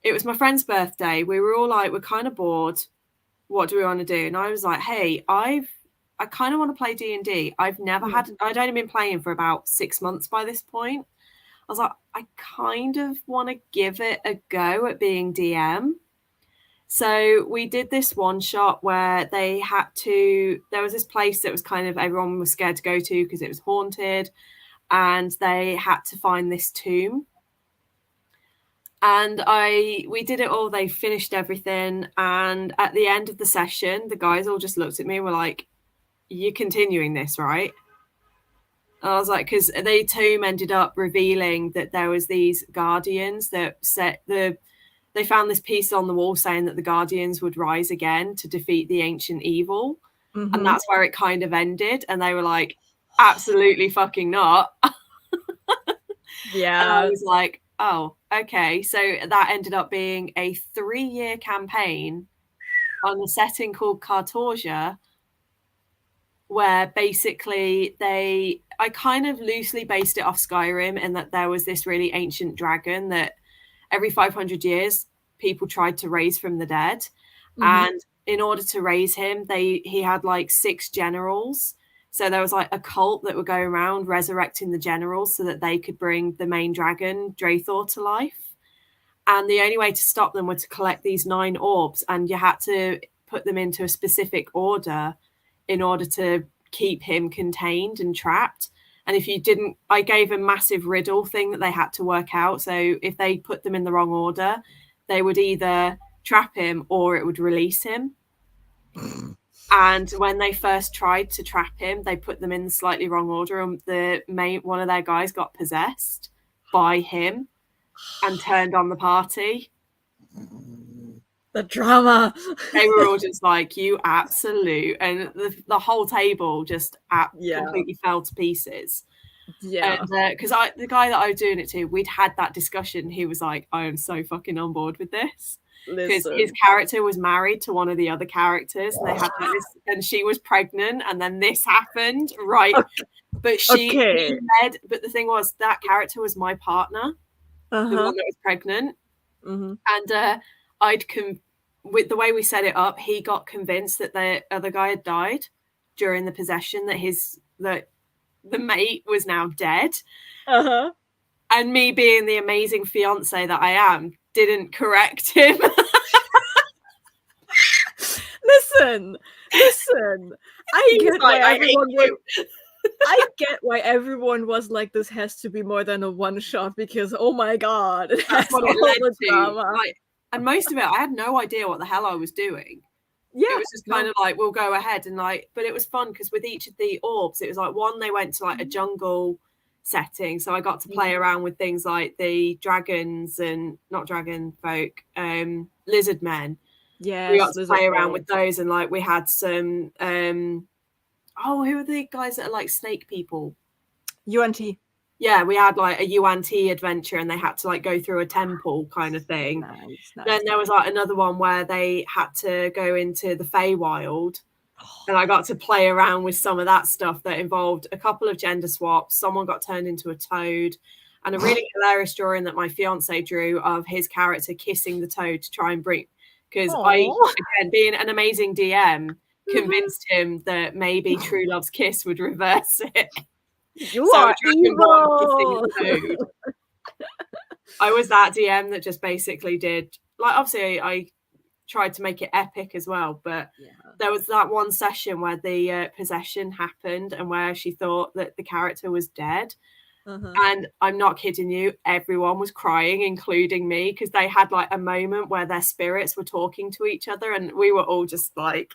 it was my friend's birthday. We were all like, we're kind of bored. What do we want to do? And I was like, hey, I kind of want to play D&D. I'd only been playing for about 6 months by this point. I was like, I kind of want to give it a go at being DM. So we did this one shot where there was this place that was kind of, everyone was scared to go to because it was haunted, and they had to find this tomb. And we did it all. They finished everything. And at the end of the session, the guys all just looked at me and were like, you're continuing this, right? And I was like, because the tomb ended up revealing that there was these guardians that they found this piece on the wall saying that the guardians would rise again to defeat the ancient evil. Mm-hmm. And that's where it kind of ended. And they were like, absolutely fucking not. Yeah. And I was like, oh, okay. So that ended up being a 3-year campaign on a setting called Cartorgia, where basically I kind of loosely based it off Skyrim, and that there was this really ancient dragon that every 500 years people tried to raise from the dead. Mm-hmm. And in order to raise him, he had 6 generals. So there was a cult that would go around resurrecting the generals so that they could bring the main dragon, Draethor, to life. And the only way to stop them was to collect these 9 orbs, and you had to put them into a specific order in order to keep him contained and trapped. And if you didn't, I gave a massive riddle thing that they had to work out. So if they put them in the wrong order, they would either trap him or it would release him. And when they first tried to trap him, they put them in the slightly wrong order, and one of their guys got possessed by him and turned on the party. The drama. They were all just like, you absolute, and the whole table just completely fell to pieces. Yeah. And because the guy that I was doing it to, we'd had that discussion. He was like, I am so fucking on board with this. Because his character was married to one of the other characters, and they had this, and she was pregnant, and then this happened, right? But but the thing was, that character was my partner, the one that was pregnant, and with the way we set it up, he got convinced that the other guy had died during the possession, that the mate was now dead, and me being the amazing fiance that I am, didn't correct him. Listen. I get why everyone was like, this has to be more than a one shot, because oh my god, that's what it led to. And most of it, I had no idea what the hell I was doing. Yeah, it was just kind of we'll go ahead and but it was fun because with each of the orbs, it was one, they went to a jungle setting, so I got to play around with things like the dragons and not dragon folk, lizard men. Yeah, we got to play around with those, and we had some who are the guys that are snake people? UNT. Yeah, we had a UNT adventure, and they had to go through a temple kind of thing. Nice, then there was another one where they had to go into the Feywild, And I got to play around with some of that stuff that involved a couple of gender swaps. Someone got turned into a toad, and a really hilarious drawing that my fiance drew of his character kissing the toad to try and bring. Because I, again, being an amazing DM, convinced him that maybe True Love's kiss would reverse it. You are evil. I was that DM that just basically did, like, obviously I tried to make it epic as well, but there was that one session where the possession happened and where she thought that the character was dead. And I'm not kidding you, everyone was crying, including me, because they had like a moment where their spirits were talking to each other, and we were all just like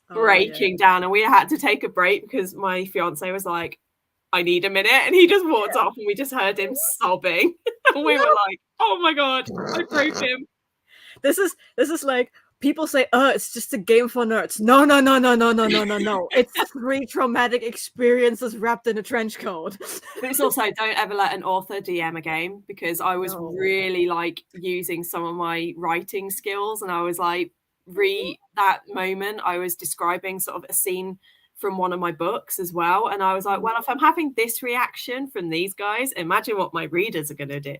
breaking down, and we had to take a break because my fiance was like, I need a minute, and he just walked off, and we just heard him sobbing. And we were like, oh my god, I broke him. This is like, people say, it's just a game for nerds. No. It's 3 traumatic experiences wrapped in a trench coat. But it's also, don't ever let an author DM a game, because I was really like using some of my writing skills, and I was like, that moment I was describing sort of a scene from one of my books as well, and I was like, well, if I'm having this reaction from these guys, imagine what my readers are going to do.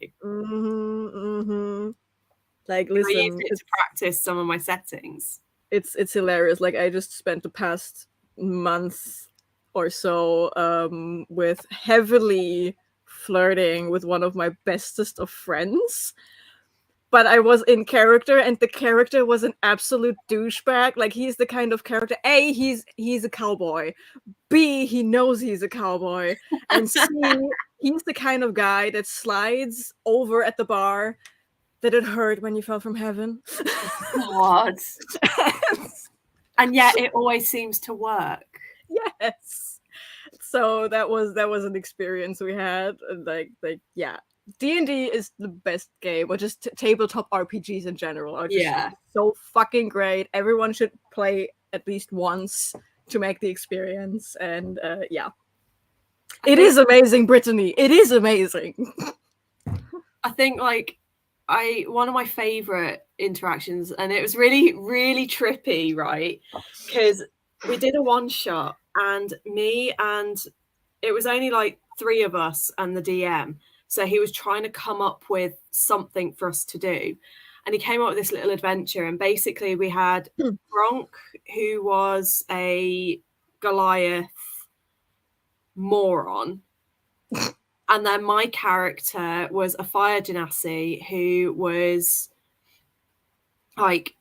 Like, listen, I used it to practice some of my settings. It's hilarious. Like, I just spent the past month or so with heavily flirting with one of my bestest of friends. But I was in character, and the character was an absolute douchebag. Like, he's the kind of character, A, he's a cowboy. B, he knows he's a cowboy. And C, he's the kind of guy that slides over at the bar. Did it hurt when you fell from heaven? God. And yet it always seems to work. Yes. So that was an experience we had. Like yeah. D&D is the best game, or just tabletop RPGs in general are just so fucking great. Everyone should play at least once to make the experience. And it is amazing, Brittany. It is amazing. I think like one of my favorite interactions, and it was really, really trippy, right? Because we did a one shot, and it was only like 3 of us and the DM. So he was trying to come up with something for us to do. And he came up with this little adventure. And basically we had Gronk, who was a Goliath moron. And then my character was a fire genasi who was like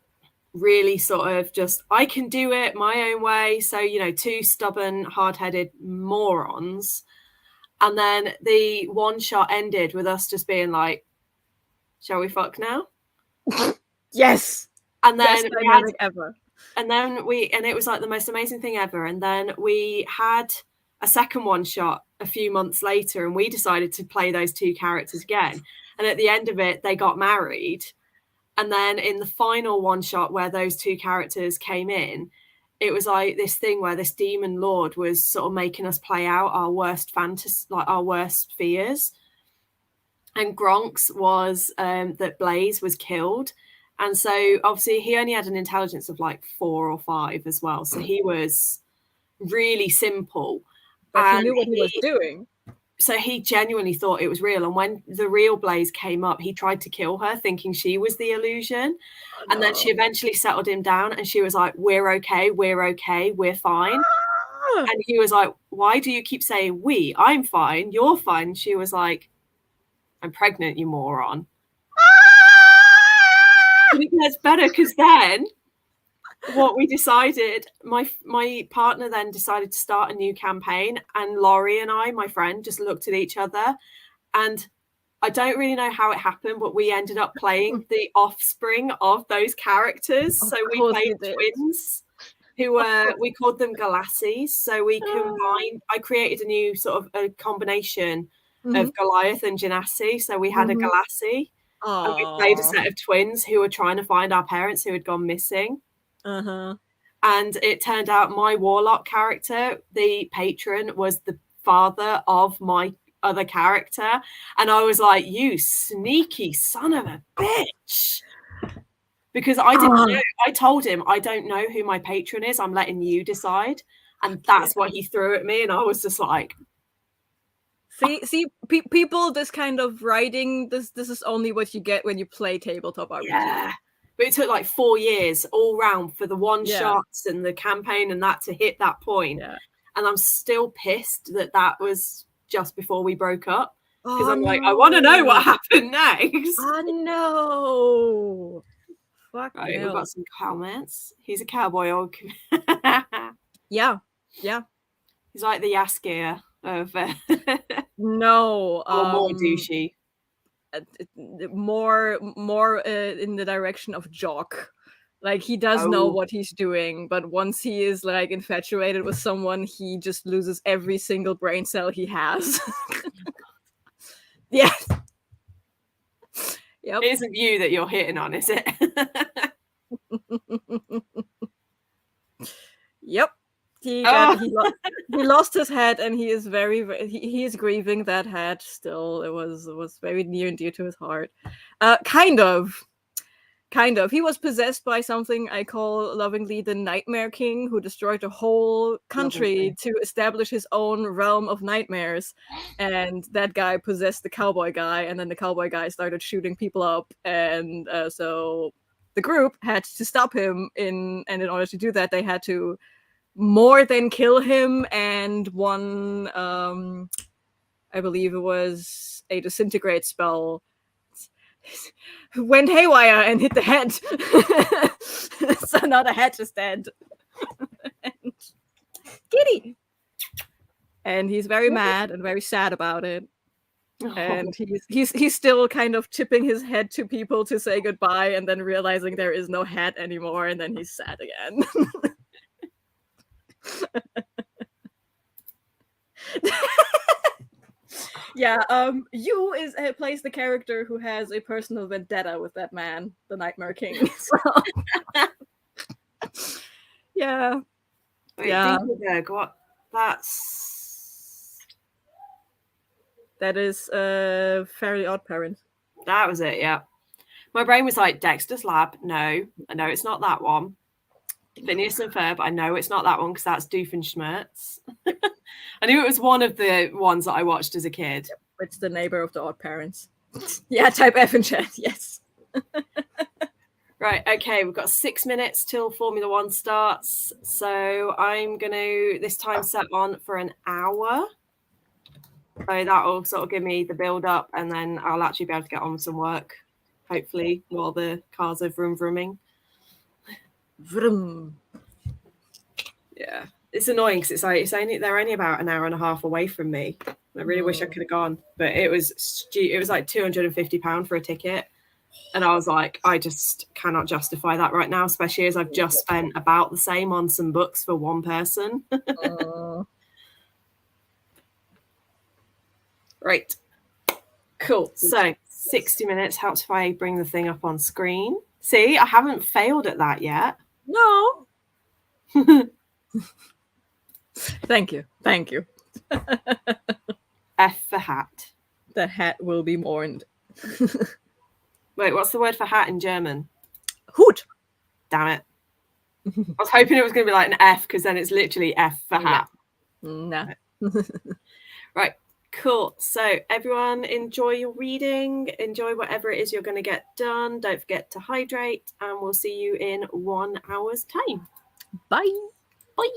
really sort of just, I can do it my own way. So, 2 stubborn, hard-headed morons. And then the one shot ended with us just being like, shall we fuck now? Yes. And then ever. And it was like the most amazing thing ever. And then we had a second one shot a few months later, and we decided to play those 2 characters again. And at the end of it, they got married. And then in the final one shot where those 2 characters came in, it was like this thing where this demon lord was sort of making us play out our worst fantasy, like our worst fears. And Gronk's was that Blaze was killed. And so obviously he only had an intelligence of like 4 or 5 as well. So he was really simple. But he knew what he was doing. So he genuinely thought it was real. And when the real Blaze came up, he tried to kill her, thinking she was the illusion. Oh, no. And then she eventually settled him down, and she was like, we're okay, we're fine. And he was like, why do you keep saying we? I'm fine, you're fine. And she was like, I'm pregnant, you moron. And it gets better, because then what we decided, my partner then decided to start a new campaign, and Laurie and I, my friend, just looked at each other, and I don't really know how it happened, but we ended up playing the offspring of those characters. So we played twins who were, we called them Galassis. So we combined, I created a new sort of a combination of Goliath and Genasi. So we had a Galassi, and we played a set of twins who were trying to find our parents who had gone missing. And it turned out my warlock character, the patron, was the father of my other character. And I was like, you sneaky son of a bitch. because I didn't know. I told him, I don't know who my patron is. I'm letting you decide. And that's what he threw at me. And I was just like, See, people, this kind of writing, this is only what you get when you play tabletop RPG. yeah. But it took like 4 years all round for the one shots and the campaign and that to hit that point. Yeah. And I'm still pissed that was just before we broke up. Because I'm like, no. I want to know what happened next. Oh no. Fuck right, no. we've got some comments. He's a cowboy orc. Yeah. He's like the Yaskier of no. or more douchey. More in the direction of jock. Like, he does know what he's doing, but once he is like infatuated with someone, he just loses every single brain cell he has. Yes. Yep. It isn't you that you're hitting on, is it? Yep. He lost his head, and he is he is grieving that head still. It was very near and dear to his heart. Kind of. He was possessed by something I call lovingly the Nightmare King, who destroyed a whole country to establish his own realm of nightmares. And that guy possessed the cowboy guy, and then the cowboy guy started shooting people up. And so the group had to stop him, and in order to do that, they had to more than kill him, and one, I believe it was a disintegrate spell, went haywire and hit the head. So now the head is dead. And Kitty. And he's very mad and very sad about it. And he's still kind of tipping his head to people to say goodbye, and then realizing there is no head anymore, and then he's sad again. Yeah, you plays the character who has a personal vendetta with that man, the Nightmare King. So. Yeah. Wait, yeah. Dinkelberg, what? That is Fairly Odd Parents. That was it, yeah. My brain was like, Dexter's Lab. No, I know it's not that one. Phineas and Ferb, I know it's not that one because that's Doofenshmirtz. I knew it was one of the ones that I watched as a kid. It's the neighbor of the Odd Parents. Yeah, type F in chat, yes. Right, okay, we've got 6 minutes till Formula One starts. So I'm going to, this time set on for an hour. So that'll sort of give me the build up, and then I'll actually be able to get on with some work, hopefully, while the cars are vroom vrooming. Vroom. Yeah, it's annoying because they're only about an hour and a half away from me. I really wish I could have gone, but it was like £250 for a ticket, and I was like, I just cannot justify that right now, especially as I've just spent about the same on some books for one person. Right, cool. So 60 minutes helps if I bring the thing up on screen. See, I haven't failed at that yet. No. Thank you. F for hat. The hat will be mourned. Wait, what's the word for hat in German? Hut. Damn it. I was hoping it was going to be like an F, because then it's literally F for hat. No. Right, cool. So everyone, enjoy your reading. Enjoy whatever it is you're going to get done. Don't forget to hydrate, and we'll see you in 1 hour's time. Bye. Bye.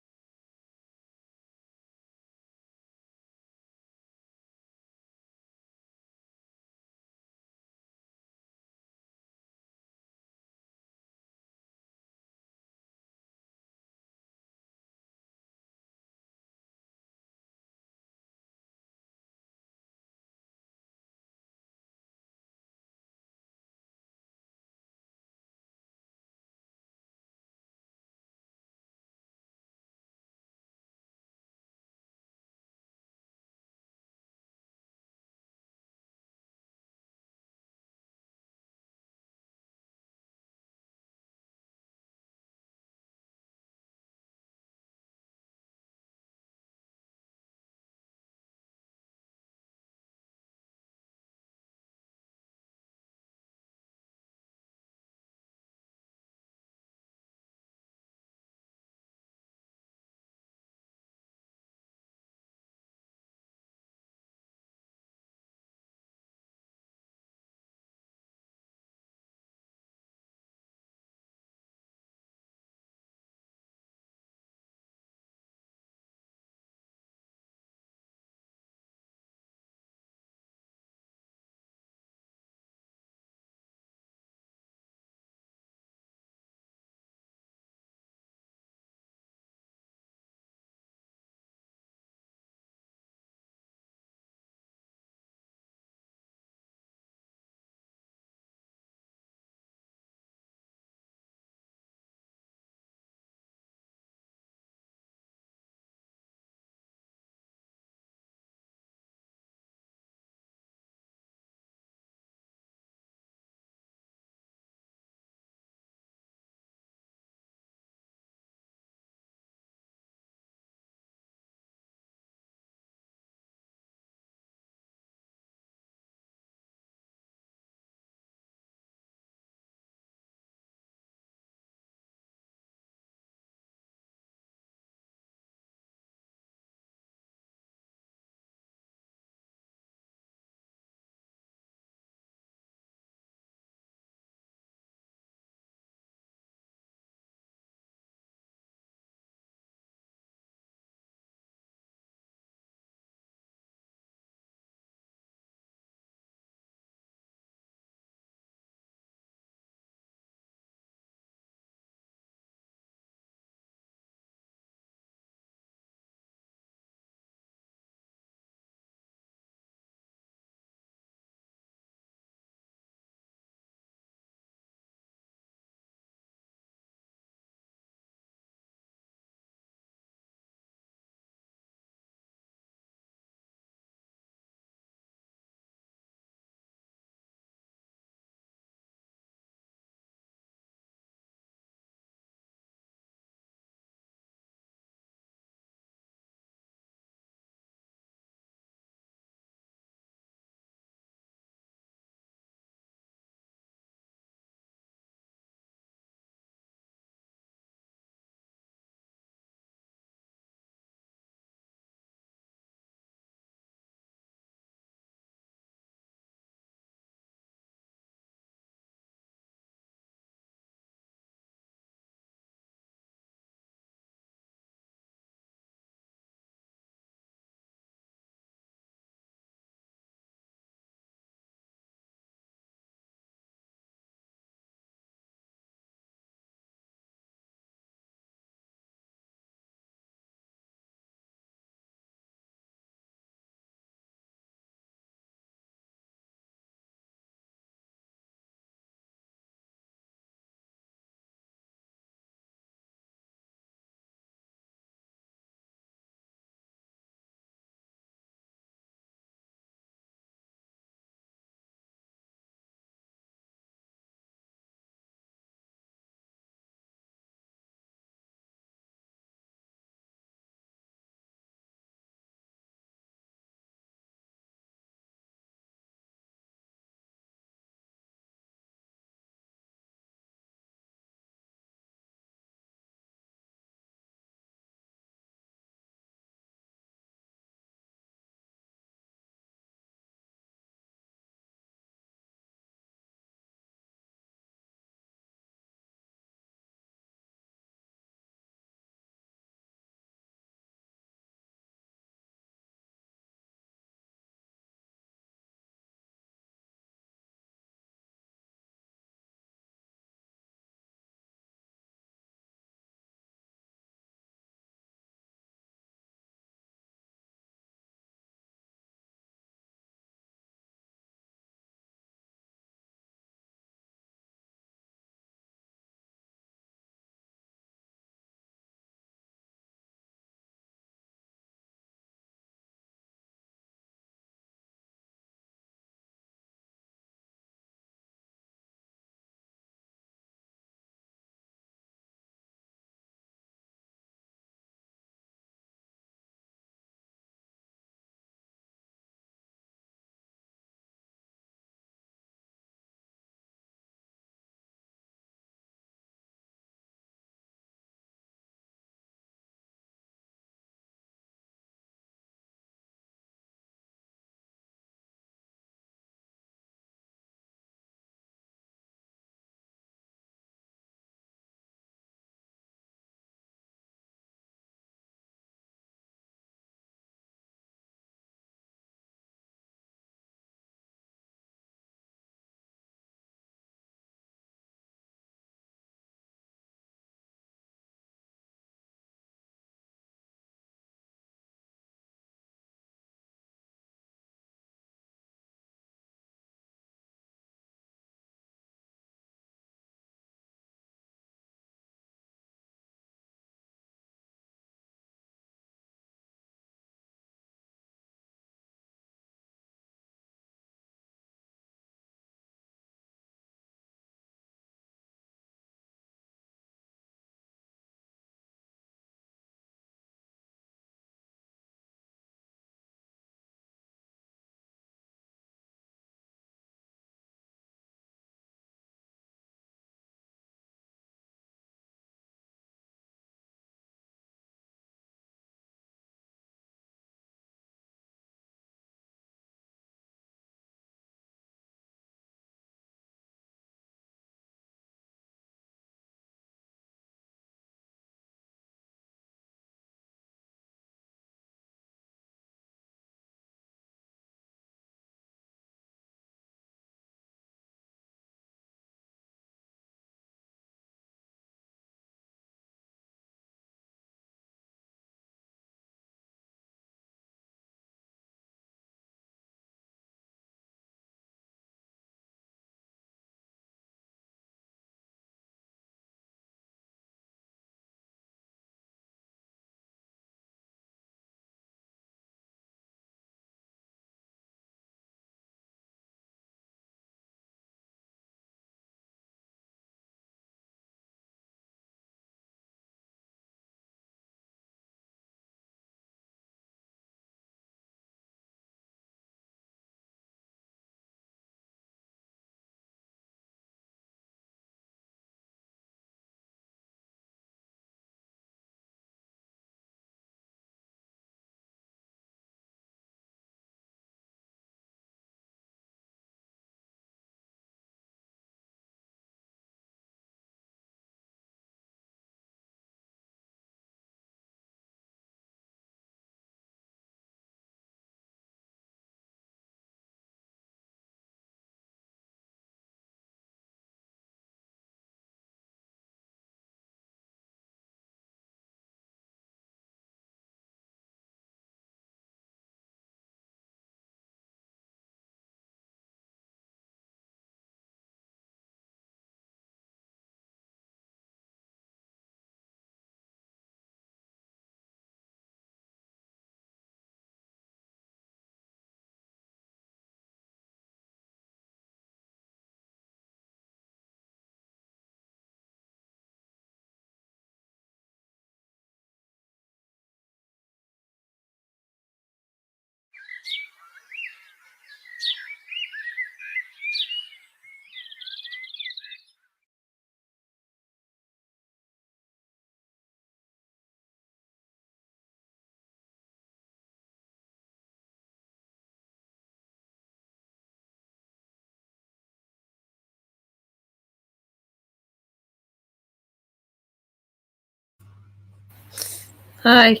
Hi.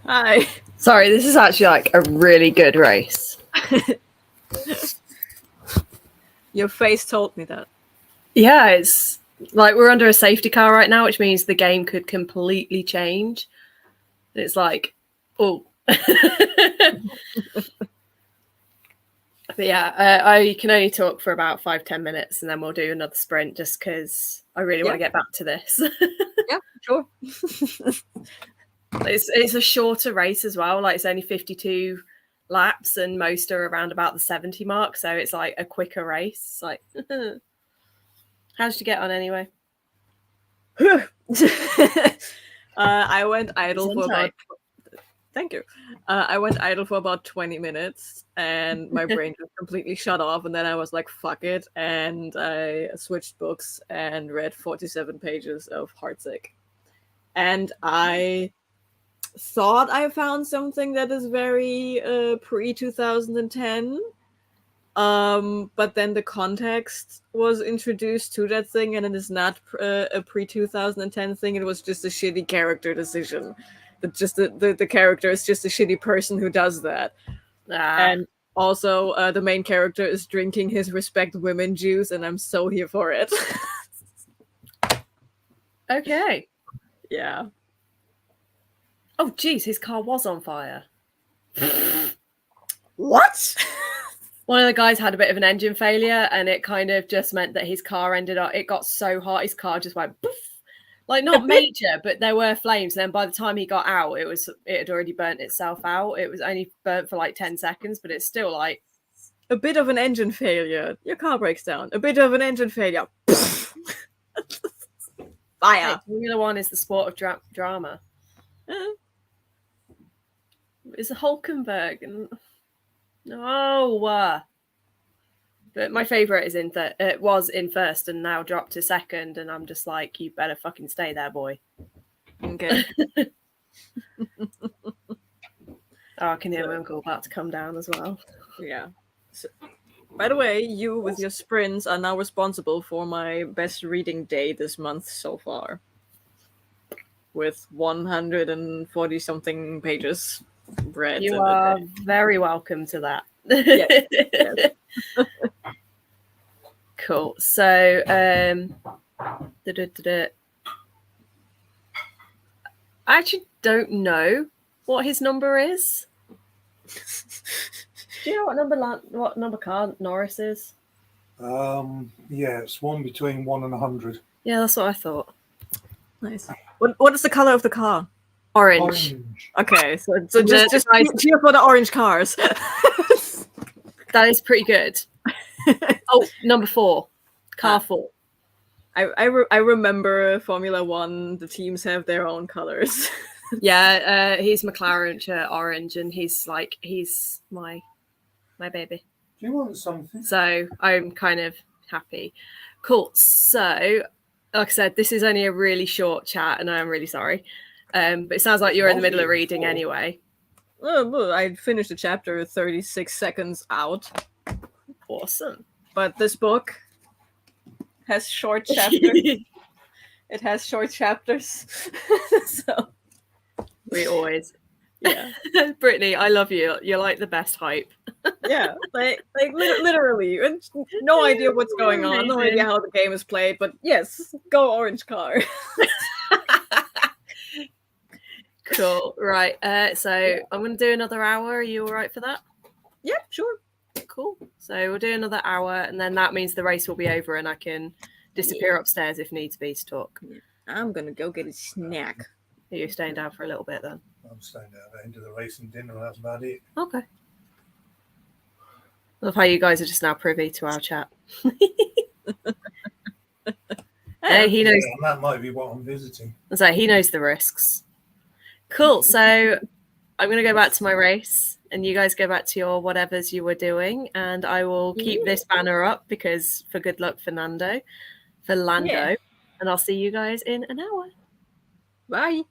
Hi. Sorry, this is actually like a really good race. Your face told me that. Yeah, it's like we're under a safety car right now, which means the game could completely change. It's like, oh. But yeah, I can only talk for about 5-10 minutes and then we'll do another sprint just because I really want to get back to this. Yeah, sure. It's a shorter race as well. Like it's only 52 laps and most are around about the 70 mark. So it's like a quicker race. It's like, how did you get on anyway? I went idle for about. Thank you. I went idle for about 20 minutes and my brain just completely shut off. And then I was like, fuck it. And I switched books and read 47 pages of Heartsick. And I thought I found something that is very pre-2010. But then the context was introduced to that thing, and it is not a pre-2010 thing. It was just a shitty character decision. That just the character is just a shitty person who does that. And also, the main character is drinking his respect women juice, and I'm so here for it. Okay. Yeah. Oh, geez, his car was on fire. What? One of the guys had a bit of an engine failure, and it kind of just meant that his car ended up. It got so hot, his car just went poof. Like not major, but there were flames. Then by the time he got out, it had already burnt itself out. It was only burnt for like 10 seconds, but it's still like a bit of an engine failure. Your car breaks down. A bit of an engine failure. Fire. Formula One is the sport of drama. It's a Hulkenberg, and no. But my favorite is it was in first and now dropped to second, and I'm just like, you better fucking stay there, boy. Okay. I can hear my uncle about to come down as well. Yeah. So, by the way, you with your sprints are now responsible for my best reading day this month so far. With 140 something pages read. You are very welcome to that. Yes. Yes. Cool. So, I actually don't know what his number is. Do you know what number car Norris is? Yeah, it's one between 1 and 100. Yeah, that's what I thought. Nice. What is the color of the car? Orange. Okay, so just cheer for the orange cars. That is pretty good. Oh, number 4. Car 4. I remember Formula One. The teams have their own colors. Yeah, he's McLaren shirt orange, and he's my baby. Do you want something? So I'm kind of happy. Cool. So, like I said, this is only a really short chat, and I'm really sorry. But it sounds like you're in the middle of reading anyway. I finished the chapter 36 seconds out. Awesome. But this book has short chapters. It has short chapters. So we always. Yeah. Brittany, I love you. You're like the best hype. Yeah, like literally. No idea what's going on. No idea how the game is played, but yes, go orange car. Cool. Right. So I'm going to do another hour. Are you all right for that? Yeah, sure. Cool. So we'll do another hour, and then that means the race will be over, and I can disappear upstairs if needs be to talk. I'm going to go get a snack. Are you staying down for a little bit then? I'm staying down at the end of the race and dinner. That's about it. Okay. I love how you guys are just now privy to our chat. Hey, he knows. Yeah, that might be what I'm visiting. So he knows the risks. Cool. So I'm going to go back to my race, and you guys go back to your whatevers you were doing, and I will keep this banner up because for good luck for Lando, and I'll see you guys in an hour. Bye.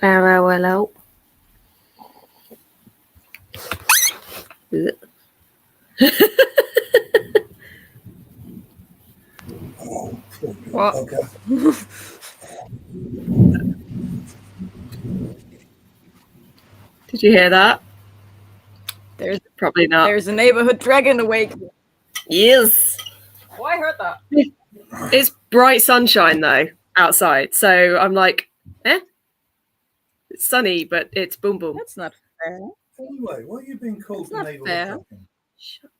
Hello. What? Okay. Did you hear that? There's Probably not. There's a neighborhood dragon awake. Yes. Oh, I heard that. It's bright sunshine though outside, so I'm like, it's sunny, but it's boom boom. That's not fair. Anyway, what are you being called It's the not neighbourhood fair. dragon? Shut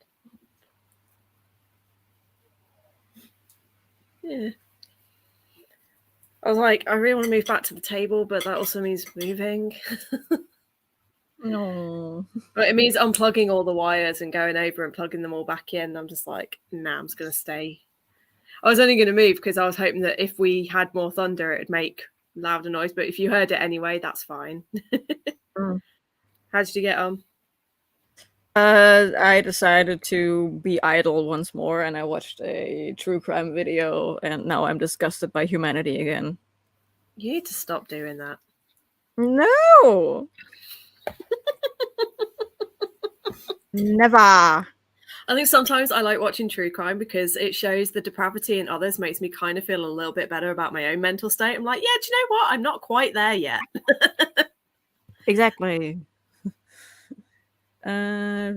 Yeah. I was like, I really want to move back to the table, but that also means moving. No. But it means unplugging all the wires and going over and plugging them all back in. I'm just like, nah, I'm just going to stay. I was only going to move because I was hoping that if we had more thunder, it'd make louder noise. But if you heard it anyway, that's fine. How did you get on? I decided to be idle once more, and I watched a true crime video, and now I'm disgusted by humanity again. You need to stop doing that. No! Never! I think sometimes I like watching true crime because it shows the depravity in others, makes me kind of feel a little bit better about my own mental state. I'm like, yeah, do you know what? I'm not quite there yet. Exactly. Yeah,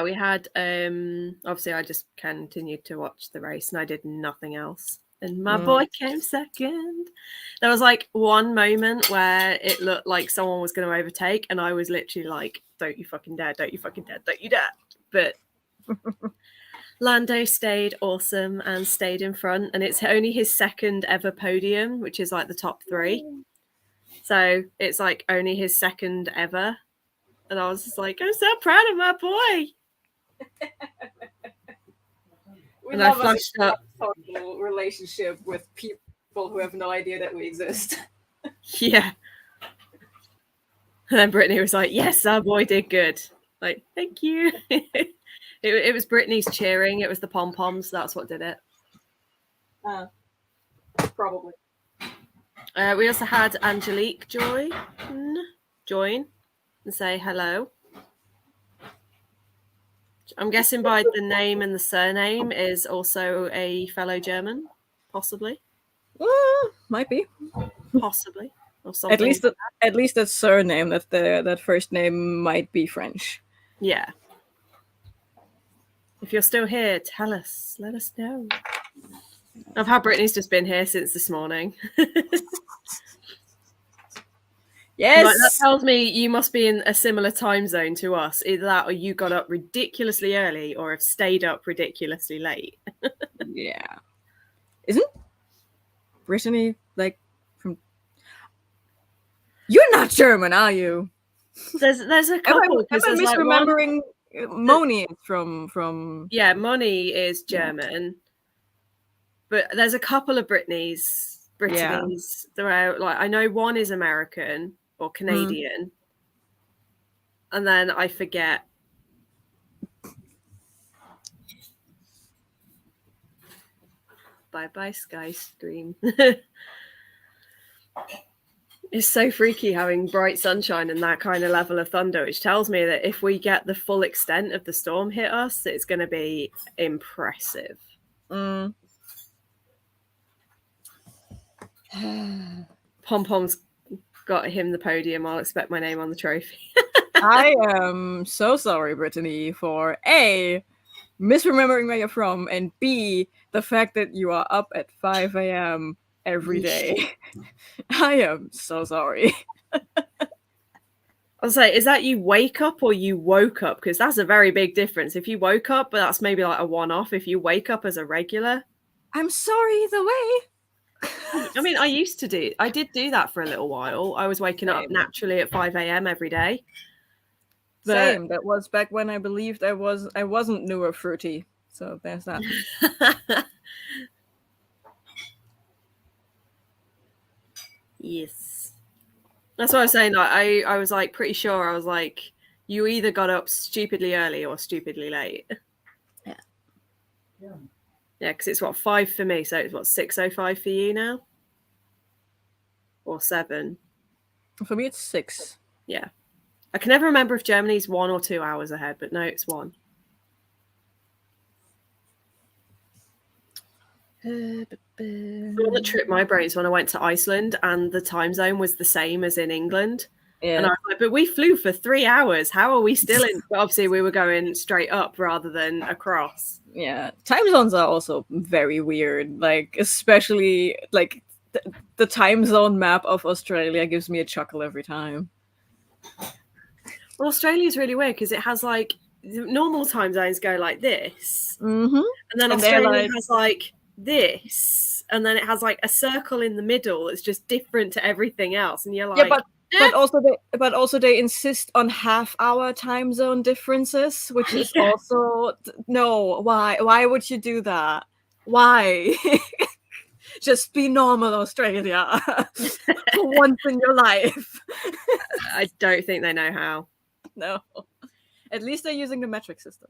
we had obviously I just continued to watch the race and I did nothing else. And my boy came second. There was like one moment where it looked like someone was going to overtake, and I was literally like, don't you fucking dare, don't you fucking dare, don't you dare. But Lando stayed awesome and stayed in front, and it's only his second ever podium, which is like the top 3. So it's like only his second ever. And I was just like, I'm so proud of my boy. We love a total relationship with people who have no idea that we exist. Yeah. And then Brittany was like, yes, our boy did good. Like, thank you. It was Brittany's cheering. It was the pom-poms. That's what did it. Probably. We also had Angelique join and say hello. I'm guessing by the name and the surname is also a fellow German, possibly. Might be. Possibly. Or something. At least that surname, that first name might be French. Yeah. If you're still here, tell us. Let us know. I've had Brittany's just been here since this morning. Yes. Like, that tells me you must be in a similar time zone to us. Either that or you got up ridiculously early or have stayed up ridiculously late. Yeah. Isn't Brittany like from... You're not German, are you? There's a couple. Am I misremembering? Moni is from... Yeah, Moni is German. But there's a couple of Brittany's. Throughout. Like, I know one is American or Canadian. And then I forget. Bye-bye, Skystream. It's so freaky having bright sunshine and that kind of level of thunder, which tells me that if we get the full extent of the storm hit us, it's going to be impressive. Pom-Pom's got him the podium. I'll expect my name on the trophy. I am so sorry, Brittany, for A, misremembering where you're from, and B, the fact that you are up at 5 a.m. every day. I am so sorry. I'll say, is that you wake up or you woke up? Because that's a very big difference. If you woke up, but that's maybe like a one-off. If you wake up as a regular. I'm sorry either way. I mean, I did do that for a little while. I was waking up naturally at 5 a.m. every day. But... Same. That was back when I believed I wasn't new or fruity. So there's that. Yes. That's what I was saying. Like, I was like pretty sure. I was like, you either got up stupidly early or stupidly late. Yeah. Yeah, because it's 5 for me, so it's 6:05 for you now. or 7. For me, it's 6. Yeah. I can never remember if Germany's 1 or 2 hours ahead, but no, it's 1. The one that tripped my brains when I went to Iceland and the time zone was the same as in England. Yeah. And I was like, but we flew for 3 hours. How are we still in? But obviously, we were going straight up rather than across. Yeah. Time zones are also very weird. Like, especially, like, the time zone map of Australia gives me a chuckle every time. Well, Australia's really weird because it has, like, normal time zones go like this. Mm-hmm. And then And Australia has, like, this. And then it has, like, a circle in the middle that's just different to everything else. And you're like... Yeah, but also they insist on half-hour time zone differences, which is also no. Why would you do that? Why? Just be normal, Australia, for once in your life. I don't think they know how. No, at least they're using the metric system.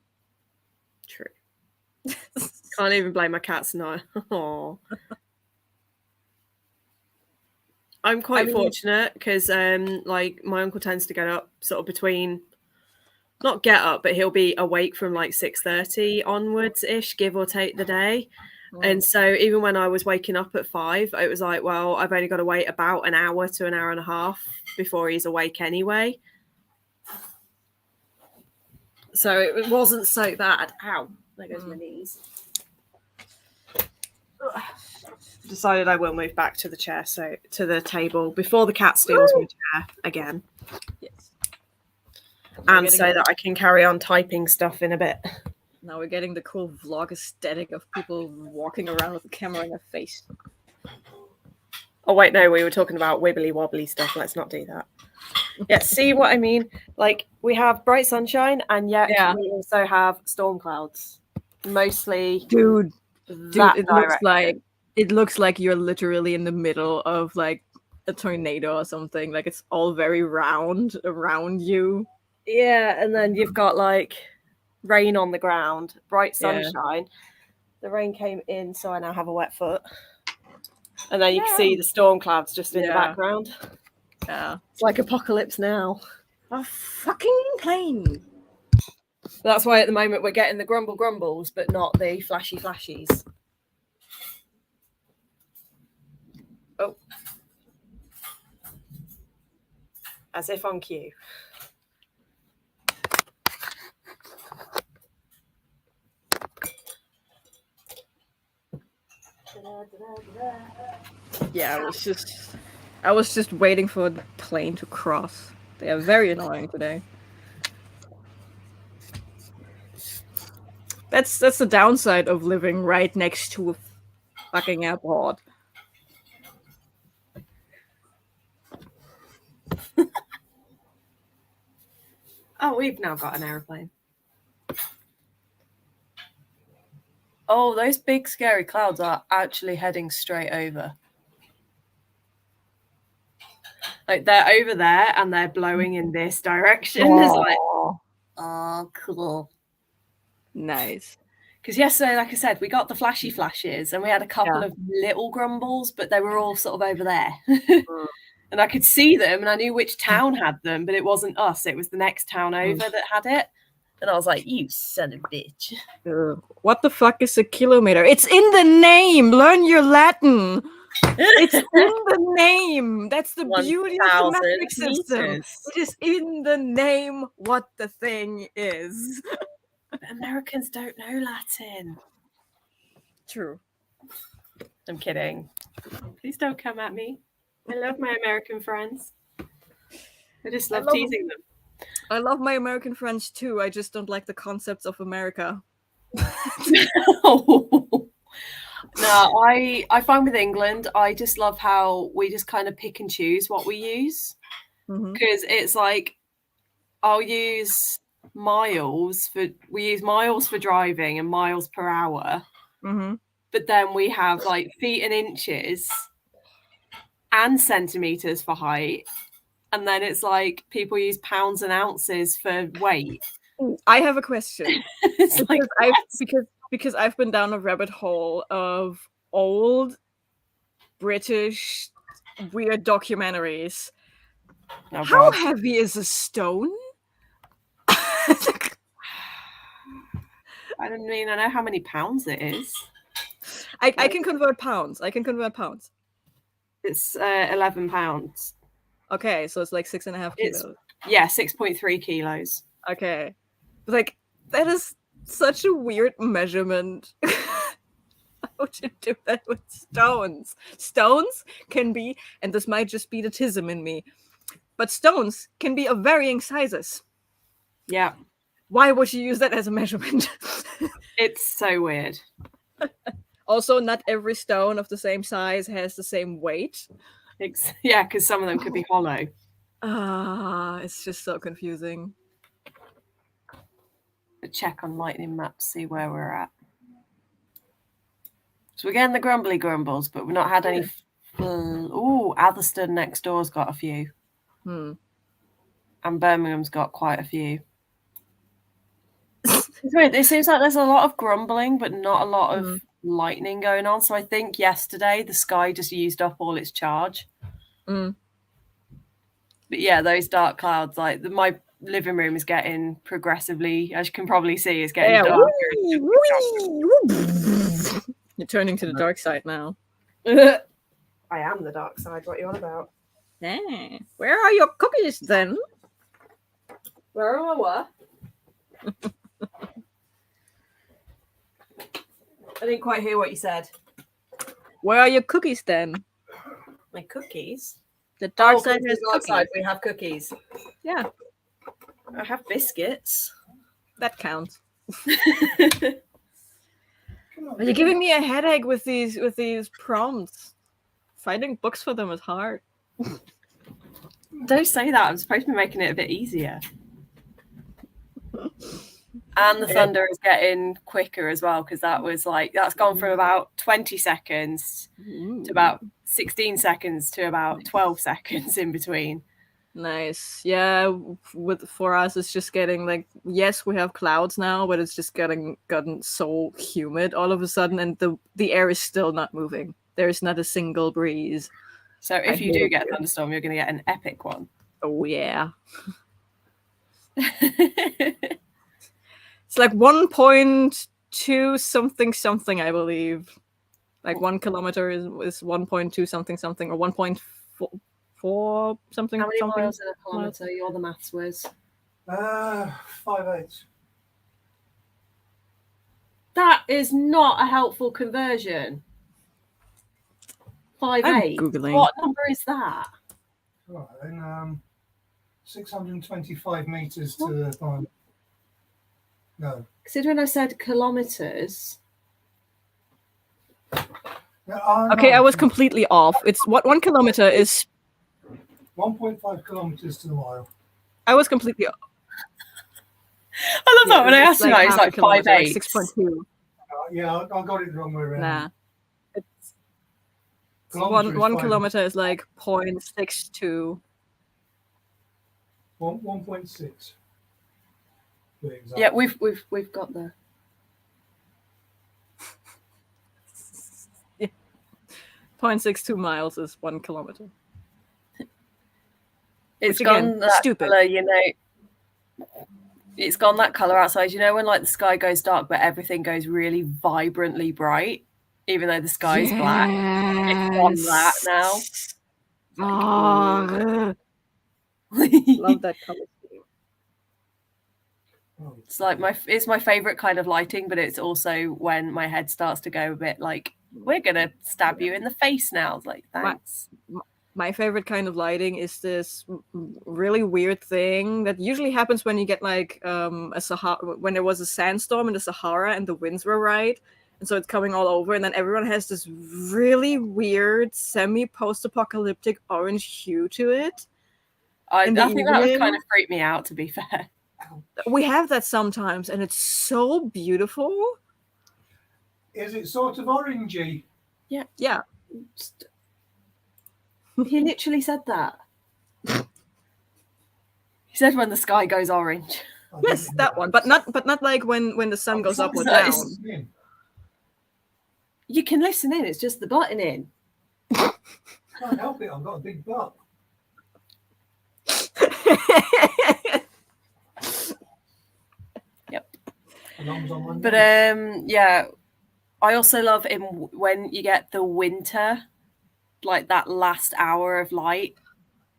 True. Can't even blame my cats now. Aww. I'm quite fortunate because, like, my uncle tends to get up sort of between, not get up, but he'll be awake from like 6:30 onwards ish, give or take the day. And so even when I was waking up at 5, it was like, well, I've only got to wait about an hour to an hour and a half before he's awake anyway. So it wasn't so bad. Ow, there goes my knees. Decided I will move back to the chair, so to the table before the cat steals my chair again. Yes. And so that I can carry on typing stuff in a bit. Now we're getting the cool vlog aesthetic of people walking around with a camera in their face. Oh wait, no, we were talking about wibbly wobbly stuff. Let's not do that. Yeah, see what I mean? Like, we have bright sunshine, and yet we also have storm clouds. Mostly, dude, it looks like you're literally in the middle of like a tornado or something. Like, it's all very round around you. Yeah, and then you've got like rain on the ground, bright sunshine. Yeah. The rain came in, so I now have a wet foot. And then you can see the storm clouds just in the background. Yeah. It's like apocalypse now. A fucking plane. That's why at the moment we're getting the grumbles, but not the flashies. Oh. As if on cue. Yeah, I was just waiting for the plane to cross. They are very annoying today. That's the downside of living right next to a fucking airport. Oh, we've now got an aeroplane. Oh, those big scary clouds are actually heading straight over. Like, they're over there and they're blowing in this direction. It's like, oh, cool. Nice. Because yesterday, like I said, we got the flashes and we had a couple of little grumbles, but they were all sort of over there. And I could see them and I knew which town had them, but it wasn't us. It was the next town over that had it. And I was like, you son of a bitch. What the fuck is a kilometer? It's in the name. Learn your Latin. It's in the name. That's the beauty of the metric system. It is in the name what the thing is. But Americans don't know Latin. True. I'm kidding. Please don't come at me. I love my American friends. I just love teasing them. I love my American friends too. I just don't like the concepts of America. No, I find with England, I just love how we just kind of pick and choose what we use. Because it's like, I'll use miles for driving and miles per hour. But then we have like feet and inches and centimeters for height. And then it's like people use pounds and ounces for weight. I have a question. It's because I've been down a rabbit hole of old British weird documentaries. Oh, How God. heavy is a stone? I don't mean, I know how many pounds it is. I can convert pounds. It's 11 pounds. Okay, so it's like 6.5 It's- kilos. Yeah, 6.3 kilos. Okay. Like, that is such a weird measurement. How to do that with stones? Stones can be, and this might just be the tism in me, but stones can be of varying sizes. Yeah. Why would you use that as a measurement? It's so weird. Also, not every stone of the same size has the same weight. Yeah, because some of them could be hollow. It's just so confusing. Check on lightning maps, see where we're at. So we're getting the grumbly grumbles, but we've not had any. Ooh, Atherstone next door's got a few. And Birmingham's got quite a few. It's weird. It seems like there's a lot of grumbling, but not a lot of lightning going on. So I think yesterday the sky just used up all its charge. But yeah, those dark clouds, like my living room is getting progressively, as you can probably see, is getting darker. You're turning to the dark side now. I am the dark side. What are you on about? Yeah. Where are your cookies then? Where am I? What? I didn't quite hear what you said. Where are your cookies then? My cookies? The dark side side has dark cookies. side, we have cookies. Yeah, I have biscuits. that counts. Are you giving me a headache with these prompts? Finding books for them is hard. Don't say that. I'm supposed to be making it a bit easier. And the thunder is getting quicker as well, because that's gone from about 20 seconds to about 16 seconds to about 12 seconds in between. Nice. Yeah, for us it's just getting like, yes, we have clouds now, but it's just gotten so humid all of a sudden, and the air is still not moving. There's not a single breeze. So if you do get a thunderstorm, you're going to get an epic one. Oh yeah. It's like 1.2 something, I believe. Like 1 kilometer is 1.2 something, or 1.4 something. How many something miles in a kilometre? You're the maths whiz. 5/8. That is not a helpful conversion. 5/8. I'm Googling. What number is that? Right, then 625 meters to the mile. No. Considering I said kilometres. No, Okay, no. I was completely off. It's what 1 kilometer is. 1.5 kilometers to the mile. I was completely off. I love that when I asked you that, it's half a like kilometer, 5/8. 6.2. Yeah, I got it the wrong way around. Nah. It's Kilometre is 1 fine. kilometer is like 0.62. 1.6. to be exact. Yeah, we've got the 0.62 miles is 1 kilometer. It's Which, gone again, that stupid. colour, you know. It's gone that colour outside. You know when like the sky goes dark, but everything goes really vibrantly bright, even though the sky is black. It's on that now. Oh, love that color scheme. Oh, It's like it's my favourite kind of lighting, but it's also when my head starts to go a bit like, we're gonna stab you in the face now. It's like, thanks. My favorite kind of lighting is this really weird thing that usually happens when you get like a Sahara, when there was a sandstorm in the Sahara and the winds were right, and so it's coming all over, and then everyone has this really weird semi-post-apocalyptic orange hue to it. I in the think that would evening. kind of freak me out, to be fair. We have that sometimes, and it's so beautiful. is it sort of orangey? Yeah. He literally said that. He said when the sky goes orange. I Yes, didn't that know. one, but not like when the sun goes up or That down. is- You can listen in. It's just the button in. Can't help it. I've got a big butt. Yep. As long as I'm on But yeah, I also love when you get the winter, like that last hour of light,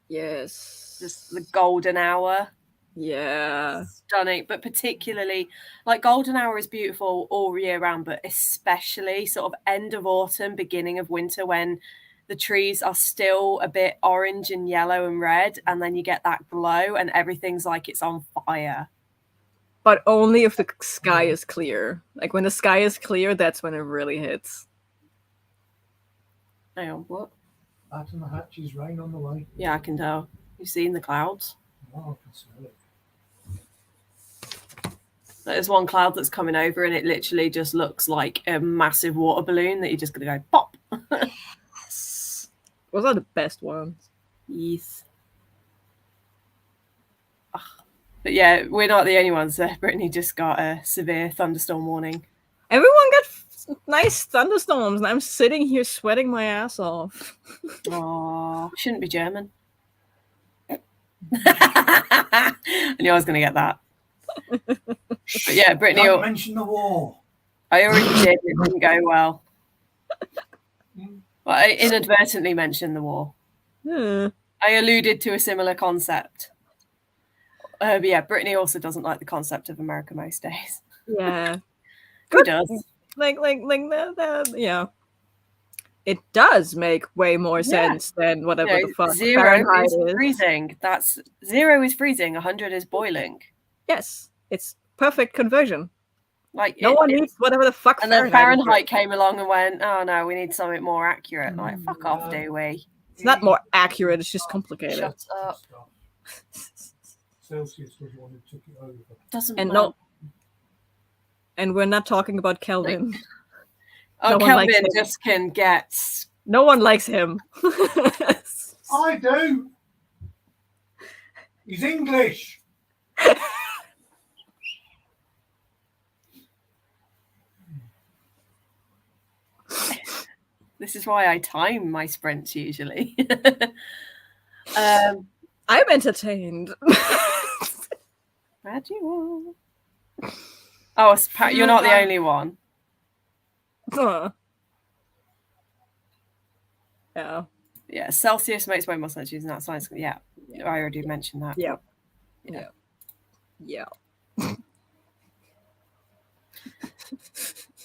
Yes. just the golden hour. Yeah. Stunning. But particularly, like golden hour is beautiful all year round, but especially sort of end of autumn, beginning of winter, when the trees are still a bit orange and yellow and red, and then you get that glow and everything's like it's on fire. But only if the sky is clear. Like when the sky is clear, that's when it really hits. Hang on, what? Bat and the hatches, rain on the way. Yeah, I can tell. You've seen the clouds. Oh, I can smell it. There's one cloud that's coming over and it literally just looks like a massive water balloon that you're just going to go pop. Yes. Those are the best ones. Yes. But yeah, we're not the only ones there. Brittany just got a severe thunderstorm warning. Everyone got nice thunderstorms, and I'm sitting here sweating my ass off. Oh, shouldn't be German. I knew I was going to get that. But yeah, Brittany. Don't mention the war. I already did. It didn't go well. Well, I inadvertently mentioned the war. I alluded to a similar concept. But yeah, Brittany also doesn't like the concept of America most days. Yeah. Who does? Like that, yeah. It does make way more sense than whatever the fuck 0 Fahrenheit is is. freezing. That's 0 is freezing, 100 is boiling. Yes, it's perfect conversion. Like no one needs whatever the fuck. And then Fahrenheit came along and went, "Oh no, we need something more accurate." Like, fuck off, do we? It's not more accurate. It's just complicated. Shut up. Celsius was the one who took it over. Doesn't and well. And we're not talking about Kelvin. Oh, no Kelvin just can get. No one likes him. I do. He's English. This is why I time my sprints usually. I'm entertained. Glad you are. Oh, you're not the only one. Yeah. Yeah, Celsius makes way more sense using that science. Yeah, I already mentioned that. Yeah.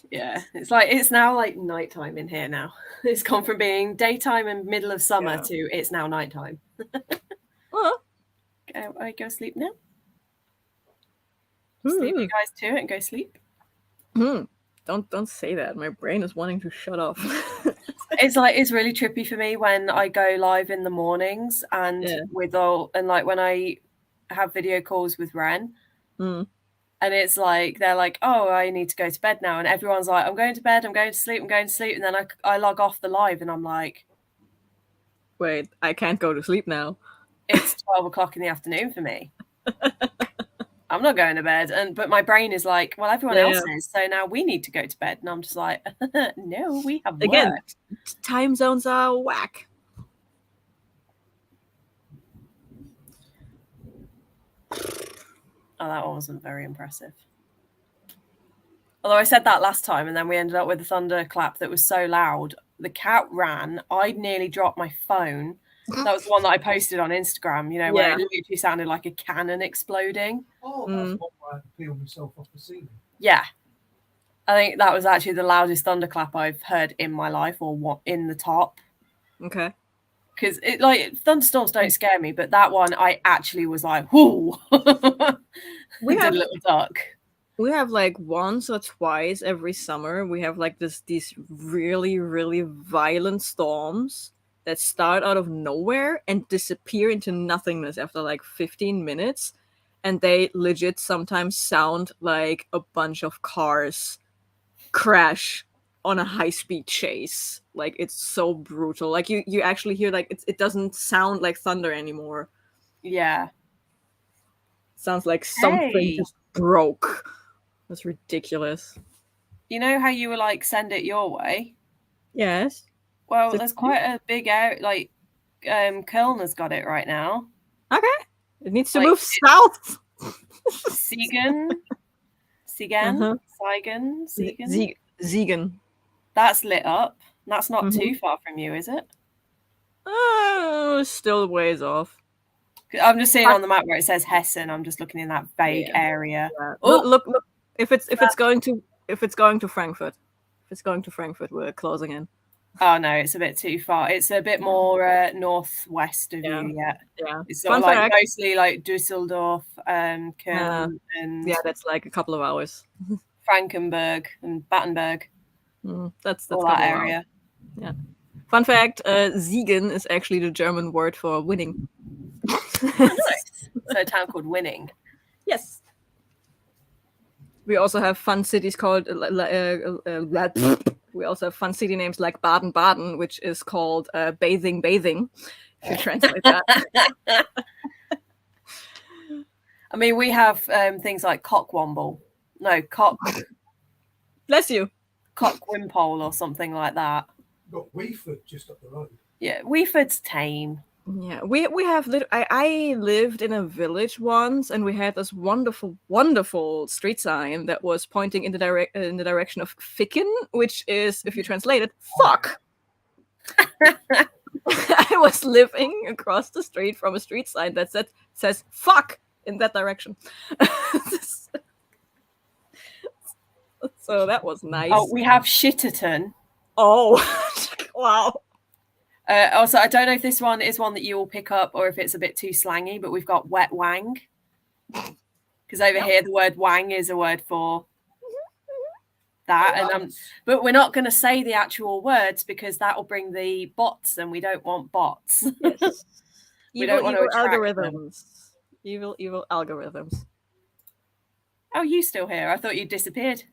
Yeah, it's now like nighttime in here now. It's gone from being daytime and middle of summer to it's now nighttime. I go sleep now. Sleep, you guys too, and go sleep. Don't say that. My brain is wanting to shut off. It's really trippy for me when I go live in the mornings and when I have video calls with Ren. And it's like, they're like, oh, I need to go to bed now. And everyone's like, I'm going to bed, I'm going to sleep. And then I log off the live and I'm like, wait, I can't go to sleep now. It's 12 o'clock in the afternoon for me. I'm not going to bed. But my brain is like, well, everyone else is. So now we need to go to bed. And I'm just like, no, we have work. Again, time zones are whack. Oh, that one wasn't very impressive. Although I said that last time, and then we ended up with a thunderclap that was so loud. The cat ran. I nearly dropped my phone. That was the one that I posted on Instagram, where it literally sounded like a cannon exploding. Oh, that's what I had to peel myself off the ceiling. Yeah. I think that was actually the loudest thunderclap I've heard in my life, or in the top. Okay. Because thunderstorms don't scare me, but that one I actually was like, whoo. We did a little duck. We have like once or twice every summer, we have like these really, really violent storms that start out of nowhere and disappear into nothingness after like 15 minutes. And they legit sometimes sound like a bunch of cars crash on a high-speed chase. Like, it's so brutal. Like, you actually hear, like, it doesn't sound like thunder anymore. Yeah. It sounds like something just broke. That's ridiculous. You know how you were like, send it your way? Yes. Well, there's quite a big out. Like, Köln's got it right now. Okay. It needs to move south. Siegen. Siegen. That's lit up. That's not too far from you, is it? Still ways off. I'm just seeing on the map where it says Hessen. I'm just looking in that vague area. Yeah. Look! If it's going to Frankfurt, we're closing in. Oh no, it's a bit too far. It's a bit more northwest of you. Yeah. It's sort of like mostly like Düsseldorf, Köln, and that's like a couple of hours. Frankenberg and Battenberg. That's all that area. Yeah. Fun fact: Siegen is actually the German word for winning. Nice. So a town called Winning. Yes. We also have fun cities called. We also have fun city names like Baden-Baden, which is called bathing. If you translate that. I mean, we have things like Cockwomble. No, Bless you. Cockwimpole or something like that. Got Weeford just up the road. Yeah, Weeford's tame. Yeah, we have. I lived in a village once, and we had this wonderful street sign that was pointing in the direction of Ficken, which is, if you translate it, fuck. I was living across the street from a street sign that says fuck in that direction. So that was nice. Oh, we have Shitterton. Oh, wow. Also, I don't know if this one is one that you will pick up or if it's a bit too slangy, but we've got wet wang. Because over here, the word wang is a word for that. And but we're not going to say the actual words because that will bring the bots, and we don't want bots. Yes. We don't want to attract algorithms. Evil algorithms. Oh, you still here? I thought you disappeared.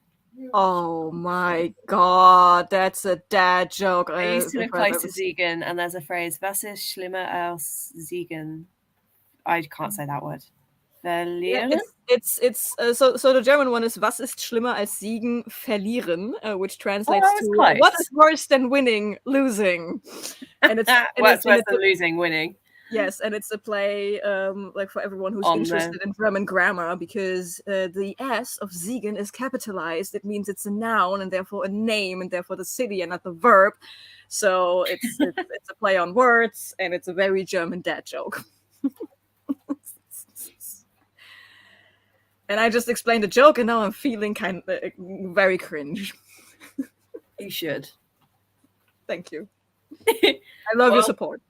Oh my god, that's a dad joke. I used to live close to Siegen, and there's a phrase, was ist schlimmer als Siegen? I can't say that word. Verlieren? Yeah, so the German one is was ist schlimmer als Siegen, verlieren, which translates to what is worse than winning, losing. And it's what's worse than losing, winning. Yes, and it's a play like for everyone who's interested in German grammar, because the S of Siegen is capitalized. It means it's a noun and therefore a name and therefore the city and not the verb. So it's a play on words, and it's a very German dad joke. And I just explained the joke, and now I'm feeling kind of very cringe. You should. Thank you. I love your support.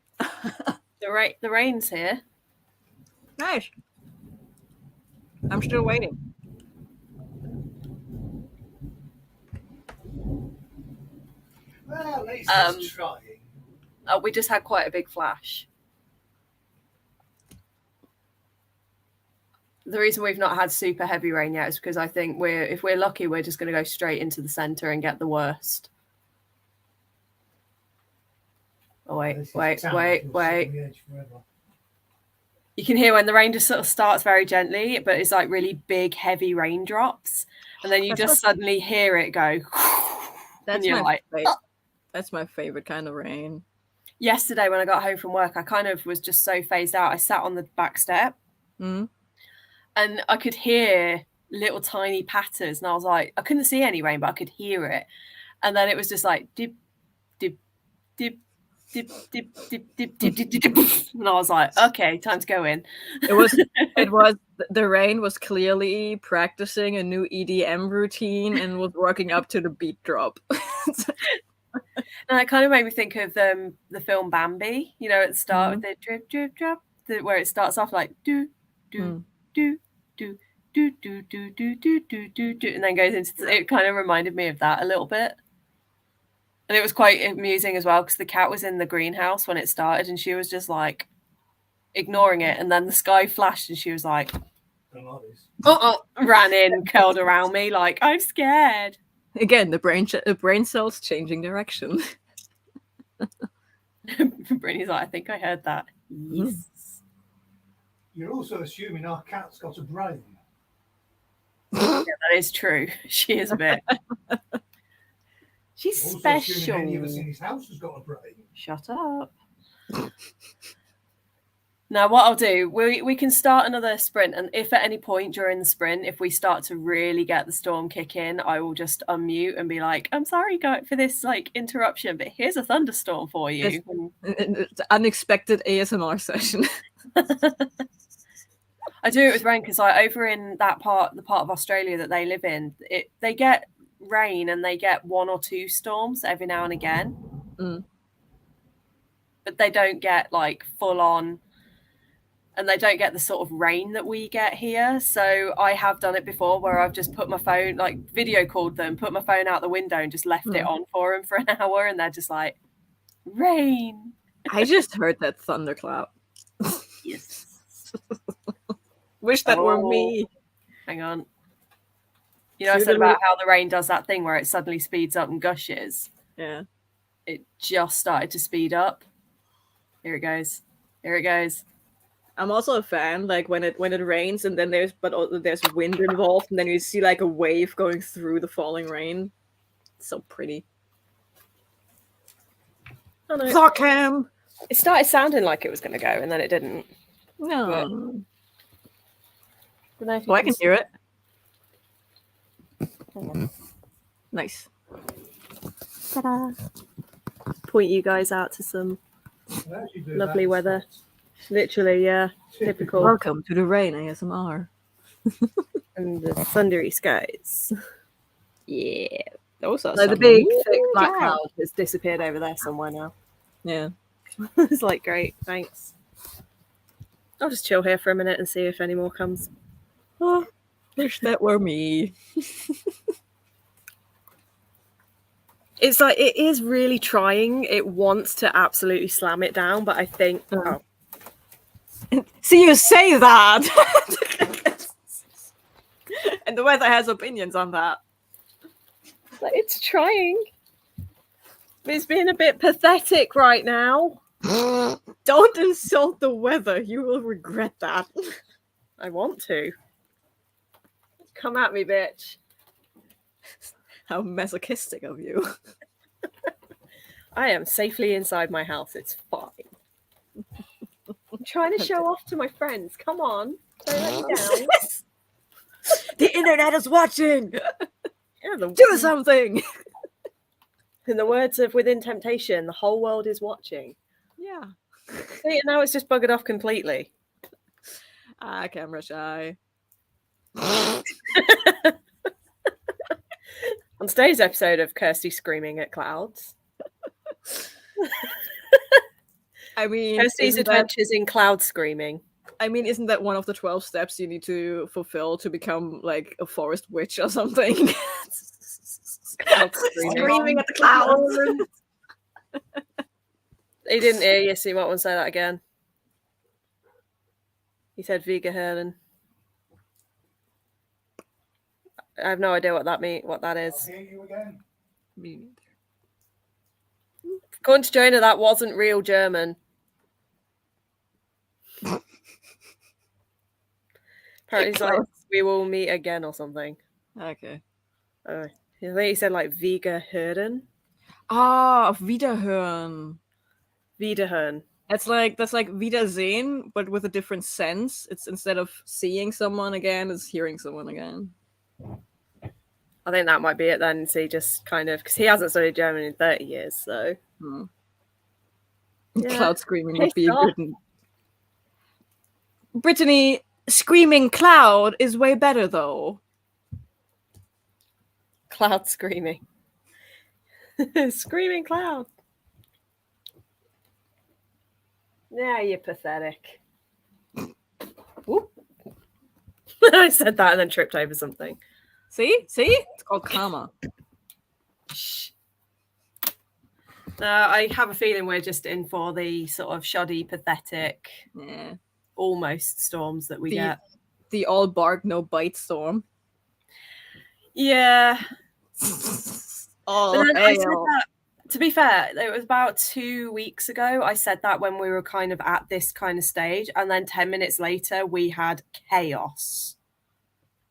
The rain's here. Nice. I'm still waiting. Well, at least it's trying. We just had quite a big flash. The reason we've not had super heavy rain yet is because I think if we're lucky, we're just going to go straight into the center and get the worst. Oh, wait. You can hear when the rain just sort of starts very gently, but it's like really big, heavy raindrops. And then you just suddenly hear it go. That's my favorite kind of rain. Yesterday, when I got home from work, I kind of was just so phased out. I sat on the back step and I could hear little tiny patters. And I was like, I couldn't see any rain, but I could hear it. And then it was just like, dip, dip, dip. Dip, dip, dip, dip, dip, dip, dip, dip. And I was like, okay, time to go in. The rain was clearly practicing a new EDM routine and was working up to the beat drop. And it kind of made me think of the film Bambi, you know, at the start with the drip, drip, drop, where it starts off like do, do, do, do, do, do, do, do, do, do, do, do, and then goes into it. Kind of reminded me of that a little bit. And it was quite amusing as well because the cat was in the greenhouse when it started and she was just like ignoring it. And then the sky flashed and she was like, ran in, curled around me like, I'm scared. Again, the brain cells changing direction. Brittany's like, I think I heard that. Yes. You're also assuming our cat's got a brain. Yeah, that is true. She is a bit. She's Also, special. assuming any of us in his house has got a brain. Shut up. Now, what I'll do, we can start another sprint, and if at any point during the sprint, if we start to really get the storm kick in, I will just unmute and be like, "I'm sorry, guys, for this like interruption, but here's a thunderstorm for you." It's unexpected ASMR session. I do it with rain because over in the part of Australia that they live in, they get rain and they get 1 or 2 storms every now and again, but they don't get like full on. And they don't get the sort of rain that we get here. So I have done it before where I've just put my phone, like video called them, put my phone out the window and just left it on for them for an hour. And they're just like, rain. I just heard that thunderclap. Yes. Wish that were me. Hang on. You know, I said about how the rain does that thing where it suddenly speeds up and gushes. Yeah. It just started to speed up. Here it goes. Here it goes. I'm also a fan, like when it rains and then there's wind involved, and then you see like a wave going through the falling rain. It's so pretty. Oh, no. Fuck him! It started sounding like it was going to go, and then it didn't. No. But I can hear it. Nice. Ta-da! Point you guys out to some lovely weather. Literally, yeah. Typical. Welcome to the rain ASMR. And the thundery skies. Yeah. Those are So the big, thick black cloud has disappeared over there somewhere now. Yeah. It's like, great, thanks. I'll just chill here for a minute and see if any more comes. Oh, wish that were me. It's like, it is really trying. It wants to absolutely slam it down, but I think... Oh. See, you say that! And the weather has opinions on that. Like, it's trying. It's being a bit pathetic right now. Don't insult the weather. You will regret that. I want to. Come at me, bitch. How masochistic of you. I am safely inside my house. It's fine. I'm trying to show off to my friends. Come on. Don't let me down. The internet is watching. Yeah, Do something. In the words of Within Temptation, the whole world is watching. Yeah. See, now it's just buggered off completely. Camera shy. On today's episode of Kirsty Screaming at Clouds. I mean, Kirsty's adventures in cloud screaming. I mean, isn't that one of the 12 steps you need to fulfill to become like a forest witch or something? Screaming at the clouds. He didn't hear you, so you might want to say that again. He said Vega Herlen. I have no idea what that is. I'll hear you again. Me neither. According to Jona, that wasn't real German. Apparently he's like, we will meet again or something. Okay. I think he said like Vega Herden. Ah, Wiederhören. Wiederhören. That's like Wiedersehen, but with a different sense. It's instead of seeing someone again, it's hearing someone again. I think that might be it then. So he just kind of, because he hasn't studied German in 30 years, so. Yeah. Cloud screaming would be a good. Brittany, screaming cloud is way better though. Cloud screaming. Screaming cloud. Yeah, you're pathetic. Whoop. I said that and then tripped over something. See? It's called karma. Shh. I have a feeling we're just in for the sort of shoddy, pathetic, almost storms that we get. The all bark, no bite storm. Yeah. Oh, I said that, to be fair, it was about 2 weeks ago. I said that when we were kind of at this kind of stage. And then 10 minutes later, we had chaos.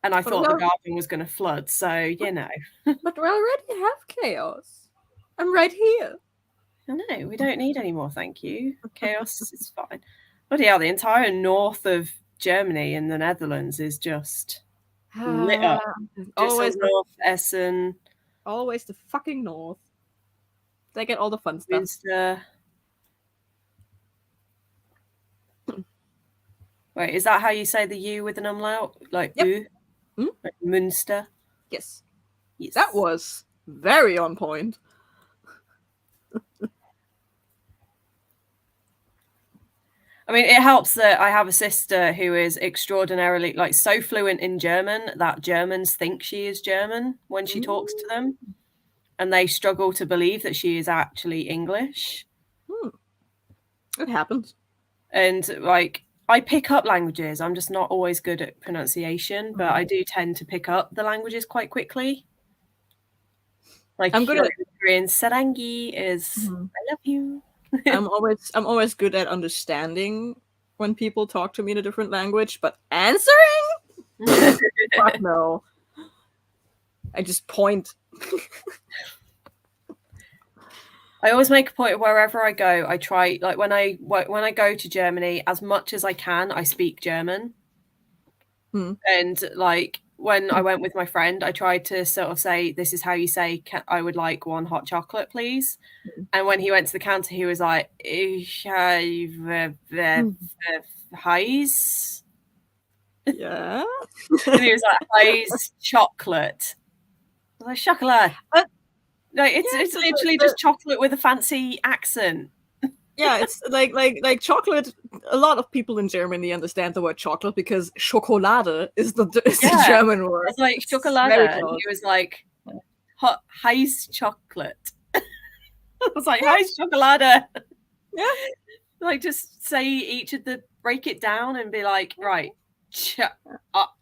And I thought the garden was going to flood. So, you know. But we already have chaos. I'm right here. No, we don't need any more, thank you. Chaos is fine. Bloody hell, the entire north of Germany and the Netherlands is just lit up. Always, Düsseldorf, Essen, always the fucking north. They get all the fun stuff. Münster. Wait, is that how you say the U with an umlaut? Like Yep. U? Like Münster? Yes. Yes. That was very on point. I mean, it helps that I have a sister who is extraordinarily, like, so fluent in German that Germans think she is German when she talks to them. And they struggle to believe that she is actually English. It happens. And, like, I pick up languages. I'm just not always good at pronunciation, but I do tend to pick up the languages quite quickly. Like, I'm good at Korean sarangi is I love you. I'm always good at understanding when people talk to me in a different language, but answering? Fuck no. I just point. I always make a point of wherever I go, I try, like when I go to Germany, as much as I can, I speak German. And like when I went with my friend, I tried to sort of say, this is how you say, I would like 1 hot chocolate, please. And when he went to the counter, he was like, Heis? Yeah. And he was like, Heis chocolate. I was like, chocolate. Like, it's literally just chocolate with a fancy accent. Yeah, it's like chocolate. A lot of people in Germany understand the word chocolate because Schokolade is the German word. It's like Schokolade. He was like, Heiß chocolate. I was like, Heiß Schokolade. Yeah. Like, just say each of the, break it down and be like, right, chocolate.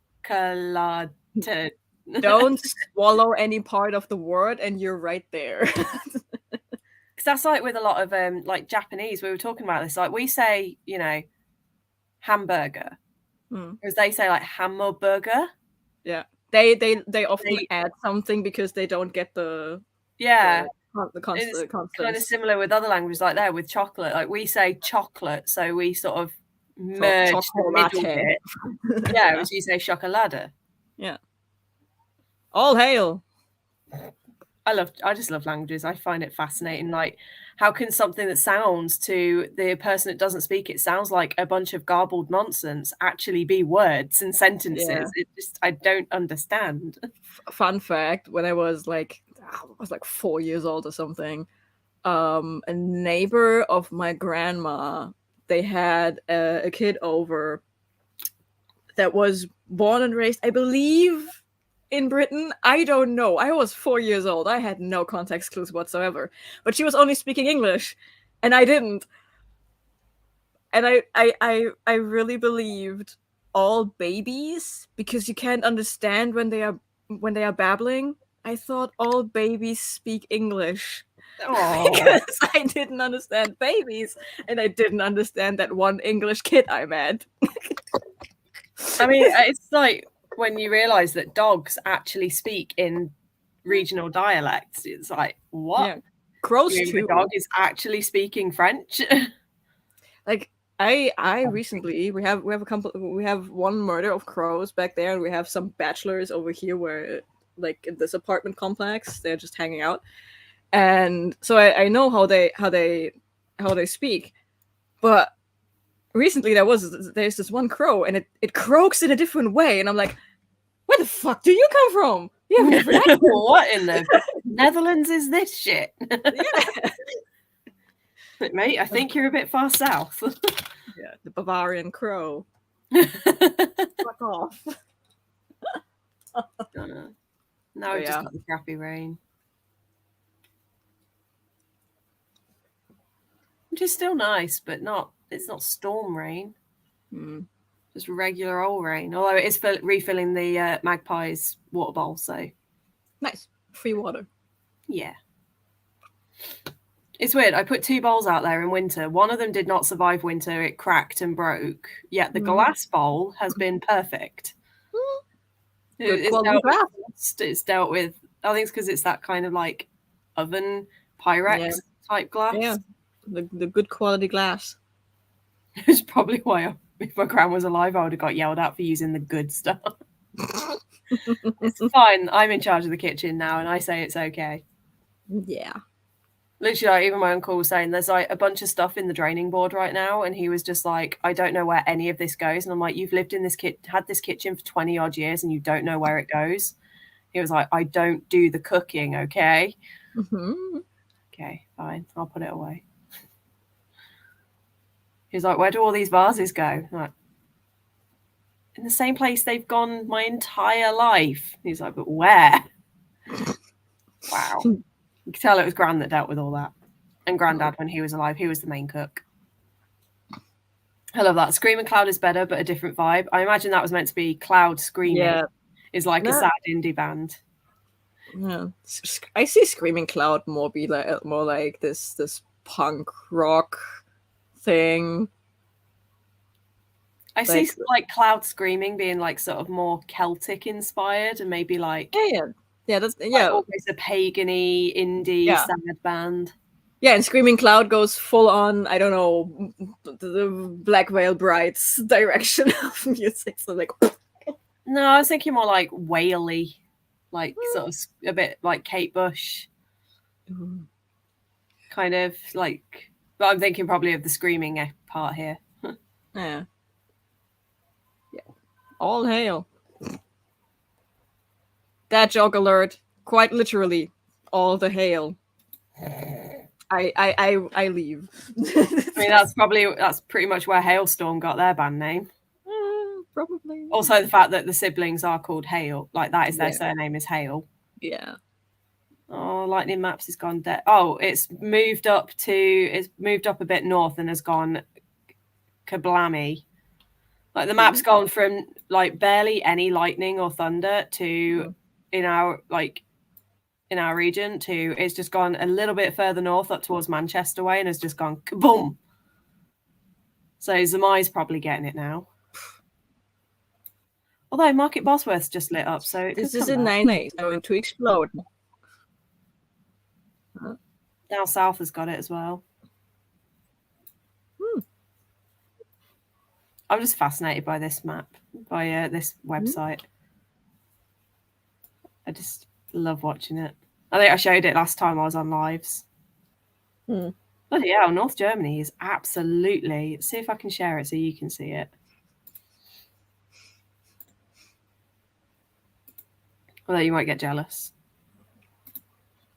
Don't swallow any part of the word and you're right there. Because that's like with a lot of like Japanese, we were talking about this, like we say, you know, hamburger, whereas they say like hamburger. Yeah, they often add something because they don't get the constant. It's kind of similar with other languages like that with chocolate. Like we say chocolate, so we sort of merge the middle bit. Yeah, as you say chocolade. Yeah. All hail. I just love languages. I find it fascinating. Like, how can something that sounds to the person that doesn't speak it sounds like a bunch of garbled nonsense actually be words and sentences? Yeah. It just, I don't understand. Fun fact: when I was like 4 years old or something, a neighbor of my grandma, they had a kid over that was born and raised, I believe, in Britain. I don't know. I was 4 years old. I had no context clues whatsoever. But she was only speaking English, and I didn't. And I really believed all babies, because you can't understand when they are babbling. I thought all babies speak English. Because I didn't understand babies, and I didn't understand that one English kid I met. I mean, it's like when you realize that dogs actually speak in regional dialects. It's like, what? Yeah. Crows too. The dog is actually speaking French. Like I recently we have one murder of crows back there, and we have some bachelors over here where, like, in this apartment complex, they're just hanging out. And so I know how they speak. But recently there's this one crow, and it croaks in a different way, and I'm like, where the fuck do you come from? You have a different accent. What in the Netherlands is this shit? Yeah. Mate, I think you're a bit far south. Yeah, the Bavarian crow. Fuck off. Now we've just got the crappy rain. Which is still nice, but it's not storm rain. Just regular old rain. Although it is refilling the Magpie's water bowl, so nice. Free water. Yeah. It's weird. I put 2 bowls out there in winter. One of them did not survive winter. It cracked and broke. Yet the glass bowl has been perfect. It's dealt with, I think it's because it's that kind of like oven Pyrex type glass. Yeah, the good quality glass. It's probably why if my gran was alive, I would have got yelled at for using the good stuff. It's fine. I'm in charge of the kitchen now, and I say it's okay. Yeah. Literally, like, even my uncle was saying there's like a bunch of stuff in the draining board right now, and he was just like, I don't know where any of this goes. And I'm like, you've lived in this had this kitchen for 20 odd years, and you don't know where it goes. He was like, I don't do the cooking, okay? Mm-hmm. Okay, fine. I'll put it away. He was like, where do all these vases go? I'm like, in the same place they've gone my entire life. He's like, but where? Wow. You could tell it was Gran that dealt with all that. And Grandad, when he was alive, he was the main cook. I love that. Screaming Cloud is better, but a different vibe. I imagine that was meant to be Cloud Screaming. Yeah. Is like a sad indie band. Yeah. I see Screaming Cloud more like this punk rock thing. I see like Cloud Screaming being like sort of more Celtic inspired and maybe like that's like almost a pagan-y indie sad band. Yeah, and Screaming Cloud goes full on, I don't know, the Black Veil Brides direction of music. So like no, I was thinking more like Whaley, like sort of a bit like Kate Bush. Kind of like, but I'm thinking probably of the screaming part here. Yeah. All hail. Dad joke alert. Quite literally, all the hail. I leave. I mean, that's pretty much where Hailstorm got their band name. Probably. Also, the fact that the siblings are called Hale, like that is their surname is Hale. Yeah. Oh, Lightning Maps has gone dead. Oh, it's moved up a bit north and has gone kablammy. Like the map's gone from like barely any lightning or thunder to in our region to it's just gone a little bit further north up towards Manchester way and has just gone kaboom. So Zamai's probably getting it now. Although Market Bosworth's just lit up, so this is a 9 days going to explode. Down south has got it as well. I'm just fascinated by this map, by this website. I just love watching it. I think I showed it last time I was on lives. Bloody hell, North Germany is absolutely... Let's see if I can share it so you can see it. Although you might get jealous.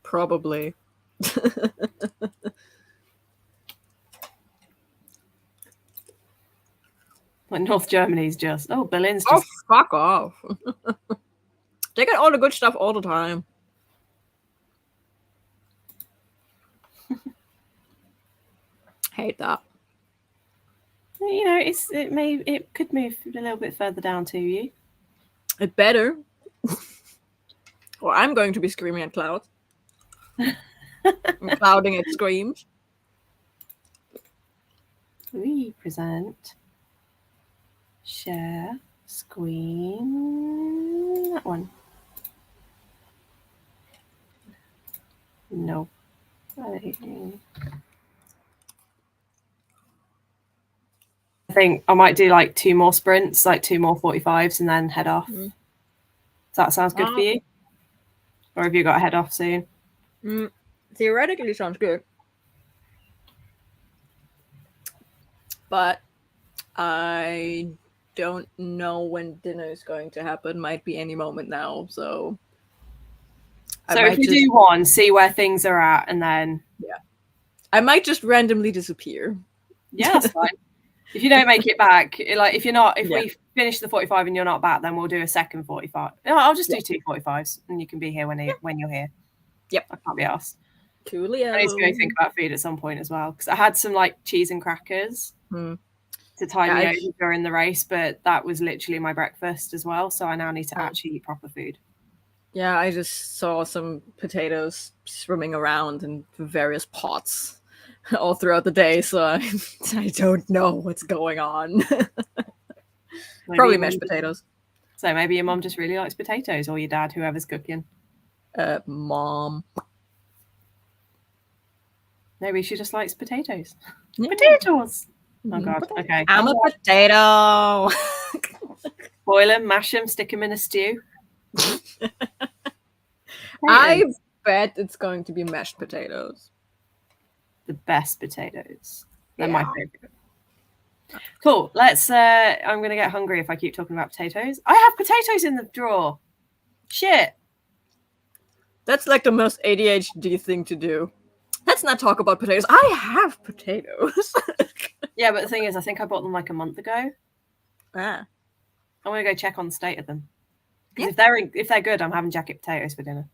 Probably. Like North Germany's just... Oh, Berlin's just... Oh, fuck off. They get all the good stuff all the time. Hate that. You know, it could move a little bit further down to you. It better. Or I'm going to be screaming at Cloud. Clouding at screams. We present, share, screen, that one. No. I think I might do like 2 more sprints, like 2 more 45s and then head off. Does that sound good for you? Or have you got to head off soon? Theoretically sounds good. But I don't know when dinner is going to happen. Might be any moment now. So if you do one, see where things are at, and then I might just randomly disappear. Yeah, that's fine. If you don't make it back, like if we finish the 45 and you're not back, then we'll do a second 45. No, I'll just do 2 45s, and you can be here when you're here. Yep, I can't be asked. Coolio. I need to go think about food at some point as well because I had some like cheese and crackers to tie me over during the race, but that was literally my breakfast as well. So I now need to actually eat proper food. Yeah, I just saw some potatoes swimming around in various pots all throughout the day, so I don't know what's going on. Probably mashed potatoes. So maybe your mom just really likes potatoes, or your dad, whoever's cooking. Mom. Maybe she just likes potatoes. Yeah. Potatoes. Oh God. Okay. I'm a potato. Boil them, mash them, stick them in a stew. I bet it's going to be mashed potatoes. The best potatoes. They're Yeah. my favorite. Cool. Let's. I'm gonna get hungry if I keep talking about potatoes. I have potatoes in the drawer. Shit. That's like the most ADHD thing to do. Let's not talk about potatoes. I have potatoes. Yeah, but the thing is, I think I bought them like a month ago. Ah. I want to go check on the state of them. Because Yeah. if they're good, I'm having jacket potatoes for dinner.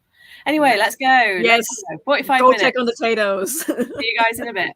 Anyway, Yes. let's go. Yes. Let's go. 45 Go minutes. check on the potatoes. See you guys in a bit.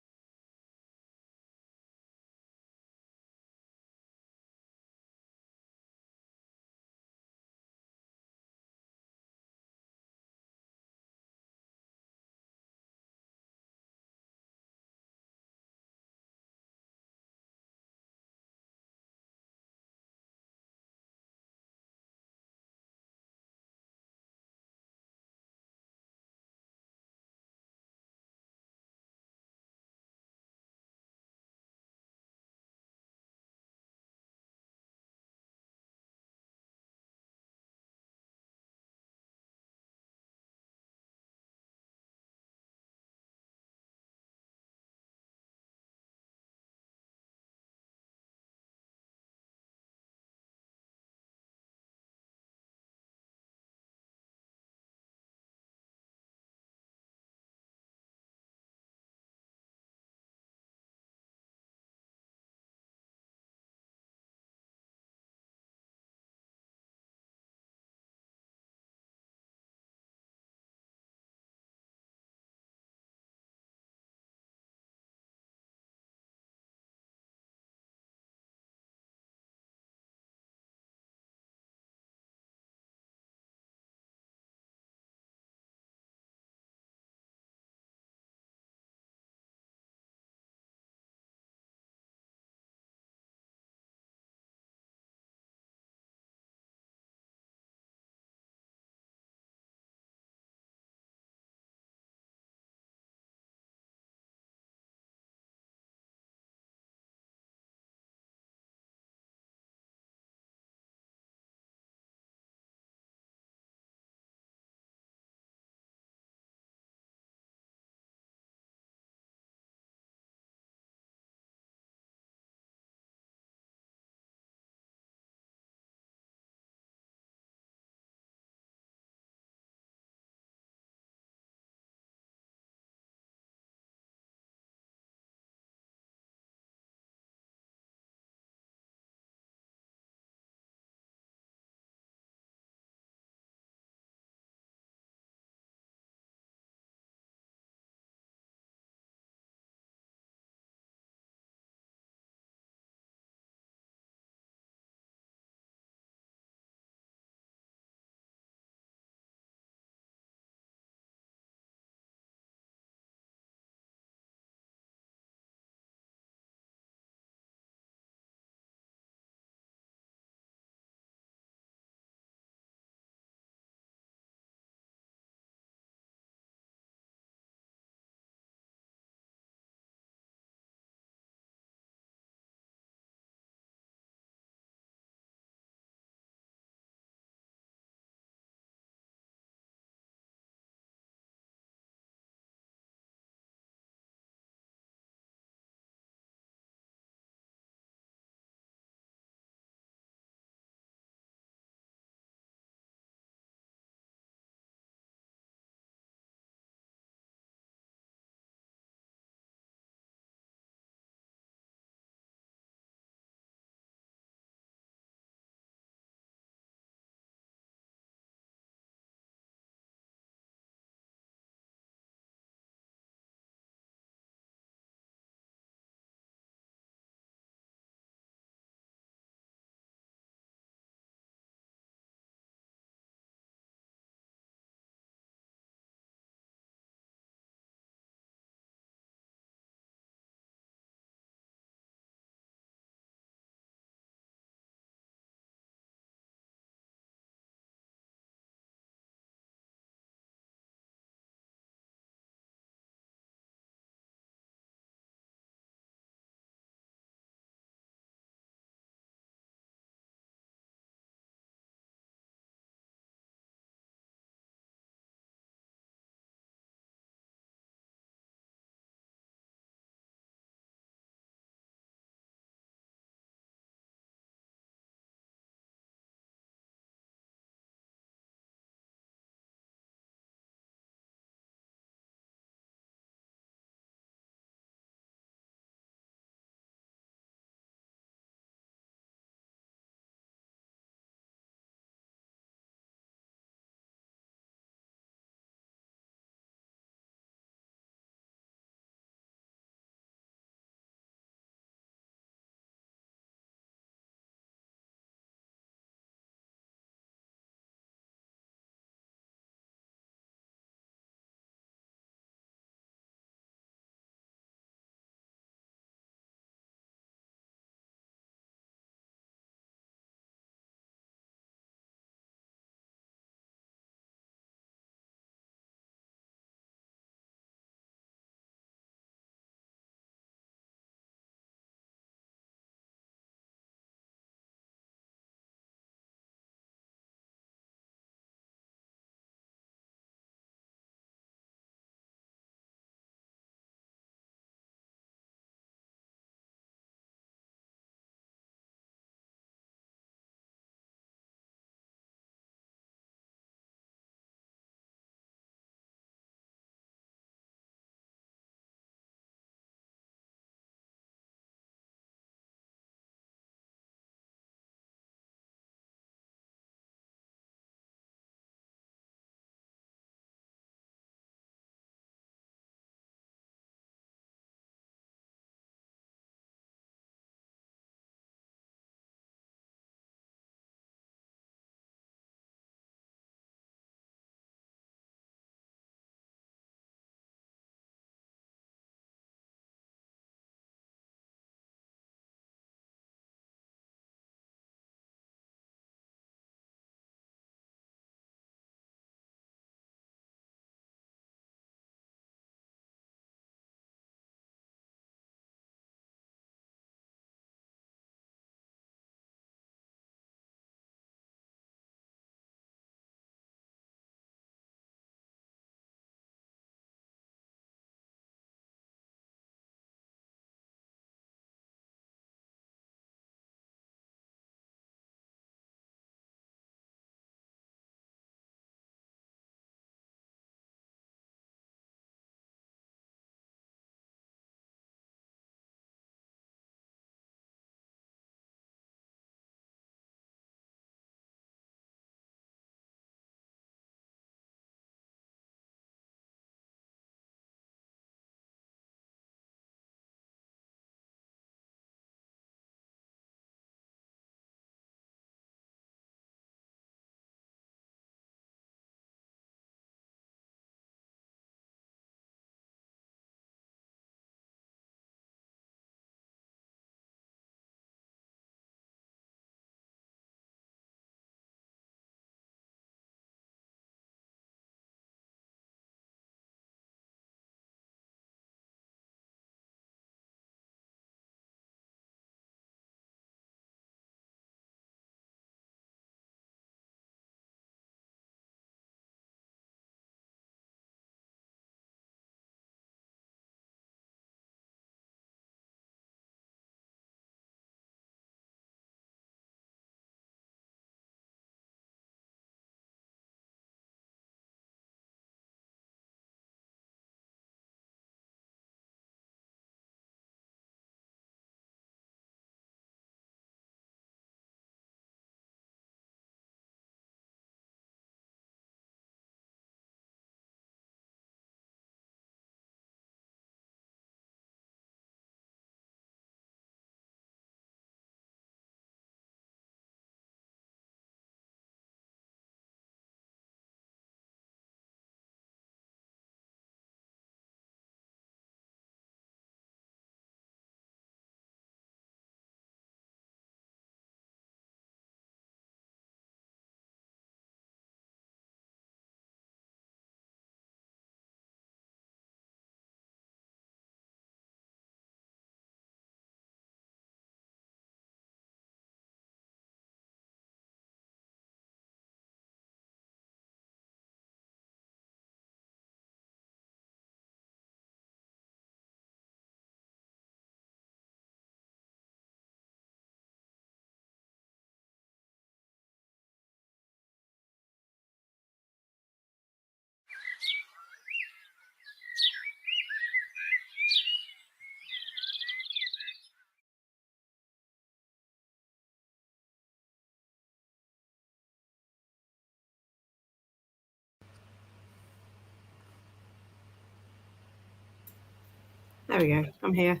There we go. I'm here.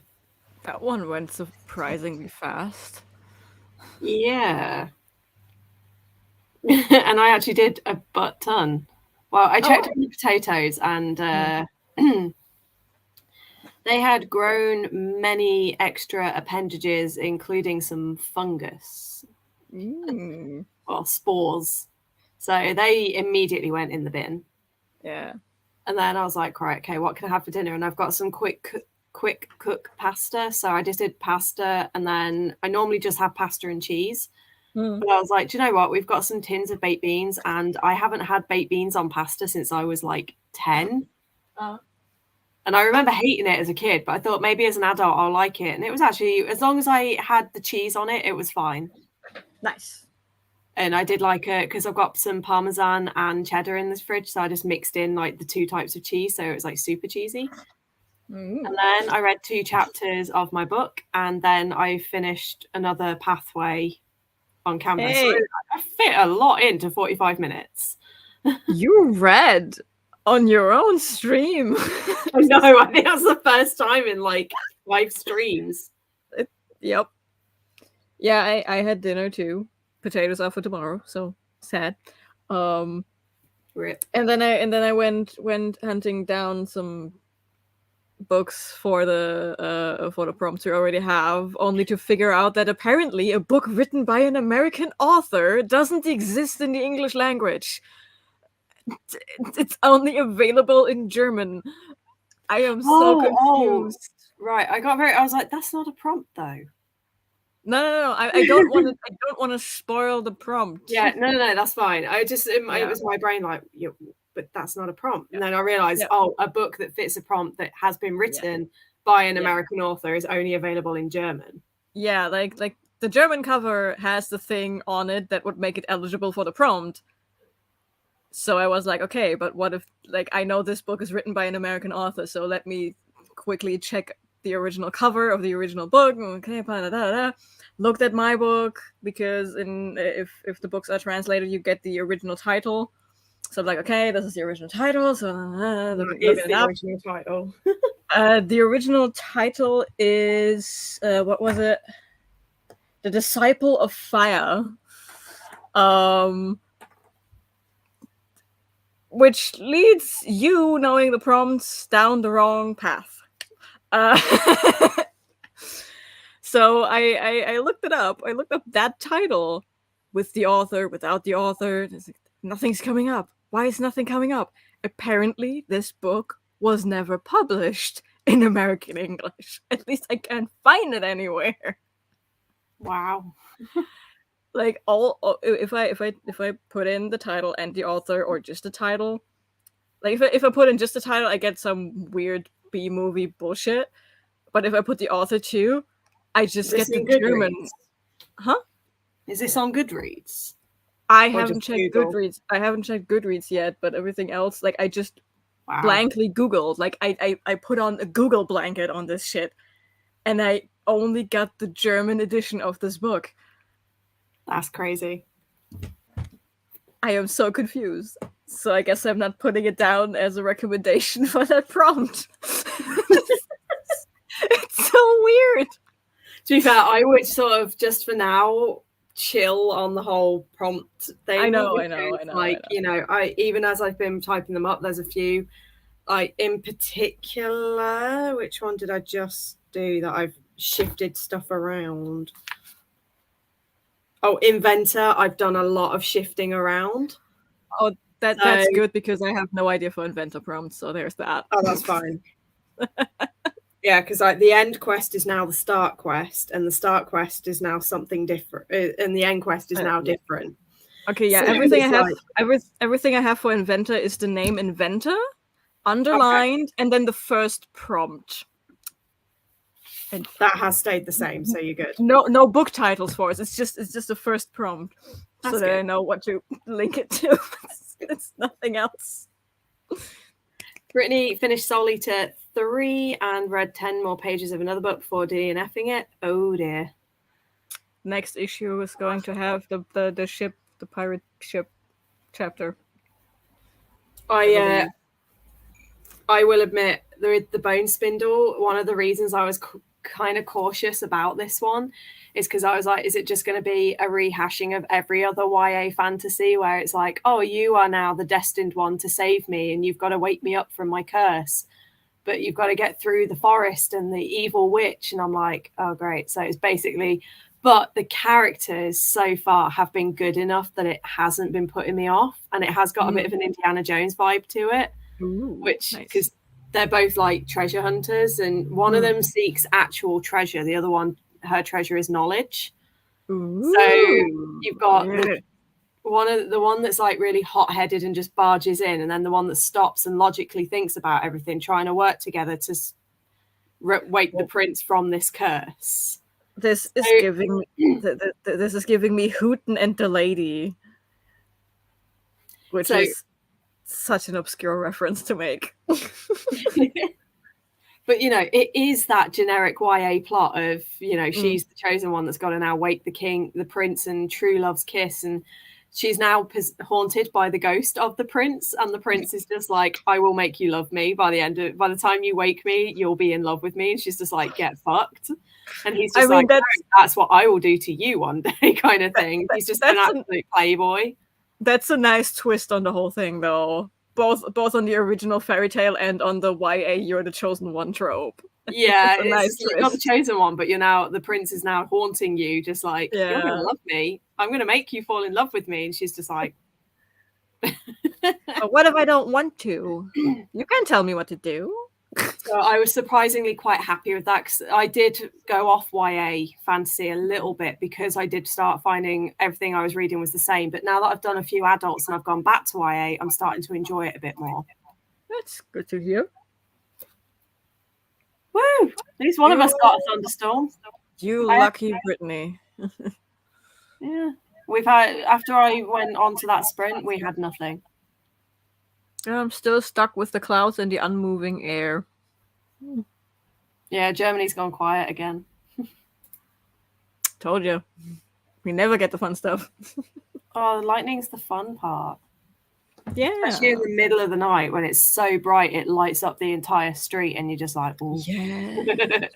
That one went surprisingly fast. Yeah. And I actually did a butt ton. Well, I checked on the potatoes and they had grown many extra appendages, including some fungus or spores. So they immediately went in the bin. Yeah. And then I was like, right, okay, what can I have for dinner? And I've got some quick cook pasta. So I just did pasta, and then I normally just have pasta and cheese. But I was like, do you know what? We've got some tins of baked beans, and I haven't had baked beans on pasta since I was like 10. And I remember hating it as a kid, but I thought maybe as an adult I'll like it. And it was actually, as long as I had the cheese on it, it was fine. Nice. And I did like it because I've got some Parmesan and cheddar in this fridge. So I just mixed in like the two types of cheese. So it was like super cheesy. And then I read 2 chapters of my book, and then I finished another pathway on Canvas. Hey. So I fit a lot into 45 minutes. You read on your own stream. I know. I think that's the first time in like 5 streams. Yep. Yeah, I had dinner too. Potatoes are for tomorrow, so sad. Rip. And then I went hunting down some books for the prompts we already have, only to figure out that apparently a book written by an American author doesn't exist in the English language. It's only available in German. I am so confused. Right, I was like, that's not a prompt though. No. I don't want to. I don't want to spoil the prompt. Yeah, no, that's fine. I just it was my brain like, yeah, but that's not a prompt. And then I realized, a book that fits a prompt that has been written by an American author is only available in German. Yeah, like the German cover has the thing on it that would make it eligible for the prompt. So I was like, okay, but what if, like, I know this book is written by an American author, so let me quickly check the original cover of the original book. Okay, looked at my book, because if the books are translated, you get the original title. So I'm like, okay, this is the original title. So looking it up. Original title. The original title is what was it? The Disciple of Fire. Which leads you, knowing the prompts, down the wrong path. So I looked it up. I looked up that title with the author, without the author. Nothing's coming up. Why is nothing coming up? Apparently, this book was never published in American English. At least I can't find it anywhere. Wow. Like if I put in the title and the author, or just the title, like if I put in just the title, I get some weird B-movie bullshit. But if I put the author too, I just get the German. Huh? Is this on Goodreads? I haven't checked Goodreads. I haven't checked Goodreads yet, but everything else, like, I just blankly Googled. Like I put on a Google blanket on this shit, and I only got the German edition of this book. That's crazy. I am so confused. So I guess I'm not putting it down as a recommendation for that prompt. It's so weird. To be fair, I would sort of, just for now, chill on the whole prompt thing. I know. Like, you know, even as I've been typing them up, there's a few, like, in particular, which one did I just do that I've shifted stuff around? Oh, Inventor, I've done a lot of shifting around. Oh, that's good, because I have no idea for Inventor prompts, so there's that. Oh, that's fine. Yeah, because like the end quest is now the start quest, and the start quest is now something different, and the end quest is now different. Okay, yeah. So everything I have for Inventor is the name Inventor, underlined, and then the first prompt. And that has stayed the same, so you're good. No book titles for us. It's just the first prompt, That's so that I know what to link it to. It's nothing else. Brittany finished Soul Eater 3 and read 10 more pages of another book before DNFing it. Oh dear. Next issue is going to have the ship, the pirate ship chapter. I will admit the Bone Spindle, one of the reasons I was kind of cautious about this one is because I was like, is it just going to be a rehashing of every other YA fantasy where it's like, oh, you are now the destined one to save me and you've got to wake me up from my curse, but you've got to get through the forest and the evil witch. And I'm like, oh, great. So it's basically, but the characters so far have been good enough that it hasn't been putting me off. And it has got a bit of an Indiana Jones vibe to it, which, because they're both like treasure hunters, and one of them seeks actual treasure. The other one, her treasure is knowledge. So you've got the one that's like really hot-headed and just barges in, and then the one that stops and logically thinks about everything, trying to work together to wake the prince from this curse. This is giving this is giving me Hooten and the Lady, which is such an obscure reference to make. But, you know, it is that generic YA plot of, you know, she's the chosen one that's got to now wake the king, the prince, and true love's kiss. And she's now haunted by the ghost of the prince. And the prince is just like, I will make you love me. By the time you wake me, you'll be in love with me. And she's just like, get fucked. And he's just that's what I will do to you one day kind of thing. He's just an absolute playboy. That's a nice twist on the whole thing, though. Both on the original fairy tale and on the YA you're the chosen one trope. Yeah, it's nice you're not the chosen one, but you're now the prince is now haunting you, just like you're gonna love me. I'm gonna make you fall in love with me. And she's just like, but what if I don't want to? You can't tell me what to do. So I was surprisingly quite happy with that, because I did go off YA fantasy a little bit because I did start finding everything I was reading was the same. But now that I've done a few adults and I've gone back to YA, I'm starting to enjoy it a bit more. That's good to hear. Woo! At least one of us got a thunderstorm. You lucky Brittany. Yeah. We've had, after I went on to that sprint, we had nothing. I'm still stuck with the clouds and the unmoving air. Yeah, Germany's gone quiet again. Told you. We never get the fun stuff. Oh, the lightning's the fun part. Yeah. Especially in the middle of the night when it's so bright, it lights up the entire street and you're just like, ooh. Yeah.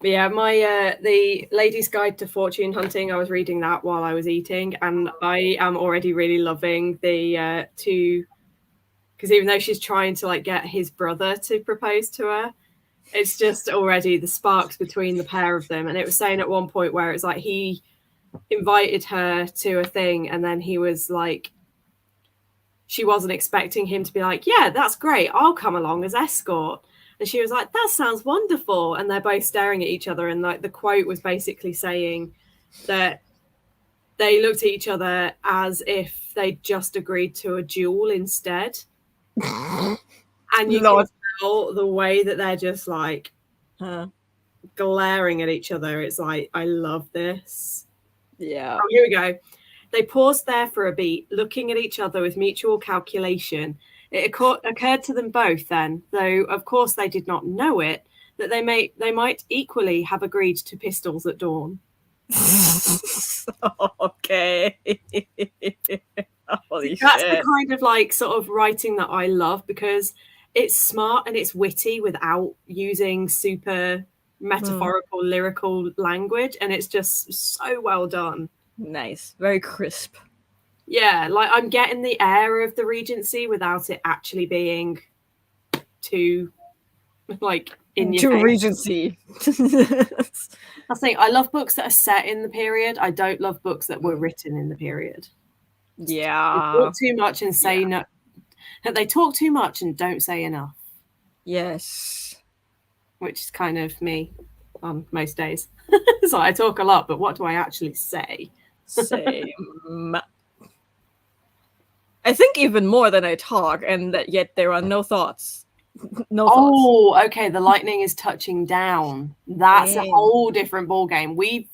But yeah, my the Lady's Guide to Fortune Hunting, I was reading that while I was eating, and I am already really loving the two, because even though she's trying to like get his brother to propose to her, it's just already the sparks between the pair of them. And it was saying at one point where it's like he invited her to a thing, and then he was like, she wasn't expecting him to be like, yeah, that's great, I'll come along as escort. And she was like, that sounds wonderful. And they're both staring at each other. And like the quote was basically saying that they looked at each other as if they'd just agreed to a duel instead. And you can tell the way that they're just like glaring at each other. It's like, I love this. Yeah. Oh, here we go. They paused there for a beat, looking at each other with mutual calculation. It occurred to them both then, though of course they did not know it, that they might equally have agreed to pistols at dawn. Okay. Holy That's shit. The kind of like sort of writing that I love, because it's smart and it's witty without using super metaphorical, lyrical language, and it's just so well done. Nice. Very crisp. Yeah, like I'm getting the air of the Regency without it actually being too like in your face. Regency. I think I love books that are set in the period. I don't love books that were written in the period. Yeah. They talk too much and say no. They talk too much and don't say enough. Yes. Which is kind of me on most days. So I talk a lot, but what do I actually say? Same. I think even more than I talk, and that yet there are no thoughts. No thoughts. Oh, okay. The lightning is touching down. That's a whole different ballgame. We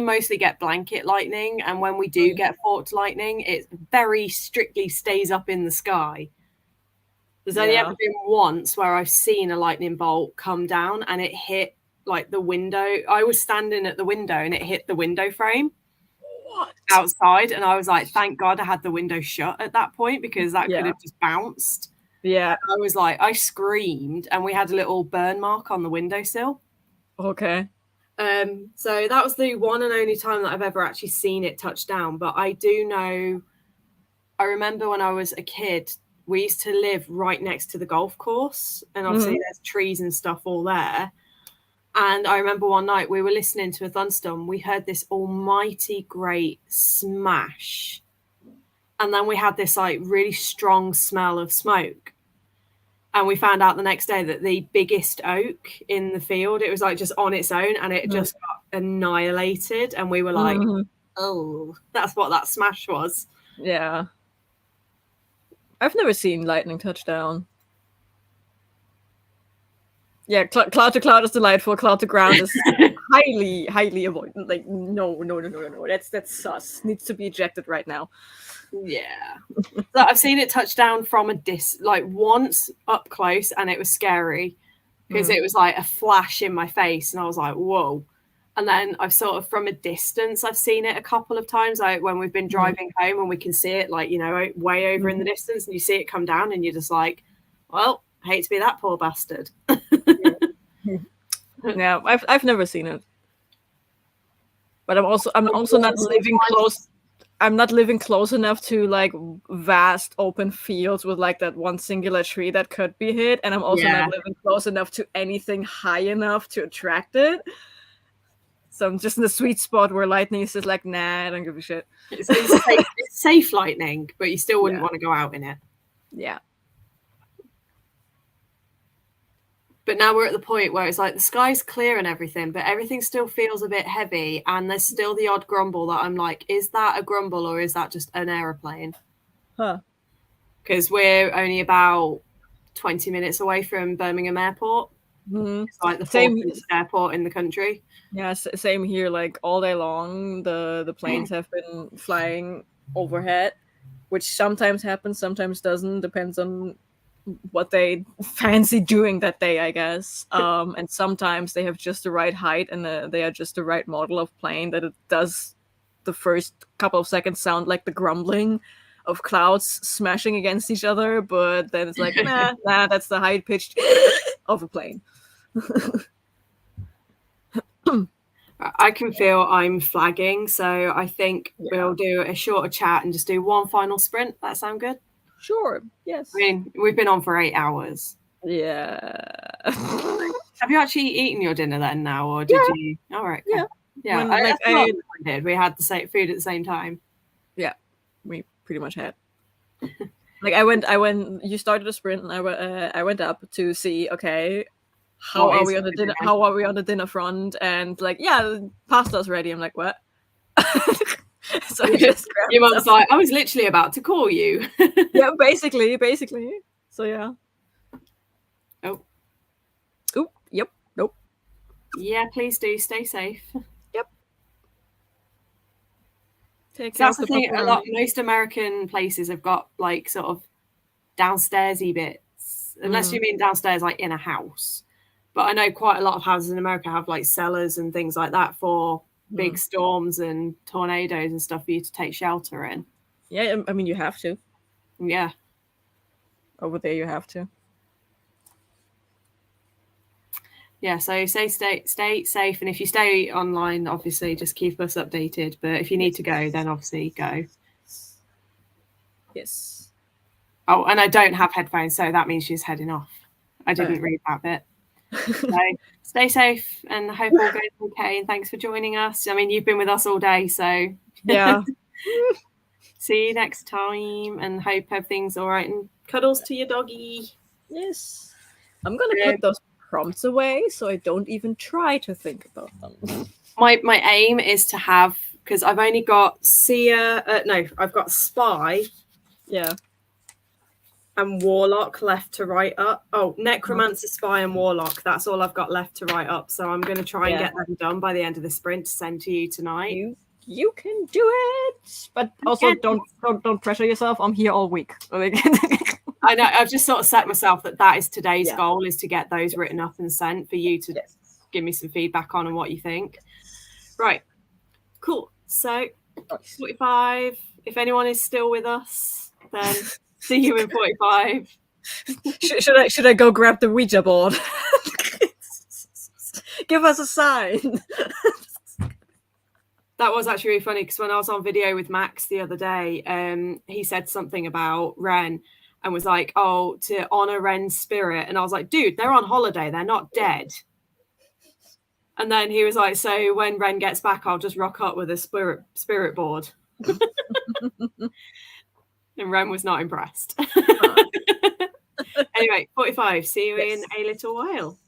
mostly get blanket lightning, and when we do get forked lightning, it very strictly stays up in the sky. There's only ever been once where I've seen a lightning bolt come down and it hit like the window. I was standing at the window and it hit the window frame. What? outside, and I was like, thank God I had the window shut at that point, because that could have just bounced. Yeah. I was like, I screamed, and we had a little burn mark on the windowsill. Okay. So that was the one and only time that I've ever actually seen it touch down. But I do know, I remember when I was a kid, we used to live right next to the golf course, and obviously there's trees and stuff all there. And I remember one night we were listening to a thunderstorm. We heard this almighty great smash. And then we had this like really strong smell of smoke. And we found out the next day that the biggest oak in the field, it was like just on its own, and it just got annihilated. And we were like, oh, that's what that smash was. Yeah. I've never seen lightning touch down. Yeah, cloud to cloud is delightful. Cloud to ground is highly avoided. Like, no. That's sus. Needs to be ejected right now. Yeah. So I've seen it touch down from a like once up close, and it was scary because it was like a flash in my face, and I was like, whoa. And then I've sort of from a distance, I've seen it a couple of times, like when we've been driving home and we can see it, like, you know, way over in the distance, and you see it come down, and you're just like, well, I hate to be that poor bastard. Yeah, I've never seen it, but I'm also not living close. I'm not living close enough to like vast open fields with like that one singular tree that could be hit, and I'm also not living close enough to anything high enough to attract it. So I'm just in the sweet spot where lightning is just like, nah, I don't give a shit. It's safe lightning, but you still wouldn't want to go out in it. Yeah. But now we're at the point where it's like the sky's clear and everything, but everything still feels a bit heavy, and there's still the odd grumble that I'm like, is that a grumble or is that just an aeroplane? Huh. Because we're only about 20 minutes away from Birmingham Airport. It's like the fourth airport in the country. Yeah, same here. Like all day long, the planes have been flying overhead, which sometimes happens, sometimes doesn't, depends on what they fancy doing that day, I guess. And sometimes they have just the right height, and they are just the right model of plane that it does the first couple of seconds sound like the grumbling of clouds smashing against each other, but then it's like, nah, that's the high pitched of a plane. I can feel I'm flagging, so I think we'll do a shorter chat and just do one final sprint. That sound good? Sure. Yes. I mean, we've been on for 8 hours. Yeah. Have you actually eaten your dinner then now, or did you? All right. Yeah. Yeah. I did. We had the same food at the same time. Yeah, we pretty much had. Like I went. You started a sprint, and I went up to see. Okay, how are we on the dinner? How are we on the dinner front? And like, yeah, pasta's ready. I'm like, what? So I just your mum's like, I was literally about to call you. Yeah, basically. So yeah. Oh. Yep. Nope. Yeah, please do stay safe. Yep. That's the thing. Most American places have got like sort of downstairsy bits, unless you mean downstairs like in a house. But I know quite a lot of houses in America have like cellars and things like that for big storms and tornadoes and stuff for you to take shelter in. Yeah, I mean, you have to. Yeah. Over there, you have to. Yeah, so stay safe, and if you stay online, obviously just keep us updated. But if you need to go, then obviously go. Yes. Oh, and I don't have headphones, so that means she's heading off. I didn't read that bit. So stay safe, and I hope all goes okay. And thanks for joining us. I mean, you've been with us all day, so yeah. See you next time, and hope everything's all right. And cuddles to your doggy. Yes. I'm gonna put those prompts away so I don't even try to think about them. My aim is to have, because I've only got I've got Spy. Yeah. And Warlock left to write up. Oh, Necromancer, Spy, and Warlock. That's all I've got left to write up. So I'm going to try and get them done by the end of the sprint to send to you tonight. You can do it, but also don't pressure yourself. I'm here all week. I know. I've just sort of set myself that is today's goal, is to get those written up and sent for you to give me some feedback on and what you think. Right. Cool. So Nice. 45. If anyone is still with us, then see you in 45. Should I go grab the Ouija board? Give us a sign. That was actually really funny because when I was on video with Max the other day, he said something about Ren and was like, oh, to honor Ren's spirit. And I was like, dude, they're on holiday. They're not dead. And then he was like, so when Ren gets back, I'll just rock up with a spirit board. And Ren was not impressed. Anyway, 45. See you in a little while.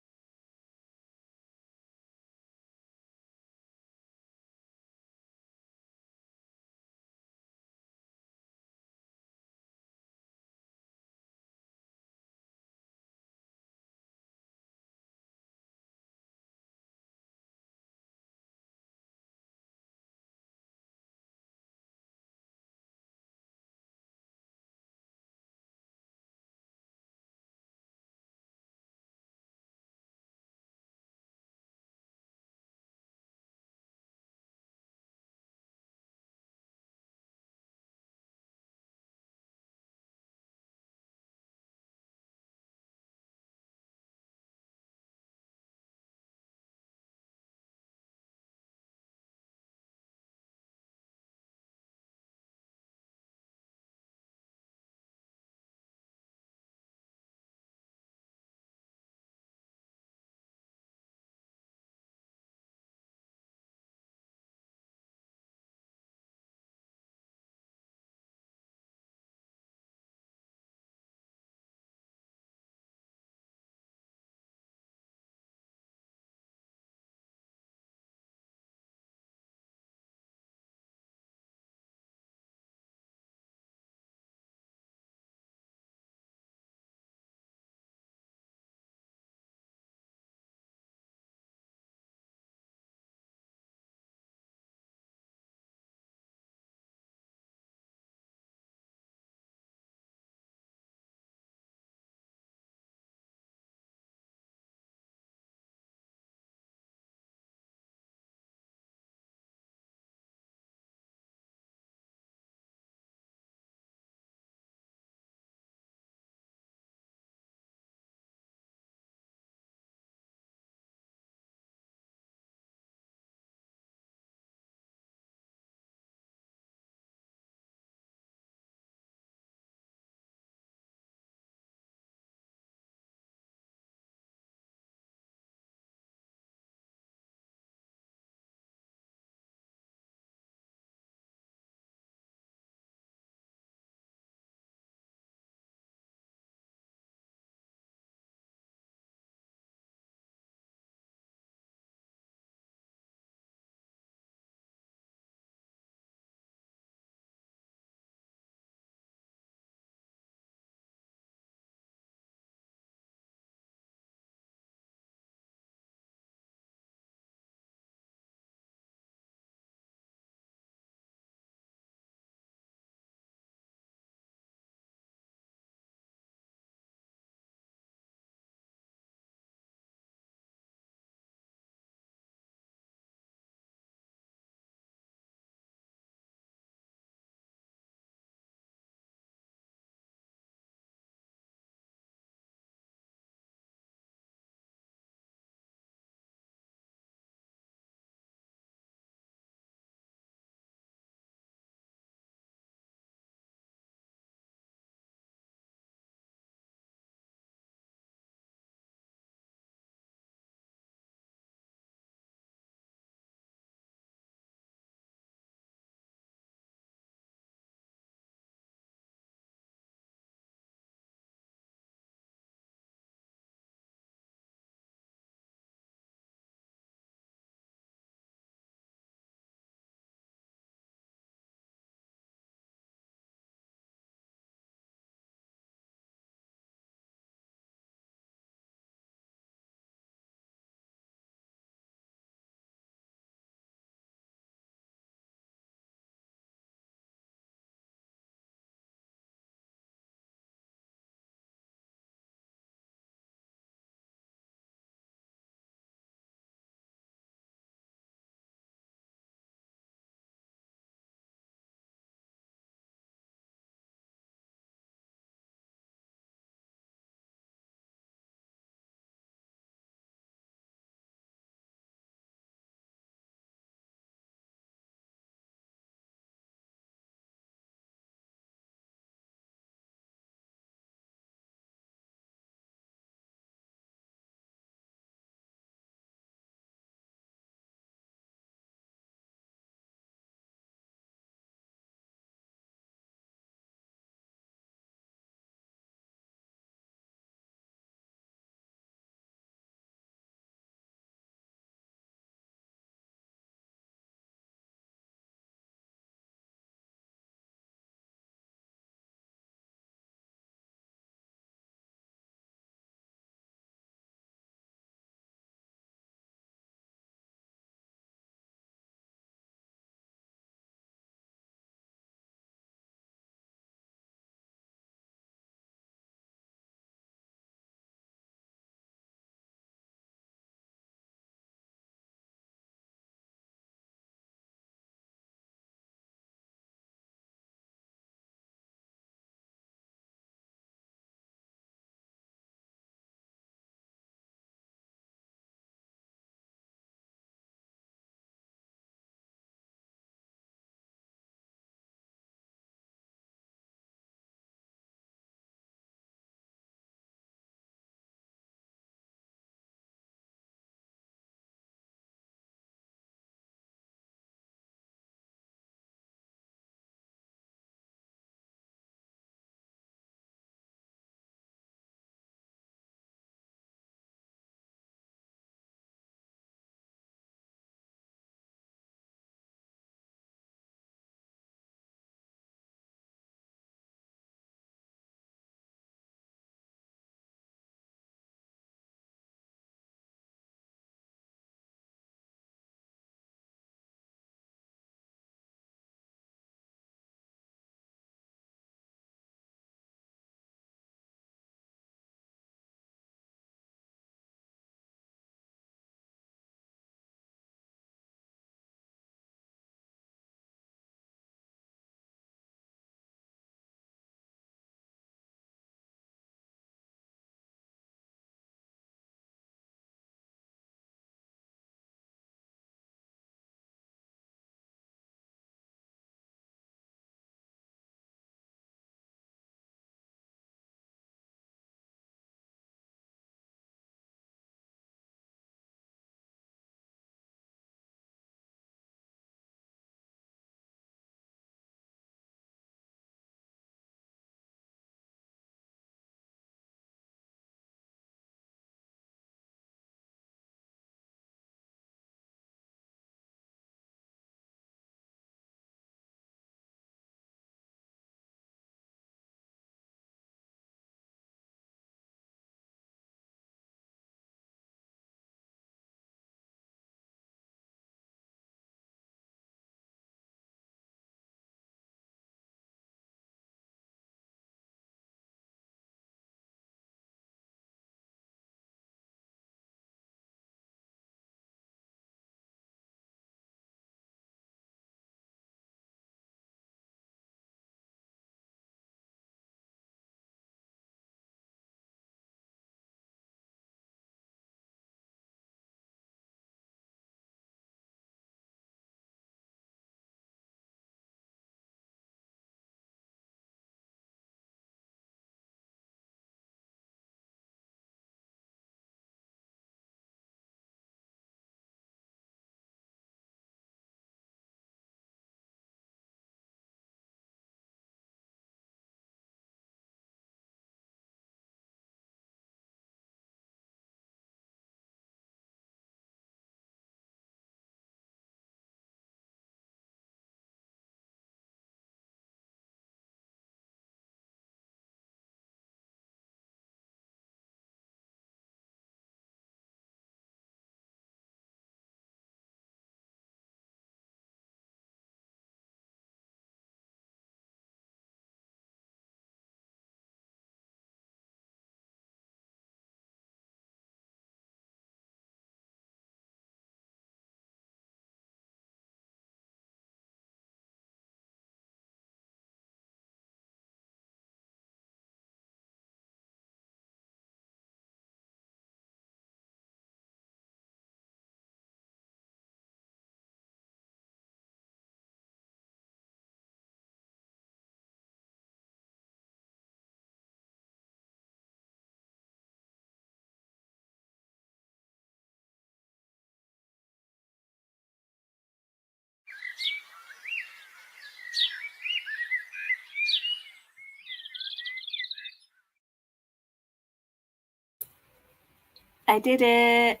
I did it.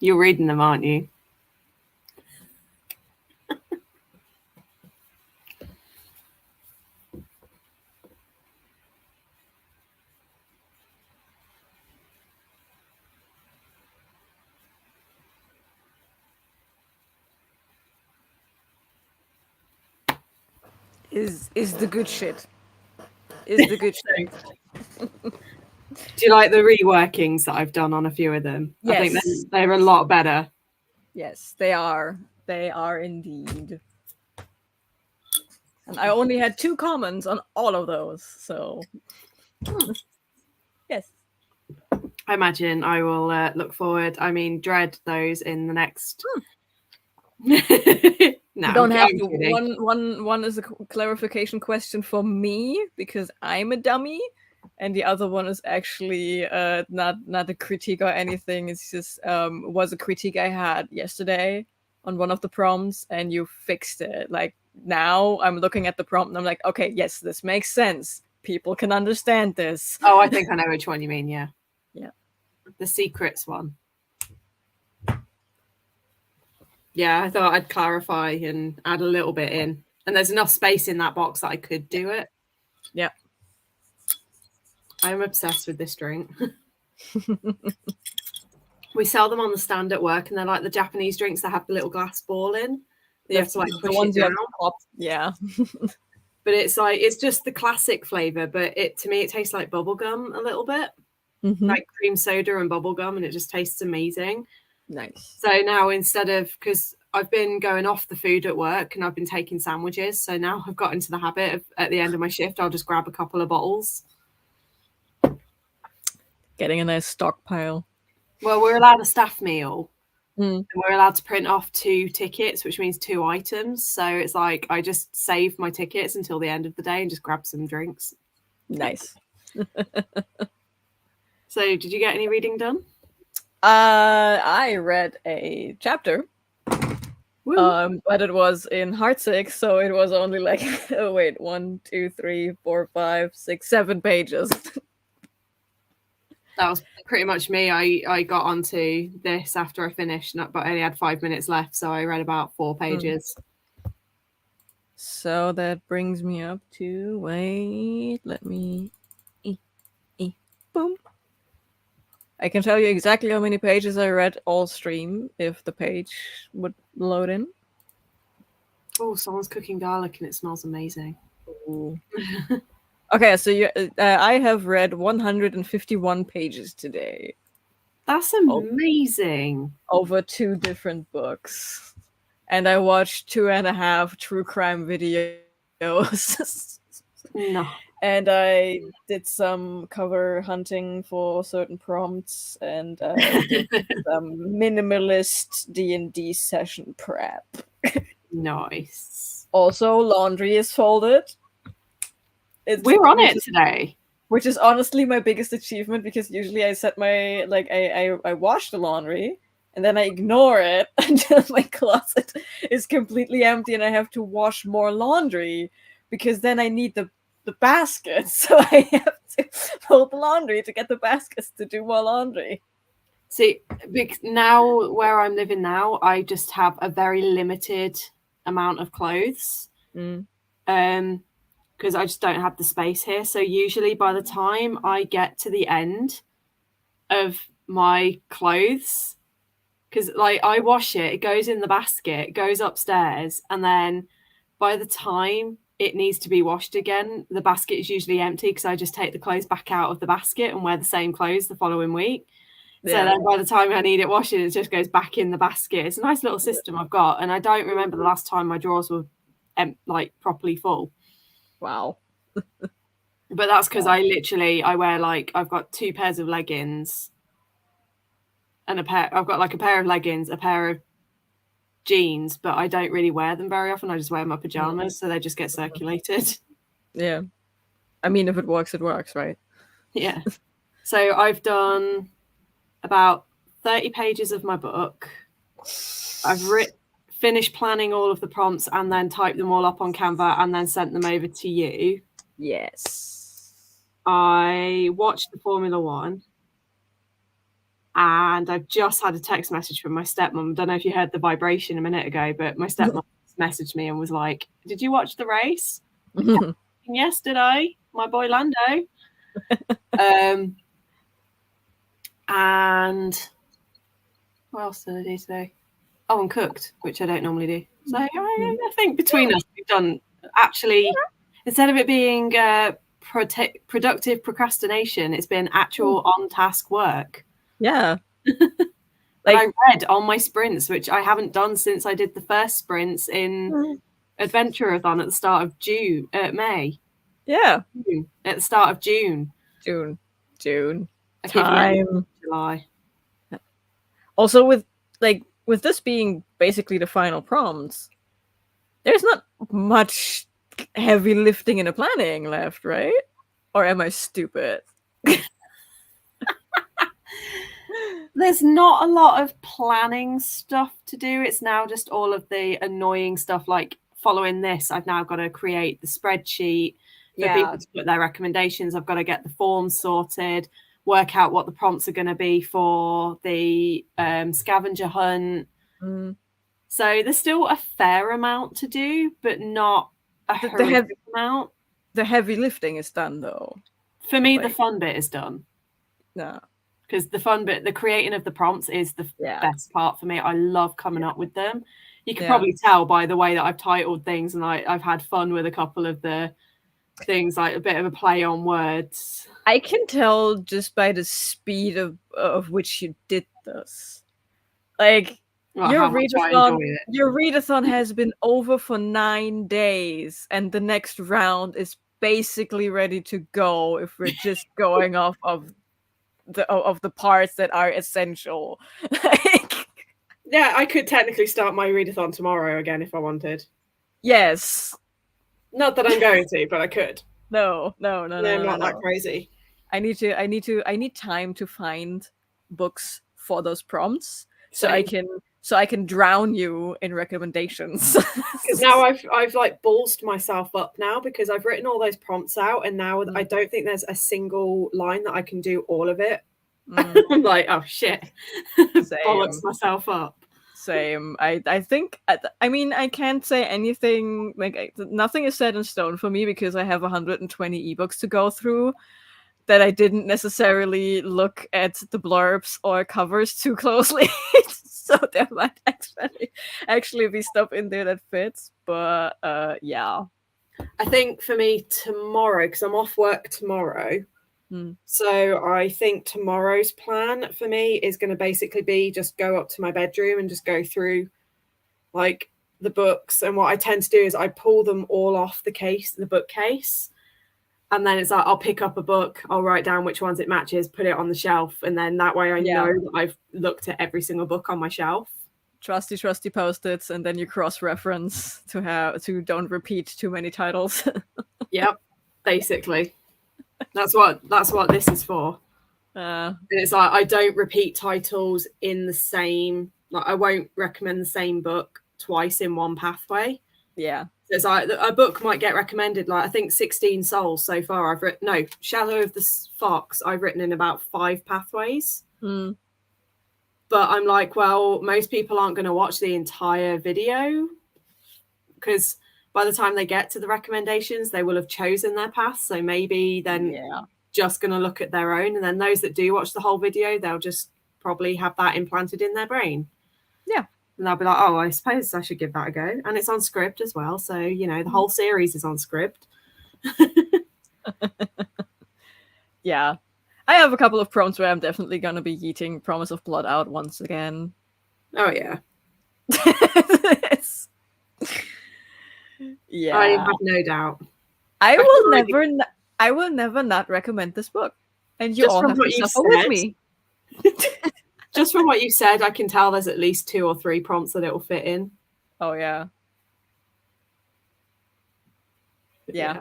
You're reading them, aren't you? Is the good shit. Is the good shit. Do you like the reworkings that I've done on a few of them? Yes. I think they're a lot better. Yes, they are. They are indeed. And I only had 2 comments on all of those, so yes. I imagine I will look forward. I mean, dread those in the next. No, You don't have I'm to. kidding. One is a clarification question for me because I'm a dummy, and the other one is actually not a critique or anything. It's just was a critique I had yesterday on one of the prompts, and you fixed it. Like now, I'm looking at the prompt and I'm like, okay, yes, this makes sense. People can understand this. Oh, I think I know which one you mean. Yeah. Yeah. The secrets one. Yeah, I thought I'd clarify and add a little bit in. And there's enough space in that box that I could do it. Yeah. I'm obsessed with this drink. We sell them on the stand at work, and they're like the Japanese drinks that have the little glass ball in. You have to like push it down. Yeah. But it's like it's just the classic flavor, but to me it tastes like bubblegum a little bit. Like cream soda and bubblegum, and it just tastes amazing. Nice. So now instead of, because I've been going off the food at work and I've been taking sandwiches, so now I've got into the habit of at the end of my shift I'll just grab a couple of bottles. Getting a nice stockpile. Well, we're allowed a staff meal. And we're allowed to print off 2 tickets, which means 2 items. So it's like I just save my tickets until the end of the day and just grab some drinks. Nice. So did you get any reading done? I read a chapter. But it was in Heartsick, so it was only like 1, 2, 3, 4, 5, 6, 7 pages. That was pretty much me. I got onto this after I finished, but I only had 5 minutes left, so I read about 4 pages. So that brings me up to let me boom. I can tell you exactly how many pages I read all stream if the page would load in. Oh, someone's cooking garlic and it smells amazing. Okay, so I have read 151 pages today. That's amazing. Over 2 different books. And I watched 2.5 true crime videos. No. And I did some cover hunting for certain prompts, and did some minimalist D&D session prep. Nice. Also, laundry is folded. We're on it today. Which is honestly my biggest achievement, because usually I set my, I wash the laundry, and then I ignore it until my closet is completely empty and I have to wash more laundry, because then I need the baskets, so I have to fold the laundry to get the baskets to do more laundry. See, now where I'm living now, I just have a very limited amount of clothes. Because I just don't have the space here. So usually by the time I get to the end of my clothes, because like I wash it, it goes in the basket, goes upstairs, and then by the time it needs to be washed again, the basket is usually empty, because I just take the clothes back out of the basket and wear the same clothes the following week. Yeah. So then by the time I need it washing, it just goes back in the basket. It's a nice little system I've got, and I don't remember the last time my drawers were properly full. Wow. But that's because I wear I've got 2 pairs of leggings and I've got like a pair of leggings, a pair of jeans, but I don't really wear them very often. I just wear my pajamas, so they just get circulated. Yeah. I mean, if it works, right? Yeah. So I've done about 30 pages of my book. I've finished planning all of the prompts and then typed them all up on Canva and then sent them over to you. Yes. I watched the Formula 1. And I've just had a text message from my stepmom. I don't know if you heard the vibration a minute ago, but my stepmom messaged me and was like, "Did you watch the race?" Yesterday, my boy Lando. And what else did I do today? Oh, and cooked, which I don't normally do. So I think between us, we've done actually, instead of it being productive procrastination, it's been actual on-task work. Yeah. Like, I read on my sprints, which I haven't done since I did the first sprints in Adventure-a-thon at the start of May. Yeah. At the start of June. June. I keep Time. July. Also, with this being basically the final prompts, there's not much heavy lifting in the planning left, right? Or am I stupid? There's not a lot of planning stuff to do. It's now just all of the annoying stuff, like following this, I've now got to create the spreadsheet for people to put their recommendations. I've got to get the forms sorted, work out what the prompts are going to be for the scavenger hunt. So there's still a fair amount to do, but not a horrific amount. The heavy lifting is done, though. For me, the fun bit is done. No. Because the fun bit, the creating of the prompts is the best part for me. I love coming up with them. You can probably tell by the way that I've titled things, and I've had fun with a couple of the things, like a bit of a play on words. I can tell just by the speed of which you did this. Like, your readathon has been over for 9 days, and the next round is basically ready to go if we're just going off of the parts that are essential. Yeah, I could technically start my readathon tomorrow again if I wanted. Yes. Not that I'm going to, but I could. No. I'm not that crazy. I need time to find books for those prompts so I can drown you in recommendations. Because now I've like ballsed myself up now because I've written all those prompts out, and now I don't think there's a single line that I can do all of it. I'm like, oh shit, bollocks myself up. Same. I think, I mean, I can't say anything, like, nothing is set in stone for me because I have 120 ebooks to go through that I didn't necessarily look at the blurbs or covers too closely. So there might actually be stuff in there that fits, but yeah. I think for me tomorrow, because I'm off work tomorrow, so I think tomorrow's plan for me is going to basically be just go up to my bedroom and just go through like the books. And what I tend to do is I pull them all off the bookcase. And then it's like, I'll pick up a book, I'll write down which ones it matches, put it on the shelf. And then that way I know that I've looked at every single book on my shelf. Trusty Post-its, and then you cross-reference to don't repeat too many titles. Yep, basically. That's what this is for. And it's like, I don't repeat titles in the same, like I won't recommend the same book twice in one pathway. Yeah. It's like a book might get recommended, like I think 16 Souls so far. I've written, no, Shadow of the Fox, I've written in about 5 pathways. But I'm like, well, most people aren't going to watch the entire video because by the time they get to the recommendations, they will have chosen their path. So maybe then just going to look at their own. And then those that do watch the whole video, they'll just probably have that implanted in their brain. Yeah. And they'll be like, oh, I suppose I should give that a go. And it's on script as well. So, you know, the whole series is on script. Yeah. I have a couple of prompts where I'm definitely going to be yeeting Promise of Blood out once again. Oh, yeah. Yeah. I have no doubt. I will never not recommend this book. And you all have to suffer with me. Just from what you said, I can tell there's at least 2 or 3 prompts that it will fit in. Oh, yeah. Yeah.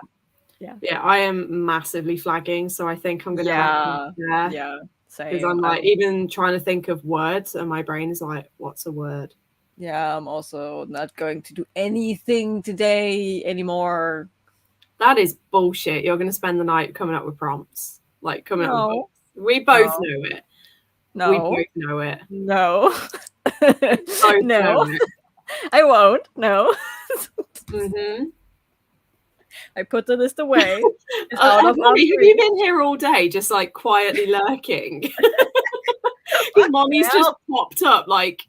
I am massively flagging, so I think I'm going to same. Because I'm like even trying to think of words, and my brain is like, what's a word? Yeah, I'm also not going to do anything today anymore. That is bullshit. You're going to spend the night coming up with prompts, like coming up with books. We both know it. No. We both know it. No. Both know no. it. I won't. No. Mm-hmm. I put the list away. It's Mommy, out of our have you reach. been here all day, just like quietly lurking? Your mommy's just popped up like.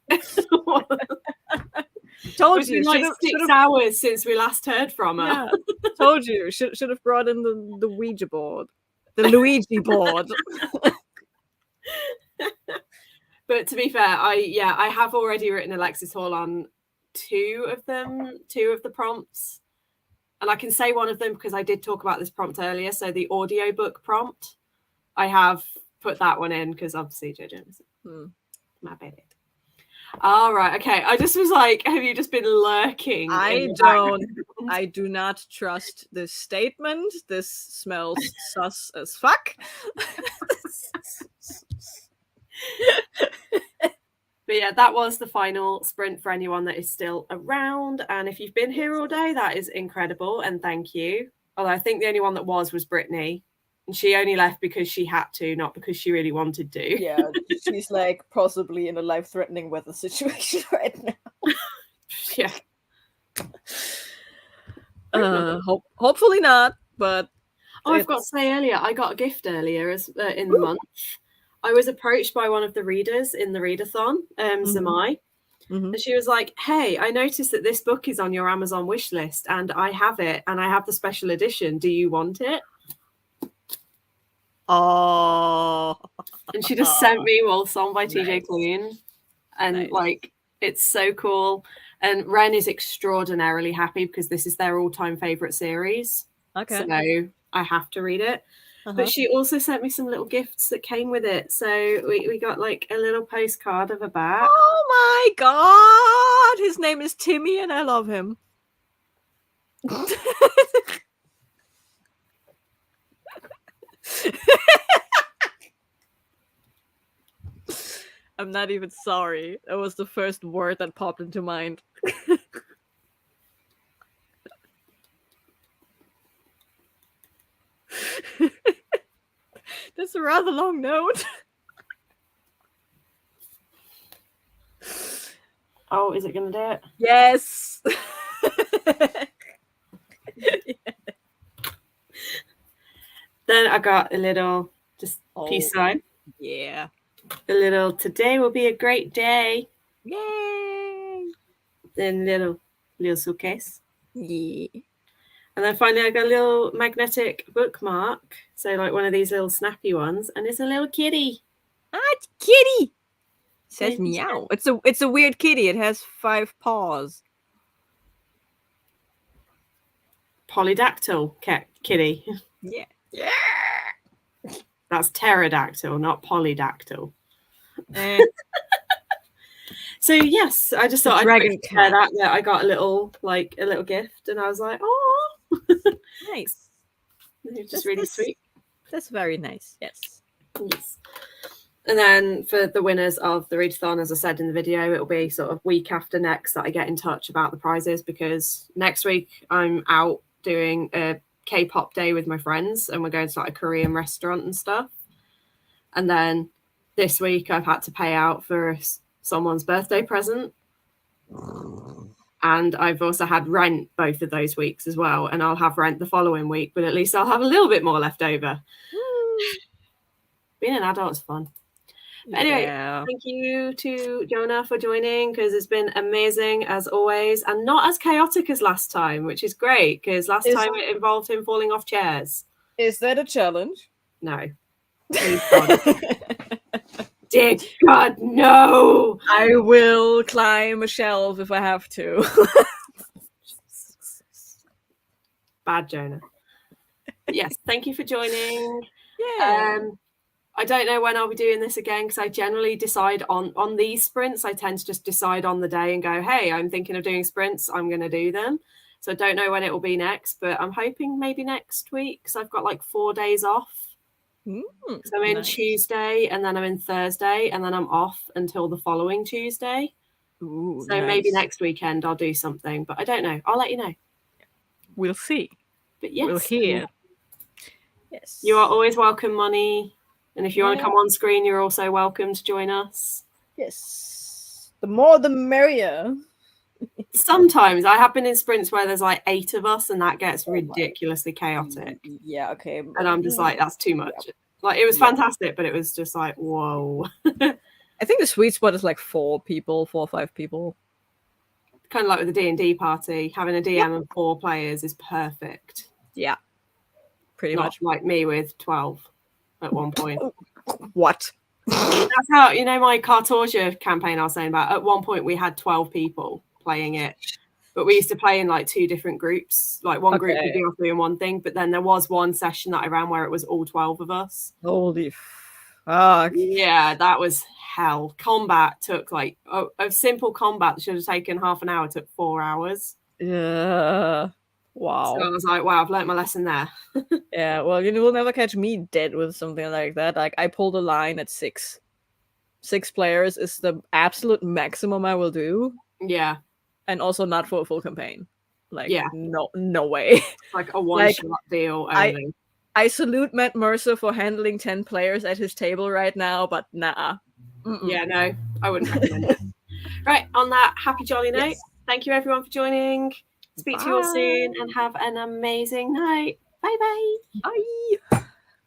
Told It's you. been like Should've- 6 should've- hours since we last heard from her. Yeah. Told you. Should have brought in the Ouija board. The Luigi board. But to be fair, I have already written Alexis Hall on 2 of them, 2 of the prompts. And I can say one of them because I did talk about this prompt earlier. So the audiobook prompt, I have put that one in because obviously Jojo, my baby. All right, okay. I just was like, have you just been lurking? I do not trust this statement. This smells sus as fuck. But yeah, that was the final sprint for anyone that is still around. And if you've been here all day, that is incredible. And thank you. Although I think the only one that was Brittany. And she only left because she had to, not because she really wanted to. Yeah, she's like possibly in a life-threatening weather situation right now. Yeah. Hopefully not, but Oh, I've got to say earlier, I got a gift earlier in the month. I was approached by one of the readers in the readathon, Zamai, and she was like, hey, I noticed that this book is on your Amazon wish list and I have it and I have the special edition. Do you want it? Oh. And she just sent me Wolfsong by TJ Nice. Klune. And Nice. like, it's so cool. And Ren is extraordinarily happy because this is their all-time favorite series. Okay. So I have to read it. But she also sent me some little gifts that came with it. So we got like a little postcard of a bat. Oh my god! His name is Timmy and I love him. I'm not even sorry. That was the first word that popped into mind. That's a rather long note. Oh, is it going to do it? Yes. Then I got a little just peace sign. Yeah. A little today will be a great day. Yay. Then little suitcase. Yeah. And then finally I got a little magnetic bookmark. So like one of these little snappy ones. And it's a little kitty. Ah, it's a kitty. It says It's meow. It's a weird kitty. It has 5 paws. Polydactyl kitty. Yeah. Yeah. That's pterodactyl, not polydactyl. Eh. So yes, I just thought I'd dragon share cat. that I got a little gift, and I was like, oh, Nice. it's just really sweet. That's very nice. Yes. Yes. And then for the winners of the readathon, as I said in the video, it'll be sort of week after next that I get in touch about the prizes, because next week I'm out doing a K-pop day with my friends and we're going to like a Korean restaurant and stuff. And then this week I've had to pay out for someone's birthday present. And I've also had rent both of those weeks as well. And I'll have rent the following week, but at least I'll have a little bit more left over. Being an adult's fun. But anyway, thank you to Jona for joining, because it's been amazing as always, and not as chaotic as last time, which is great, because last time it involved him falling off chairs. Is that a challenge? No. Dear God, no! I will climb a shelf if I have to. Bad Jona. Yes, thank you for joining. Yeah. I don't know when I'll be doing this again, because I generally decide on these sprints. I tend to just decide on the day and go, hey, I'm thinking of doing sprints. I'm going to do them. So I don't know when it will be next, but I'm hoping maybe next week, because I've got like 4 days off. So I'm in Tuesday, and then I'm in Thursday, and then I'm off until the following Tuesday. Ooh, so maybe next weekend I'll do something, but I don't know. I'll let you know. We'll see. But yes. We'll hear. Yes. You are always welcome, Moni. And if you want to come on screen, you're also welcome to join us. Yes. The more the merrier. Sometimes I have been in sprints where there's like 8 of us, and that gets ridiculously chaotic. Yeah, okay. And I'm just like, that's too much. Yeah. Like, it was fantastic, but it was just like, whoa. I think the sweet spot is like 4 or 5 people. Kind of like with the D&D party, having a DM and 4 players is perfect. Yeah, pretty Not much. like me with 12 at one point. What? That's how, you know, my Cartorgia campaign I was saying about, at one point we had 12 people playing it, but we used to play in like 2 different groups. Like one group would be off doing one thing, but then there was one session that I ran where it was all 12 of us. Holy fuck. Yeah, that was hell. Combat took like a simple combat that should have taken half an hour took 4 hours. Yeah. Wow. So I was like, wow, I've learnt my lesson there. Yeah, well, you will never catch me dead with something like that. Like, I pulled a line at 6. 6 players is the absolute maximum I will do. Yeah. And also not for a full campaign. Like, yeah. No way. It's like a one-shot deal only. I salute Matt Mercer for handling 10 players at his table right now, but nah. Yeah, no, I wouldn't recommend it. Right, on that happy jolly note, thank you everyone for joining. Speak to you all soon and have an amazing night. Bye-bye. Bye.